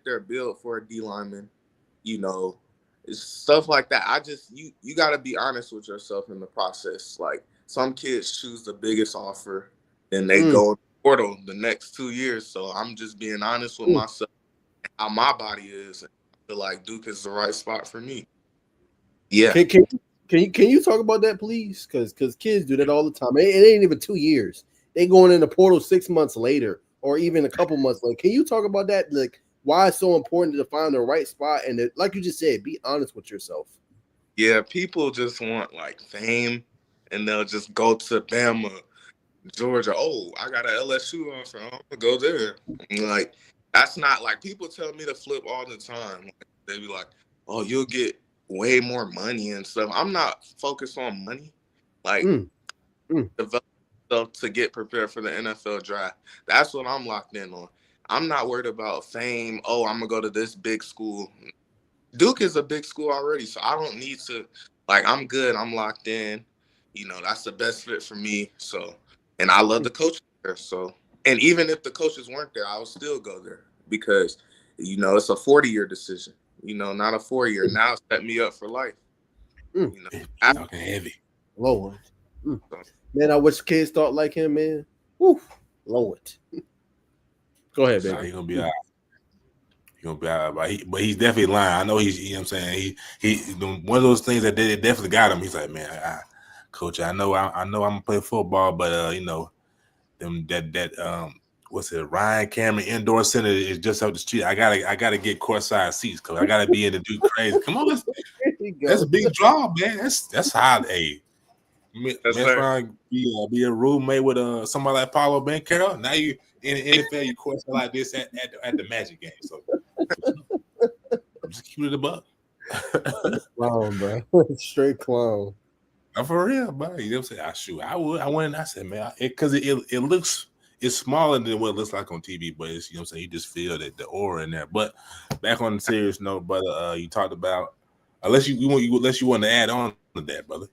G: their build for a D lineman, you know, it's stuff like that. You got to be honest with yourself in the process. Like some kids choose the biggest offer and they go portal the next 2 years. So I'm just being honest with myself, how my body is. I feel like Duke is the right spot for me. Yeah.
A: Can you talk about that, please? Because kids do that all the time. It ain't even 2 years. They going in the portal 6 months later, or even a couple months later. Can you talk about that? Like why it's so important to find the right spot and like you just said, be honest with yourself.
G: Yeah, people just want like fame, and they'll just go to Bama, Georgia. Oh, I got an LSU offer. I'm gonna go there. And like that's not like people tell me to flip all the time. Like, they be like, "Oh, you'll get way more money and stuff." I'm not focused on money. Like develop stuff to get prepared for the NFL draft. That's what I'm locked in on. I'm not worried about fame. Oh, I'm gonna go to this big school. Duke is a big school already, so I don't need to. Like, I'm good. I'm locked in. You know, that's the best fit for me. So, and I love the coaches there. So, and even if the coaches weren't there, I would still go there because, you know, it's a 40-year decision. You know, not a 4-year. Now it's set me up for life. You know,
B: talking heavy.
A: Lord, man, I wish kids thought like him, man. Woo, Lord. Go ahead, baby.
B: He's gonna be all right. He's gonna be all right, but he's definitely lying. I know he's. You know what I'm saying, he one of those things that they definitely got him. He's like, man, coach, I know I'm gonna play football, but you know, them that what's it, Ryan Cameron Indoor Center is just up the street. I gotta get courtside seats because I gotta be in the Duke crazy. Come on, that's a big draw, man. That's high. Hey, man, be a roommate with somebody like Paulo Banchero. Now you in the NFL, you courtside like this at the Magic game. So I'm just keeping it a buck.
A: Clown, bro. Straight clown.
B: I'm for real, bro. You know what I'm saying? I went and I said, man, because it looks. It's smaller than what it looks like on TV, but it's, you know what I'm saying, you just feel that the aura in there. But back on the serious note, brother, you talked about unless you want to add on to that, brother.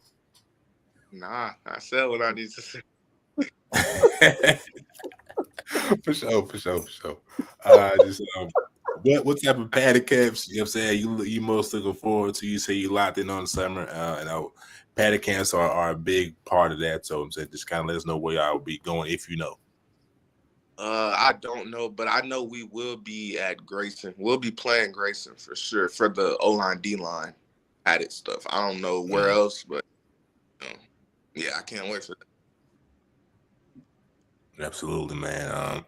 G: Nah, I said what I need to say.
B: For sure. What type of paddy camps, you know what I'm saying, you most looking forward to? You say you locked in on the summer. Paddy camps are a big part of that. So I'm saying just kind of let us know where y'all will be going if you know.
G: I don't know, but I know we will be at Grayson. We'll be playing Grayson for sure for the O-line, D-line added stuff. I don't know where else, but yeah, I can't wait for that.
B: Absolutely, man.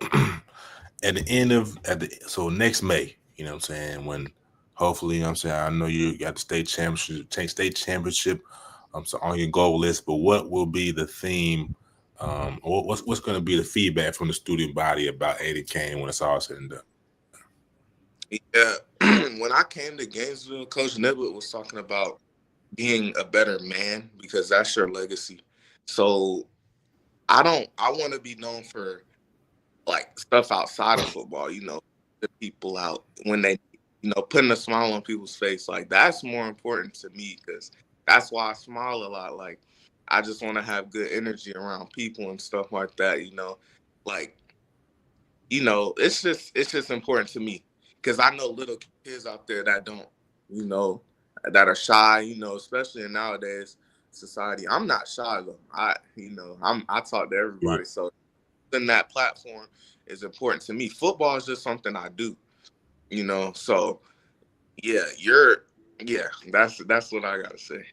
B: So next May, you know what I'm saying, when hopefully, you know what I'm saying, I know you got the state championship so on your goal list, but what will be the theme? What's going to be the feedback from the student body about AydenCain when it's all said and done?
G: Yeah, when I came to Gainesville, Coach Niblett was talking about being a better man because that's your legacy. So I want to be known for like stuff outside of football, you know, the people out when they, you know, putting a smile on people's face. Like that's more important to me because that's why I smile a lot. Like I just want to have good energy around people and stuff like that, you know, like, you know, it's just important to me because I know little kids out there that don't, you know, that are shy, you know, especially in nowadays society. I'm not shy though. I talk to everybody. So then that platform is important to me. Football is just something I do, you know. So that's what I gotta say.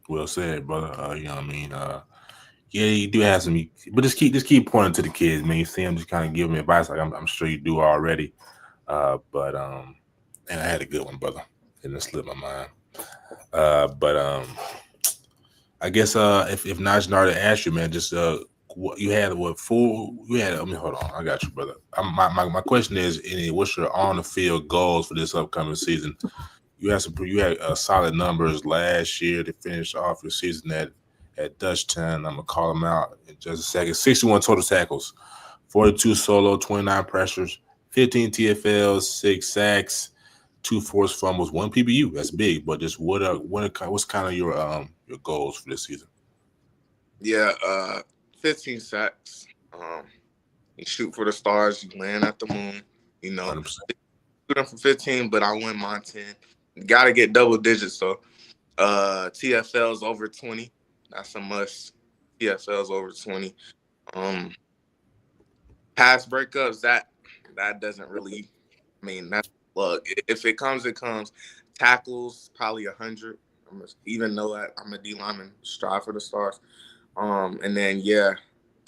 B: Well said, brother. You know what I mean? Yeah, you do have some, but just keep pointing to the kids, man. You see them, just kind of give them advice, like I'm sure you do already. But and I had a good one, brother. It didn't slip my mind. But I guess if Najee already asked you, man, just what you had, what full you had. I mean, hold on, I got you, brother. My question is, what's your on the field goals for this upcoming season? You had solid numbers last year to finish off your season at Dutchtown. I'm gonna call them out in just a second. 61 total tackles, 42 solo, 29 pressures, 15 TFLs, 6 sacks, 2 forced fumbles, 1 PBU. That's big, but just what's kind of your goals for this season?
G: Yeah, 15 sacks. You shoot for the stars, you land at the moon. You know,
B: 100%.
G: shoot them for 15, but I win mine 10. Got to get double digits though. TFLs over 20. That's a must. TFLs over 20. Pass breakups, that doesn't really. I mean, that's luck. If it comes, it comes. Tackles probably 100. Even though I'm a D lineman, strive for the stars. And then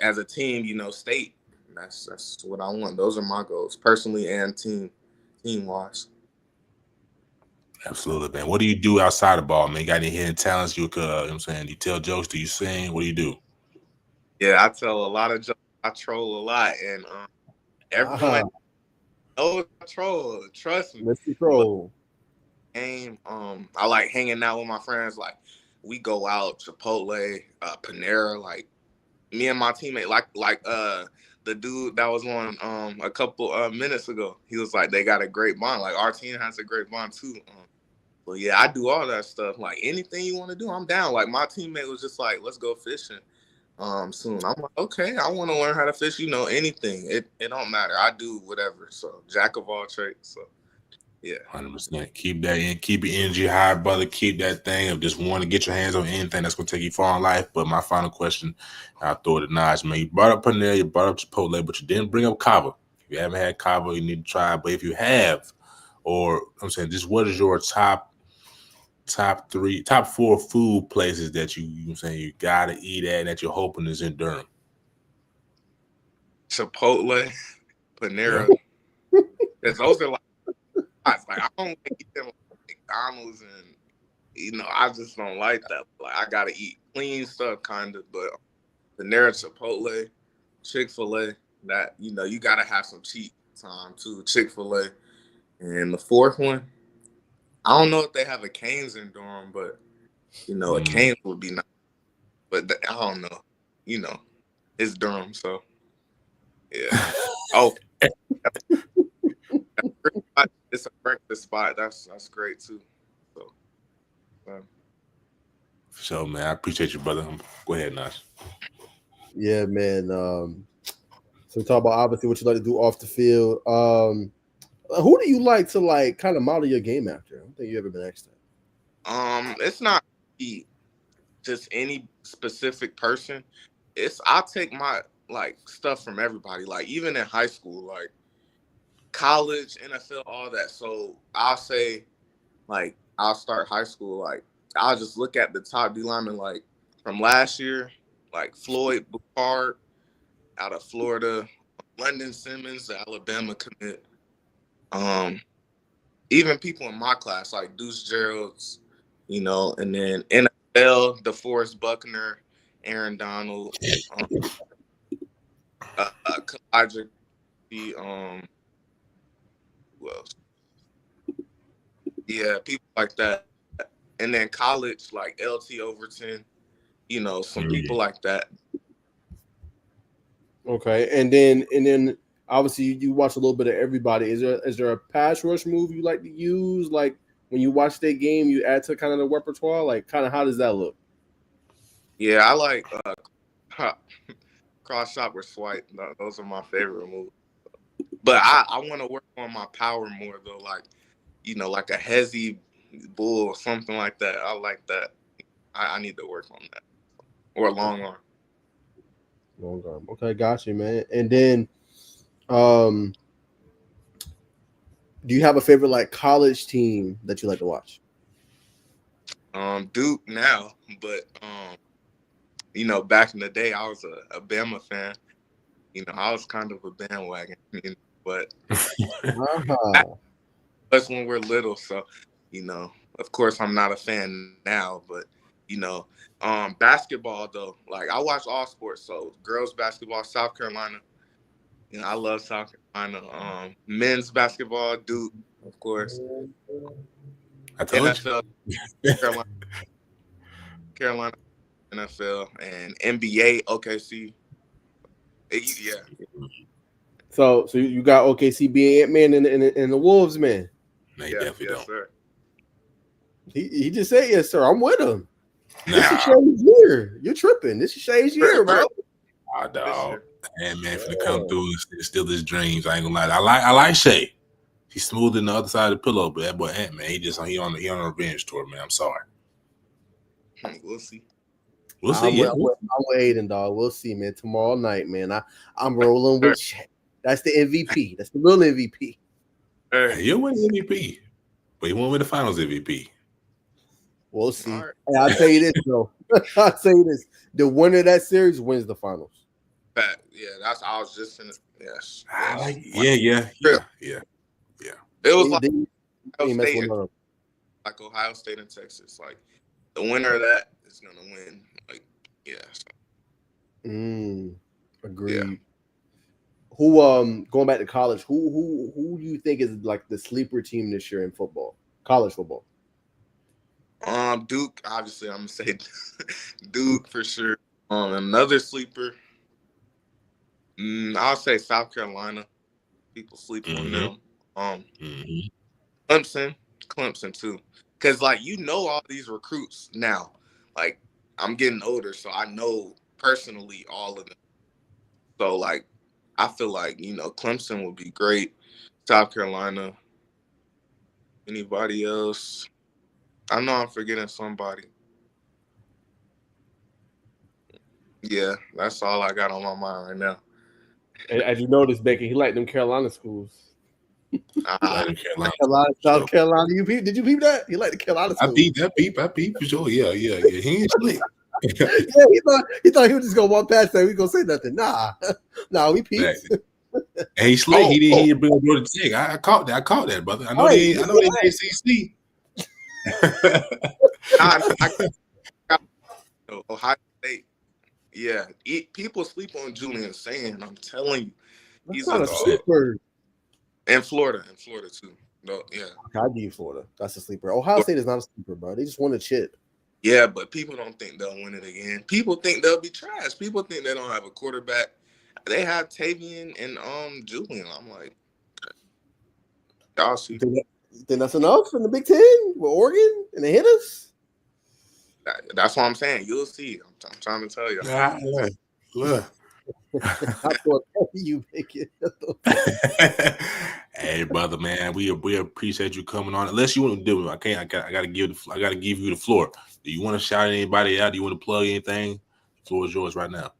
G: as a team, state. That's what I want. Those are my goals, personally and team wise.
B: Absolutely, man. What do you do outside of ball, man? You got any hidden talents? You know what I'm saying? Do you tell jokes? Do you sing? What do you do?
G: Yeah, I tell a lot of jokes. I troll a lot, and everyone knows I troll. Trust me.
A: Let's troll.
G: Game. I like hanging out with my friends. Like we go out Chipotle, Panera. Like me and my teammate. Like the dude that was on a couple minutes ago. He was like, they got a great bond. Like our team has a great bond too. But yeah, I do all that stuff. Like anything you want to do, I'm down. Like my teammate was just like, let's go fishing. Soon. I'm like, okay, I want to learn how to fish. Anything. It don't matter. I do whatever. So jack of all trades. So yeah,
B: 100%. Keep that in. Keep your energy high, brother. Keep that thing of just wanting to get your hands on anything that's gonna take you far in life. But my final question, I'll throw it to Naj, man. You brought up Panera, you brought up Chipotle, but you didn't bring up Cava. If you haven't had Cava, you need to try it. But if you have, or I'm saying, just what is your top 4 food places that you saying you gotta eat at and that you're hoping is in Durham?
G: Chipotle, Panera. Those are like I don't like eating like McDonald's, and I just don't like that. Like I gotta eat clean stuff, kind of. But Panera, Chipotle, Chick-fil-A. That you gotta have some cheat time too. Chick-fil-A, and the fourth one. I don't know if they have a Cane's in Durham, but a Cane's would be nice. But I don't know. It's Durham, so yeah. Oh, it's a breakfast spot. That's great too.
B: So man, I appreciate you, brother. Go ahead, Nash.
A: Yeah, man. So talk about obviously what you like to do off the field. Who do you like to kind of model your game after? I don't think you ever been asked that.
G: It's not just any specific person. I'll take my stuff from everybody. Like even in high school, like college, NFL, all that. So I'll say, I'll start high school. Like I'll just look at the top D linemen, like from last year, like Floyd Bouchard out of Florida, London Simmons, the Alabama commit. Even people in my class like Deuce Gerald's, and then NFL, DeForest Buckner, Aaron Donald, Elijah, who else? Yeah, people like that. And then college, like LT Overton, some people like that.
A: Okay, and then obviously you watch a little bit of everybody. Is there a pass rush move you like to use? Like when you watch that game, you add to kind of the repertoire. Like kind of how does that look?
G: Yeah, I like cross shot or swipe. Those are my favorite moves. But I want to work on my power more though. Like like a hezzy bull or something like that. I like that. I need to work on that. Or a long arm.
A: Long arm. Okay, got you, man. And then, do you have a favorite college team that you like to watch?
G: Duke now, but back in the day, I was a Bama fan. I was kind of a bandwagon, but
A: Uh-huh.
G: That's when we're little, so of course I'm not a fan now, but basketball though, like I watch all sports, so girls basketball, South Carolina, I love South Carolina. Men's basketball, Duke, of course.
B: I told
G: NFL,
B: you.
G: Carolina, NFL, and NBA, OKC. Yeah.
A: So you got OKC being Ant-Man and the Wolves, man.
B: No, you definitely
G: Yes,
B: don't.
G: sir.
A: He just said yes, sir. I'm with him. This is
B: Nah,
A: Shay's year. You're tripping. This is Shay's year, bro.
B: dog. Man, finna come through and steal his dreams. I ain't gonna lie. I like Shay. He's smooth in the other side of the pillow, but that boy Ant-Man, he on a revenge tour, man. I'm sorry.
G: We'll see.
B: We'll see.
A: I'm with Aiden, dog. We'll see, man. Tomorrow night, man. I'm rolling with Shay. That's the MVP. That's the real MVP.
B: Hey, you'll win MVP, but you won't win the Finals MVP.
A: We'll see.
G: Right.
A: Hey, I'll tell you this, though. I'll tell you this. The winner of that series wins the finals.
G: Fact. Yeah, I was just in yes.
B: Yeah.
G: It was like
A: Ohio
G: Ohio State and Texas. Like the winner of that is gonna win. Like, yeah.
A: Agreed.
G: Yeah.
A: Who going back to college, who do you think is like the sleeper team this year in football? College football.
G: Duke, obviously I'm gonna say Duke for sure. Another sleeper. I'll say South Carolina. People sleep on them. Clemson too. Cause like all these recruits now. Like I'm getting older, so I know personally all of them. So like I feel like, Clemson would be great. South Carolina. Anybody else? I know I'm forgetting somebody. Yeah, that's all I got on my mind right now.
A: As you notice, Becky, he liked them Carolina schools.
B: Carolina,
A: South Carolina. Did you peep that? He liked the Carolina schools.
B: I peep for sure. Yeah. He ain't slick.
A: Yeah, he thought he was just gonna walk past that. We gonna say nothing. Nah, we peeped.
B: Exactly. And he slick. He didn't bring up the check. I caught that, brother. I know they ACC.
G: Ohio State. Yeah, people sleep on Julian Sand. I'm telling you, he's a
A: sleeper.
G: And Florida too. No, yeah.
A: I give you Florida. That's a sleeper. Ohio State is not a sleeper, bro. They just won a chip.
G: Yeah, but people don't think they'll win it again. People think they'll be trash. People think they don't have a quarterback. They have Tavian and Julian. I'm like, y'all see.
A: Then that's enough in the Big Ten with Oregon and they hit us.
G: That's what I'm saying. You'll see. I'm trying to tell you.
B: Look.
A: I thought you make it.
B: Hey, brother, man, we appreciate you coming on. Unless you want to do it, I gotta give you the floor. Do you want to shout anybody out? Do you want to plug anything? The floor is yours right now.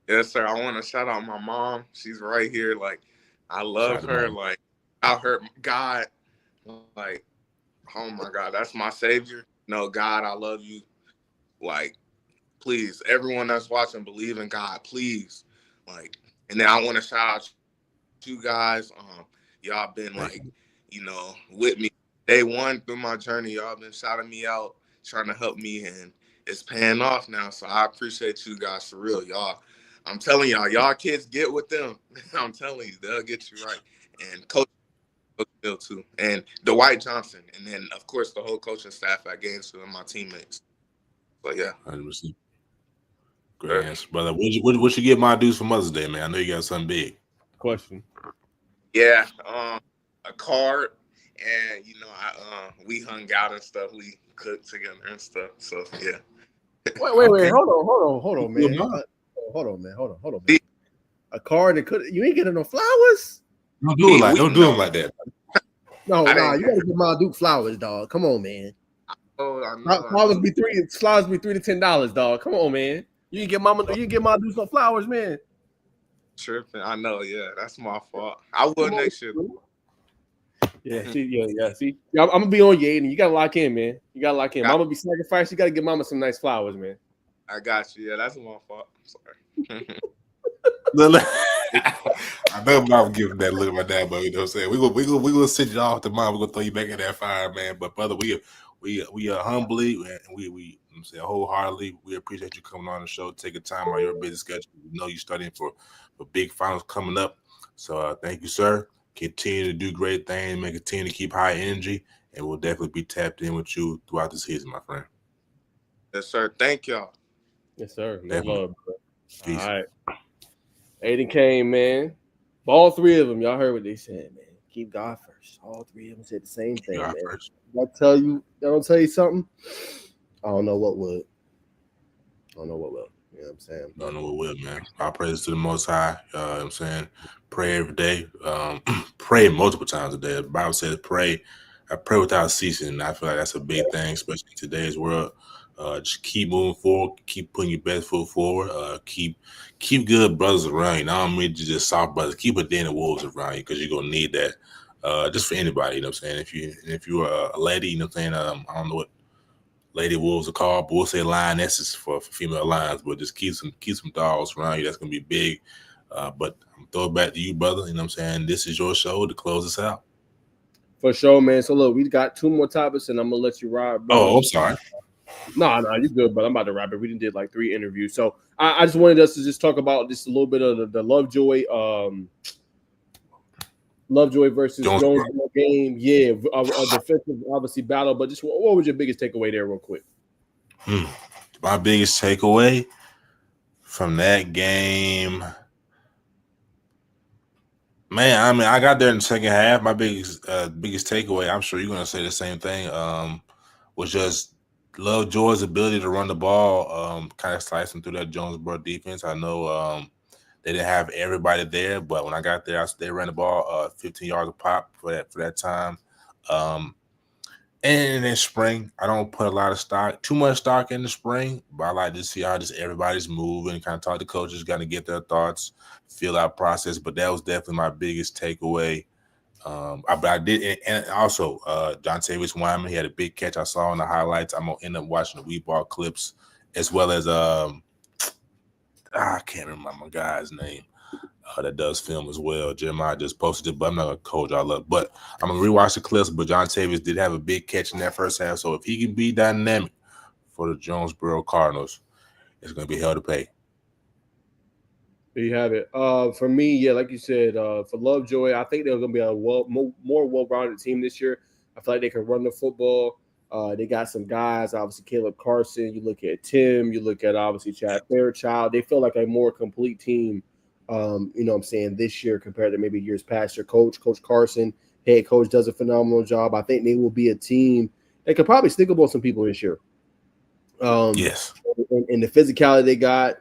G: Yes, sir. I want to shout out my mom. She's right here. Like, I love her. Like, I heard God. Like, oh my God, that's my savior. No, God, I love you. Like, please, everyone that's watching, believe in God, please. Like, and then I want to shout out you guys. Y'all been like, with me day one through my journey. Y'all been shouting me out, trying to help me, and it's paying off now. So I appreciate you guys for real, y'all. I'm telling y'all kids get with them. I'm telling you, they'll get you right. And Coach Bill too, and Dwight Johnson, and then of course the whole coaching staff at Gainesville and my teammates. But yeah,
B: 100%. Great answer, brother. What you give my dudes for Mother's Day, man? I know you got something big.
A: Question.
G: Yeah, a card, and we hung out and stuff. We cooked together and stuff. So yeah.
A: Wait. Hold on, man. Hold on, man. A card and you ain't getting no flowers.
B: Don't do it like that.
A: No, you gotta give my Duke flowers, dog. Come on, man. Flowers be $3 to $10, dog. Come on, man. You can get my Duke some flowers, man.
G: Tripping. I know, yeah. That's my fault. I will next year.
A: Yeah, see, I'm gonna be on you, Aiden. You gotta lock in, man. You gotta lock in. Mama be sacrificed. You gotta give Mama some nice flowers, man.
G: I got you. Yeah, that's my fault. I'm sorry.
B: I know I'm giving that look right now, but you know what I'm saying? We gonna send you off tomorrow. We're gonna throw you back in that fire, man. But brother, we are humbly and we I'm saying wholeheartedly, we appreciate you coming on the show, taking time out of your busy schedule. We know you're studying for big finals coming up. So thank you, sir. Continue to do great things, man. Continue to keep high energy, and we'll definitely be tapped in with you throughout the season, my friend.
G: Yes, sir. Thank y'all.
A: Yes, sir. No
B: Definitely.
A: love, bro.
B: Peace.
A: All right. AydenCain, man. All three of them, y'all heard what they said, man. Keep God first. All three of them said the same thing,
B: God
A: man.
B: first.
A: I don't tell you something. I don't know what would. You know what I'm saying?
B: Don't know what will, man. All praise to the Most High. You know what I'm saying? Pray every day. Pray multiple times a day. The Bible says pray. I pray without ceasing. And I feel like that's a big thing, especially in today's world. Just keep moving forward. Keep putting your best foot forward. Keep good brothers around you. I don't mean just soft brothers. Keep a den of wolves around you because you're going to need that just for anybody. You know what I'm saying? If you're a lady, you know what I'm saying? I don't know what lady wolves are called, but we'll say lionesses for female lions. But just keep some dogs around you. That's gonna be big. But I'm throw it back to you, brother. You know what I'm saying? This is your show to close us out.
A: For sure, man. So look, we got two more topics, and I'm gonna let you ride, bro.
B: Oh, I'm sorry.
A: No, you good, but I'm about to wrap it. We did like 3 interviews, so I just wanted us to just talk about just a little bit of the Lovejoy versus Jonesboro game. Yeah, a defensive obviously battle, but just what was your biggest takeaway there, real quick?
B: My biggest takeaway from that game, man. I mean, I got there in the second half. My biggest takeaway, I'm sure you're gonna say the same thing, was just Lovejoy's ability to run the ball, kind of slicing through that Jonesboro defense. I know they didn't have everybody there, but when I got there, they ran the ball 15 yards a pop for that time. And in spring, I don't put too much stock in the spring, but I like to see how just everybody's moving, kind of talk to coaches, got to get their thoughts, feel out process. But that was definitely my biggest takeaway. But I did, and also John Tavis Wyman, he had a big catch I saw in the highlights. I'm gonna end up watching the Wheat Ball clips as well as I can't remember my guy's name that does film as well. Jeremiah just posted it, but I'm not gonna hold y'all up. But I'm gonna rewatch the clips. But John Tavis did have a big catch in that first half, so if he can be dynamic for the Jonesboro Cardinals, it's gonna be hell to pay.
A: There you have it. For me, yeah, like you said, for Lovejoy, I think they're gonna be a more well-rounded team this year. I feel like they can run the football. They got some guys, obviously Caleb Carson. You look at Tim. You look at obviously Chad Fairchild. They feel like a more complete team. You know what I'm saying, this year compared to maybe years past. Your Coach Carson, head coach, does a phenomenal job. I think they will be a team that could probably stick up on some people this year.
B: Yes.
A: And the physicality they got,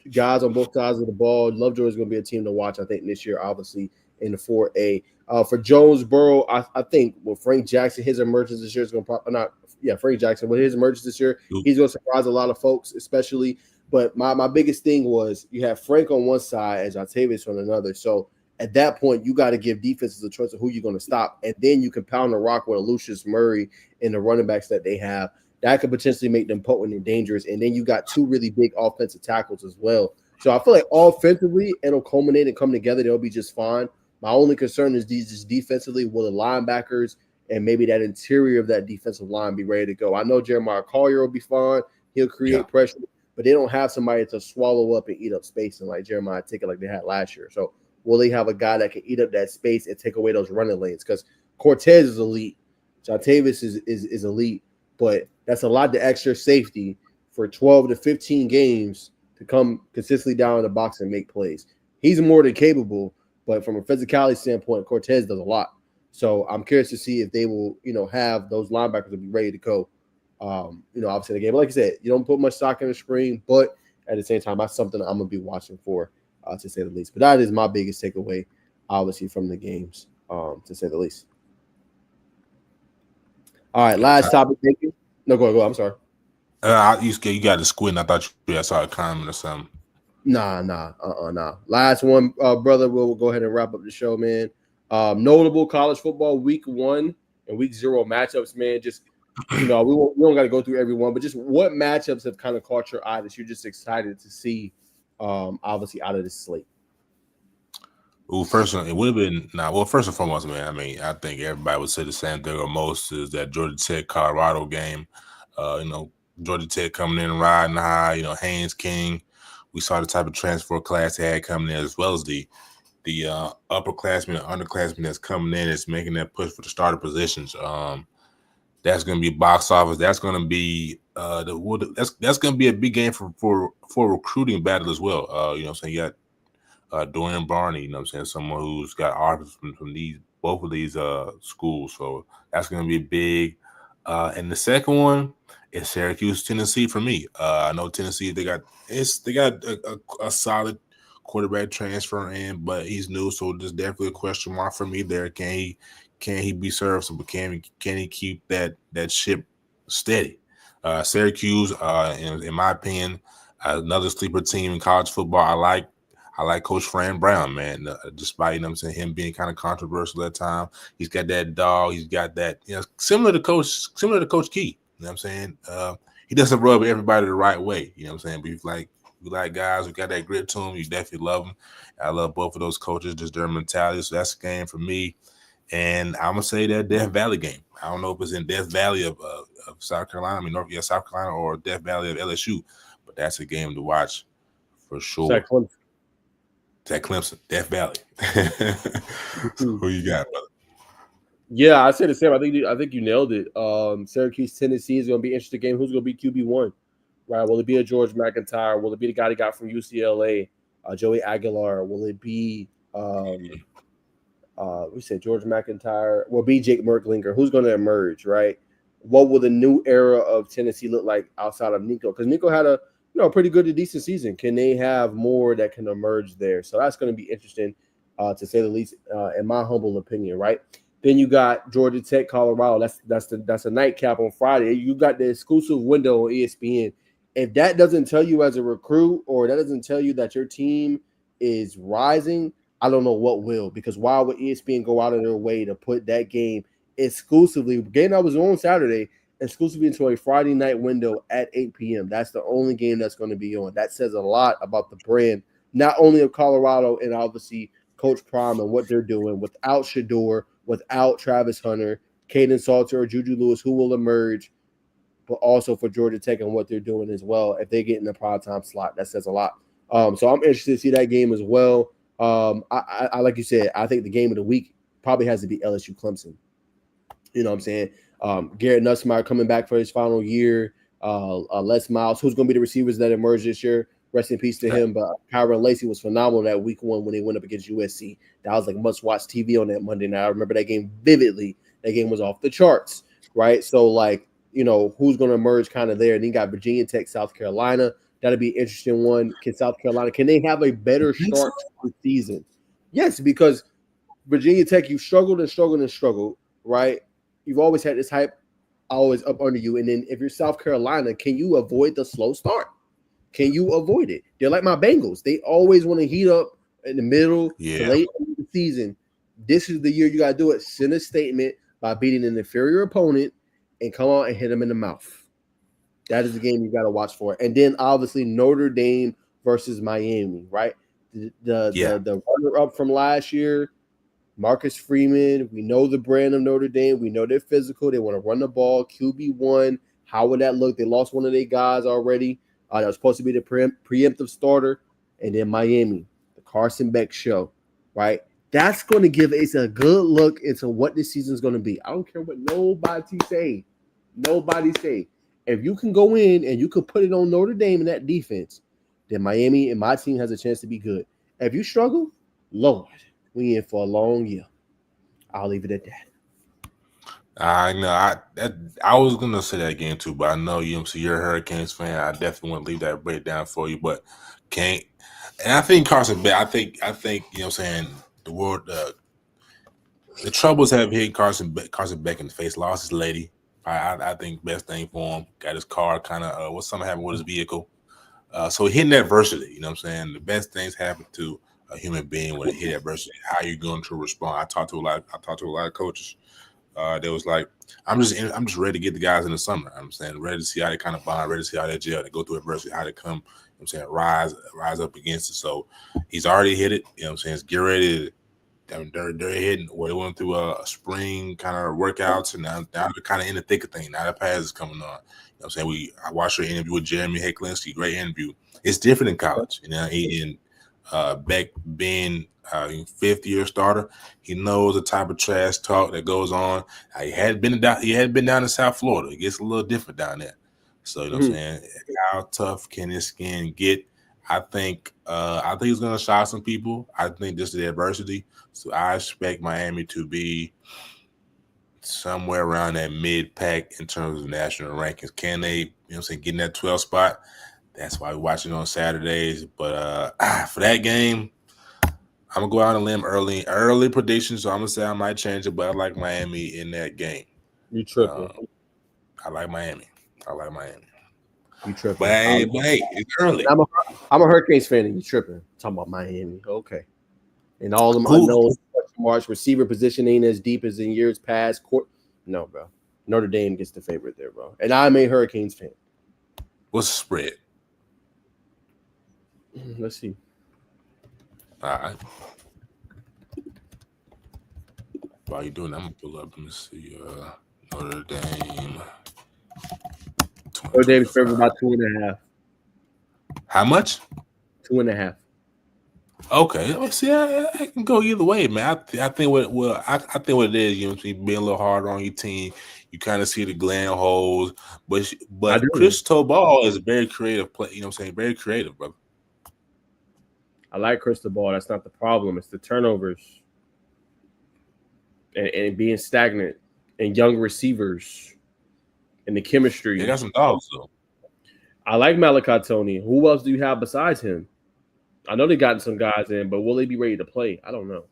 A: guys on both sides of the ball. Lovejoy is going to be a team to watch, I think, this year, obviously, in the 4A. For Jonesboro, I think with Frank Jackson, his emergence this year is going to Frank Jackson, with his emergence this year, he's going to surprise a lot of folks, especially. But my biggest thing was you have Frank on one side and Jontavius on another. So at that point, you got to give defenses a choice of who you're going to stop. And then you can pound the rock with a Lucius Murray and the running backs that they have. That could potentially make them potent and dangerous. And then you got 2 really big offensive tackles as well. So I feel like offensively, it'll culminate and come together. They'll be just fine. My only concern is just defensively, will the linebackers and maybe that interior of that defensive line be ready to go? I know Jeremiah Collier will be fine. He'll create pressure. But they don't have somebody to swallow up and eat up space and like Jeremiah Tickett like they had last year. So will they have a guy that can eat up that space and take away those running lanes? Because Cortez is elite. Jontavius is elite. But that's a lot of extra safety for 12 to 15 games to come consistently down in the box and make plays. He's more than capable, but from a physicality standpoint, Cortez does a lot. So I'm curious to see if they will, have those linebackers to be ready to go. Obviously the game. But like I said, you don't put much stock in the screen, but at the same time, that's something I'm gonna be watching for, to say the least. But that is my biggest takeaway, obviously, from the games, to say the least. All right, last topic. Thank you. No, go. I'm sorry.
B: You got to squint. I thought I saw a comment or something.
A: Nah. Last one, brother. We'll go ahead and wrap up the show, man. Notable college football week 1 and week 0 matchups, man. Just we don't got to go through every one, but just what matchups have kind of caught your eye that you're just excited to see, obviously out of this slate?
B: Well, first it would have been well. First and foremost, man. I mean, I think everybody would say the same thing or most is that Georgia Tech Colorado game. Georgia Tech coming in riding high. Haynes King. We saw the type of transfer class they had coming in, as well as the upperclassmen and underclassmen that's coming in. Is making that push for the starter positions. That's going to be box office. That's going to be that's going to be a big game for recruiting battle as well. So you got Dorian Barney, someone who's got offers from both of these schools. So that's going to be big. And the second one is Syracuse, Tennessee for me. I know Tennessee they got a solid quarterback transfer in, but he's new, so there's definitely a question mark for me there. Can he be serviceable? Can he keep that ship steady? Syracuse, in my opinion, another sleeper team in college football. I like Coach Fran Brown, man. Despite him being kind of controversial at times, he's got that dog. He's got that similar to Coach Key. You know what I'm saying? He doesn't rub everybody the right way. You know what I'm saying? But we like guys who got that grit to them. You definitely love them. I love both of those coaches, just their mentality. So that's a game for me. And I'm gonna say that Death Valley game. I don't know if it's in Death Valley of South Carolina, South Carolina, or Death Valley of LSU, but that's a game to watch for sure. Zach Clemson, Death Valley. Who you got, brother?
A: Yeah, I say the same. I think you nailed it. Syracuse, Tennessee is going to be an interesting game. Who's going to be QB1? Right? Will it be a George McIntyre? Will it be the guy they got from UCLA, Joey Aguilar? Will it be we said George McIntyre? Will it be Jake Merklinger? Who's going to emerge? Right? What will the new era of Tennessee look like outside of Nico? Because Nico had a pretty good to decent season. Can they have more that can emerge there? So that's going to be interesting, to say the least, in my humble opinion. Right? Then you got Georgia Tech, Colorado. That's a nightcap on Friday. You got the exclusive window on ESPN. If that doesn't tell you as a recruit, or that doesn't tell you that your team is rising, I don't know what will. Because why would ESPN go out of their way to put that game exclusively? Game that was on Saturday, exclusively into a Friday night window at 8 p.m. That's the only game that's going to be on. That says a lot about the brand, not only of Colorado and obviously Coach Prime and what they're doing without Shador, without Travis Hunter, Caden Salter, or Juju Lewis, who will emerge, but also for Georgia Tech and what they're doing as well. If they get in the primetime slot, that says a lot. So I'm interested to see that game as well. I like you said, I think the game of the week probably has to be LSU Clemson. You know what I'm saying? Garrett Nussmeier coming back for his final year. Les Miles, who's going to be the receivers that emerge this year. Rest in peace to him. But Kyron Lacey was phenomenal that week one when they went up against USC. That was like must-watch TV on that Monday night. I remember that game vividly. That game was off the charts, right? So, who's going to emerge kind of there? And then you got Virginia Tech, South Carolina. That'll be an interesting one. Can South Carolina, can they have a better start to the season? Yes, because Virginia Tech, you've struggled and struggled and struggled, right? You've always had this hype always up under you. And then if you're South Carolina, can you avoid the slow start? Can you avoid it? They're like my Bengals. They always want to heat up in the middle to late in the season. This is the year you got to do it. Send a statement by beating an inferior opponent and come out and hit them in the mouth. That is the game you got to watch for. And then obviously Notre Dame versus Miami, right? The runner-up from last year, Marcus Freeman. We know the brand of Notre Dame. We know they're physical. They want to run the ball. QB1. How would that look? They lost one of their guys already. That was supposed to be the preemptive starter. And then Miami, the Carson Beck show, right? That's going to give us a good look into what this season is going to be. I don't care what nobody say. Nobody say. If you can go in and you can put it on Notre Dame in that defense, then Miami and my team has a chance to be good. If you struggle, Lord, we in for a long year. I'll leave it at that.
B: I know. I was gonna say that game too, but I know you're a Hurricanes fan. I definitely want to leave that breakdown for you, but can't. And I think Carson Beck. I think the world. The troubles have hit Carson Beck in the face. Lost his lady. I think best thing for him. Got his car kind of. Something happened with his vehicle. So hitting adversity. You know what I'm saying? The best things happen to a human being when they hit adversity. How you going to respond? I talked to a lot of coaches. They was like, I'm just ready to get the guys in the summer. I'm saying ready to see how they kind of bond, ready to see how they gel, they go through adversity, how they come, rise up against it. So he's already hit it. You know what I'm saying? Get ready they're hitting, or they went through a spring kind of workouts, and now they're kind of in the thick of things. Now the pass is coming on. You know what I'm saying? I watched your interview with Jeremy Hecklinski, great interview. It's different in college, you know. Beck being fifth year starter, he knows the type of trash talk that goes on. He had been down in South Florida. It gets a little different down there. So you know what I'm saying? How tough can his skin get? I think he's gonna shock some people. I think this is the adversity. So I expect Miami to be somewhere around that mid-pack in terms of national rankings. Can they, you know what I'm saying, get in that 12 spot? That's why we're watching on Saturdays. But for that game, I'm gonna go out on a limb early predictions. So I'm gonna say I might change it, but I like Miami in that game.
A: You tripping?
B: I like Miami.
A: You tripping?
B: But hey, it's early.
A: I'm a Hurricanes fan, and you tripping? Talking about Miami, okay? And all them unknown march receiver position ain't as deep as in years past. No, bro. Notre Dame gets the favorite there, bro. And I'm a Hurricanes fan.
B: What's the spread?
A: Let's see.
B: All right. While you doing that, I'm gonna pull up. Let me see. Notre Dame.
A: Notre Dame's favorite about 2.5.
B: How much?
A: 2.5.
B: Okay. See, I can go either way, man. I think what it is, you know, being a little harder on your team. You kind of see the gland holes, but Cristobal Ball is a very creative play. You know what I'm saying? Very creative, brother.
A: I like Cristobal. That's not the problem. It's the turnovers and being stagnant and young receivers and the chemistry.
B: They got some dogs, though.
A: I like Malachi Tony. Who else do you have besides him? I know they gotten some guys in, but will they be ready to play? I don't know.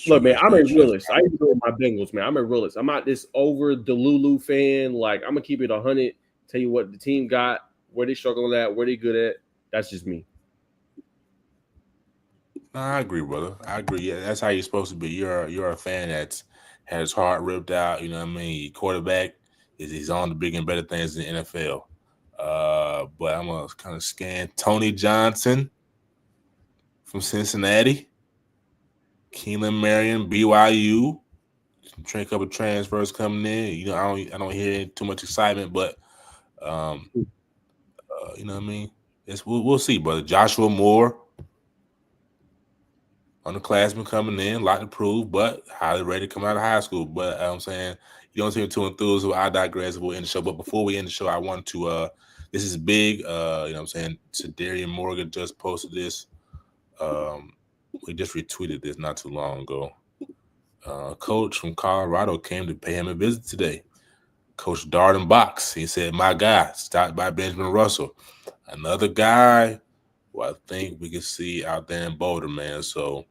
A: Look, man, I'm a realist. I even with my Bengals, man. I'm a realist. I'm not this over Delulu fan. Like, I'm gonna keep it 100. Tell you what the team got, where they struggling at, where they good at. That's just me.
B: No, I agree, brother. I agree. Yeah, that's how you're supposed to be. You're a fan that's had his heart ripped out. You know what I mean? Your quarterback he's on the bigger and better things in the NFL. But I'm gonna kind of scan Tony Johnson from Cincinnati, Keelan Marion, BYU. A couple transfers coming in. You know, I don't hear too much excitement, but you know what I mean. We'll see, brother. Joshua Moore, underclassmen coming in, a lot to prove, but highly rated coming out of high school. But I'm saying you don't seem too enthused. So I digress. We'll end the show. But before we end the show, I want to. This is big. You know what I'm saying? Darian Morgan just posted this. We just retweeted this not too long ago. Coach from Colorado came to pay him a visit today. Coach Darden Box. He said, "My guy stopped by Benjamin Russell, another guy who I think we can see out there in Boulder, man." So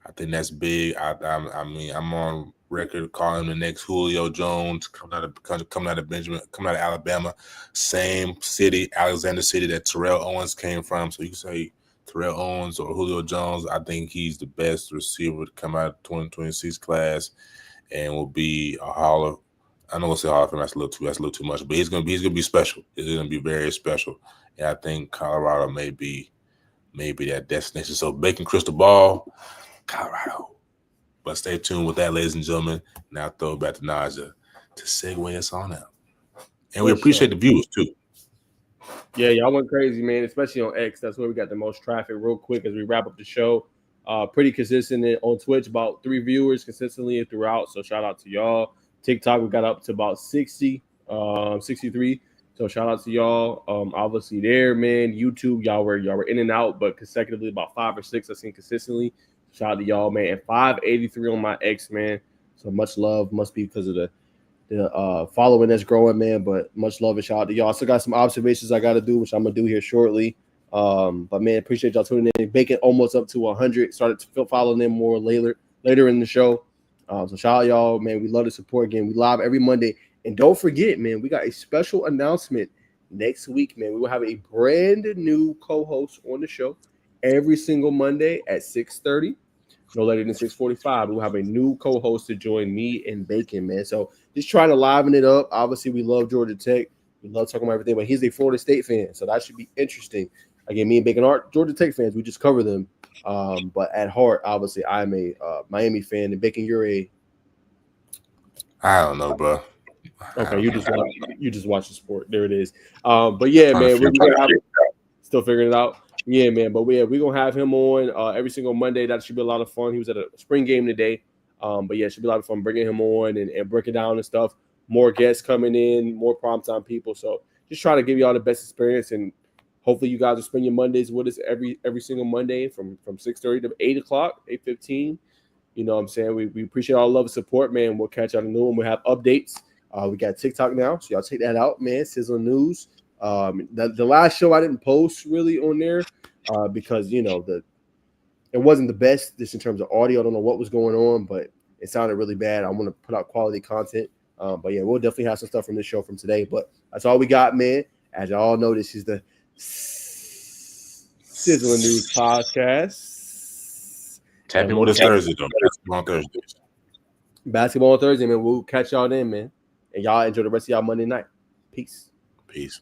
B: I think that's big. I mean, I'm on record calling him the next Julio Jones, coming out of Alabama, same city, Alexander City that Terrell Owens came from. So you can say Terrell Owens or Julio Jones. I think he's the best receiver to come out of the 2026 class, and will be a Hall of. I know we'll say Hall of Fame. That's a little too much, but he's gonna be special. He's gonna be very special, and I think Colorado may be that destination. So Bacon Cristobal, Colorado. But stay tuned with that, ladies and gentlemen. Now throw it back to Naja to segue us on out. And we appreciate the viewers too.
A: Yeah, y'all went crazy, man, especially on X. That's where we got the most traffic. Real quick as we wrap up the show. Pretty consistent on Twitch, about 3 viewers consistently throughout. So shout out to y'all. TikTok, we got up to about 60, 63. So shout out to y'all. Obviously there, man. YouTube, y'all were in and out, but consecutively about 5 or 6 I've seen consistently. Shout out to y'all, man. And 583 on my X, man. So much love. Must be because of the following that's growing, man. But much love and shout out to y'all. I still got some observations I got to do, which I'm gonna do here shortly. But man, appreciate y'all tuning in. Bacon almost up to 100. Started to follow them more later in the show. So shout out y'all, man. We love the support again. We live every Monday, and don't forget, man, we got a special announcement next week, man. We will have a brand new co-host on the show every single Monday at 6:30. No later than 6:45. We'll have a new co-host to join me and Bacon, man. So just trying to liven it up. Obviously, we love Georgia Tech. We love talking about everything, but he's a Florida State fan, so that should be interesting. Again, me and Bacon aren't Georgia Tech fans. We just cover them. But at heart, obviously, I'm a Miami fan. And Bacon, you're a
B: I don't know, bro.
A: okay. You just watch the sport. There it is. But yeah, man, we're gonna have still figuring it out. Yeah, man. But we're gonna have him on every single Monday. That should be a lot of fun. He was at a spring game today. But yeah, it should be a lot of fun bringing him on and breaking down and stuff. More guests coming in, more primetime people. So just trying to give y'all the best experience, and hopefully you guys will spend your Mondays with us every single Monday from 6:30 to 8 o'clock, 8:15. You know what I'm saying? We appreciate all the love and support, man. We'll catch y'all in the new one. We'll have updates. We got TikTok now, so y'all check that out, man. Sizzle News. The last show I didn't post really on there because it wasn't the best just in terms of audio. I don't know what was going on, but it sounded really bad. I want to put out quality content. But yeah, we'll definitely have some stuff from this show from today. But that's all we got, man. As y'all know, this is the Sizzling News Podcast.
B: Tap in with us Thursday, though. Basketball on Thursdays.
A: Basketball on Thursday, man. We'll catch y'all then, man. And y'all enjoy the rest of y'all Monday night. Peace.
B: Peace.